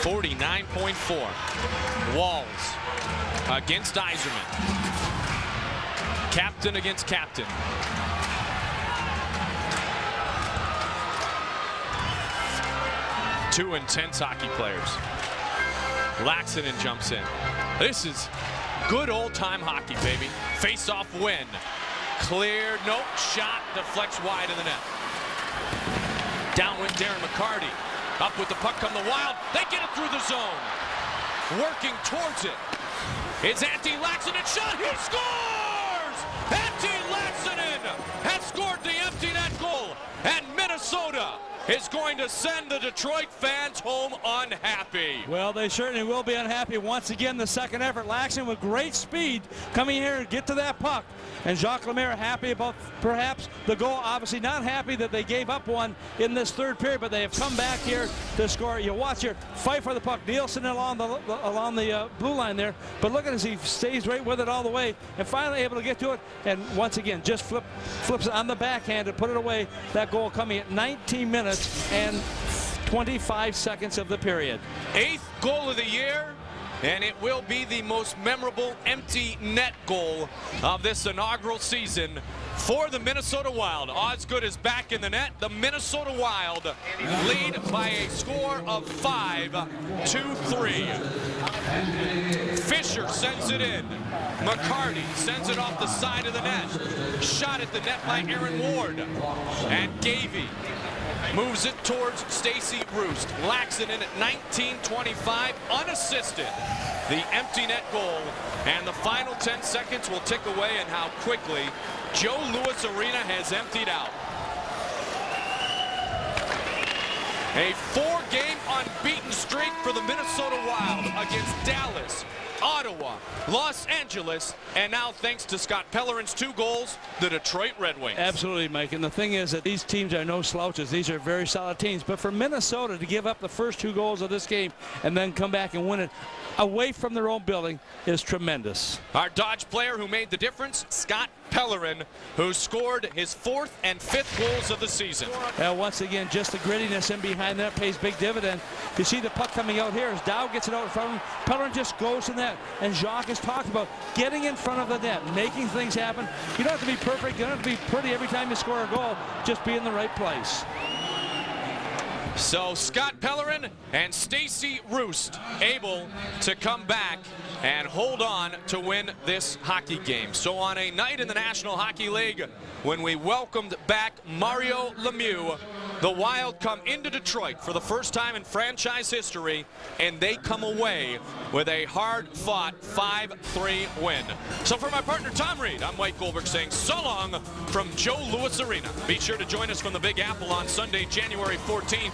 49.4. Walls against Yzerman. Captain against captain. Two intense hockey players. Laxinen jumps in. This is good old-time hockey, baby. Face-off win. Cleared, nope, shot, deflects wide of the net. Down went Darren McCarty. Up with the puck come the Wild. They get it through the zone. Working towards it. It's Antti Laxinen shot. He scores! Antti Laxinen has scored the empty net goal. And Minnesota is going to send the Detroit fans home unhappy.
Well, they certainly will be unhappy. Once again, the second effort. Laxinen with great speed coming here and get to that puck. And Jacques Lemaire happy about perhaps the goal. Obviously not happy that they gave up one in this third period, but they have come back here to score. You watch here, fight for the puck. Nielsen along the blue line there, but look at as he stays right with it all the way, and finally able to get to it. And once again, just flips it on the backhand to put it away. That goal coming at 19 minutes and 25 seconds of the period.
8th goal of the year. And it will be the most memorable empty net goal of this inaugural season for the Minnesota Wild. Osgood is back in the net. The Minnesota Wild lead by a score of 5-3. Fisher sends it in. McCarty sends it off the side of the net. Shot at the net by Aaron Ward. And Gavey moves it towards Stacy Roost. Lacks it in at 19:25, unassisted. The empty net goal, and the final 10 seconds will tick away, and how quickly Joe Louis Arena has emptied out. A 4-game unbeaten streak for the Minnesota Wild against Dallas, Ottawa, Los Angeles, and now, thanks to Scott Pellerin's 2 goals, the Detroit Red Wings.
Absolutely, Mike. And the thing is that these teams are no slouches. These are very solid teams. But for Minnesota to give up the first 2 goals of this game and then come back and win it away from their own building is tremendous.
Our Dodge player who made the difference, Scott Pellerin, who scored his 4th and 5th goals of the season.
Once again, just the grittiness in behind that pays big dividend. You see the puck coming out here as Dow gets it out in front of him. Pellerin just goes to net. And Jacques has talked about getting in front of the net, making things happen. You don't have to be perfect. You don't have to be pretty every time you score a goal. Just be in the right place.
So Scott Pellerin and Stacy Roost able to come back and hold on to win this hockey game. So on a night in the National Hockey League when we welcomed back Mario Lemieux, the Wild come into Detroit for the first time in franchise history, and they come away with a hard-fought 5-3 win. So for my partner Tom Reed, I'm Mike Goldberg saying so long from Joe Louis Arena. Be sure to join us from the Big Apple on Sunday, January 14th,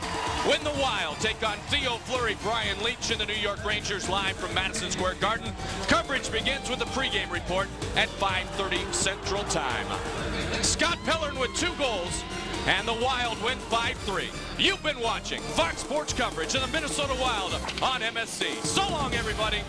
when the Wild take on Theo Fleury, Brian Leetch, and the New York Rangers live from Madison Square Garden. Coverage begins with the pregame report at 5:30 Central Time. Scott Pellerin with 2 goals, and the Wild win 5-3. You've been watching Fox Sports coverage of the Minnesota Wild on MSC. So long, everybody.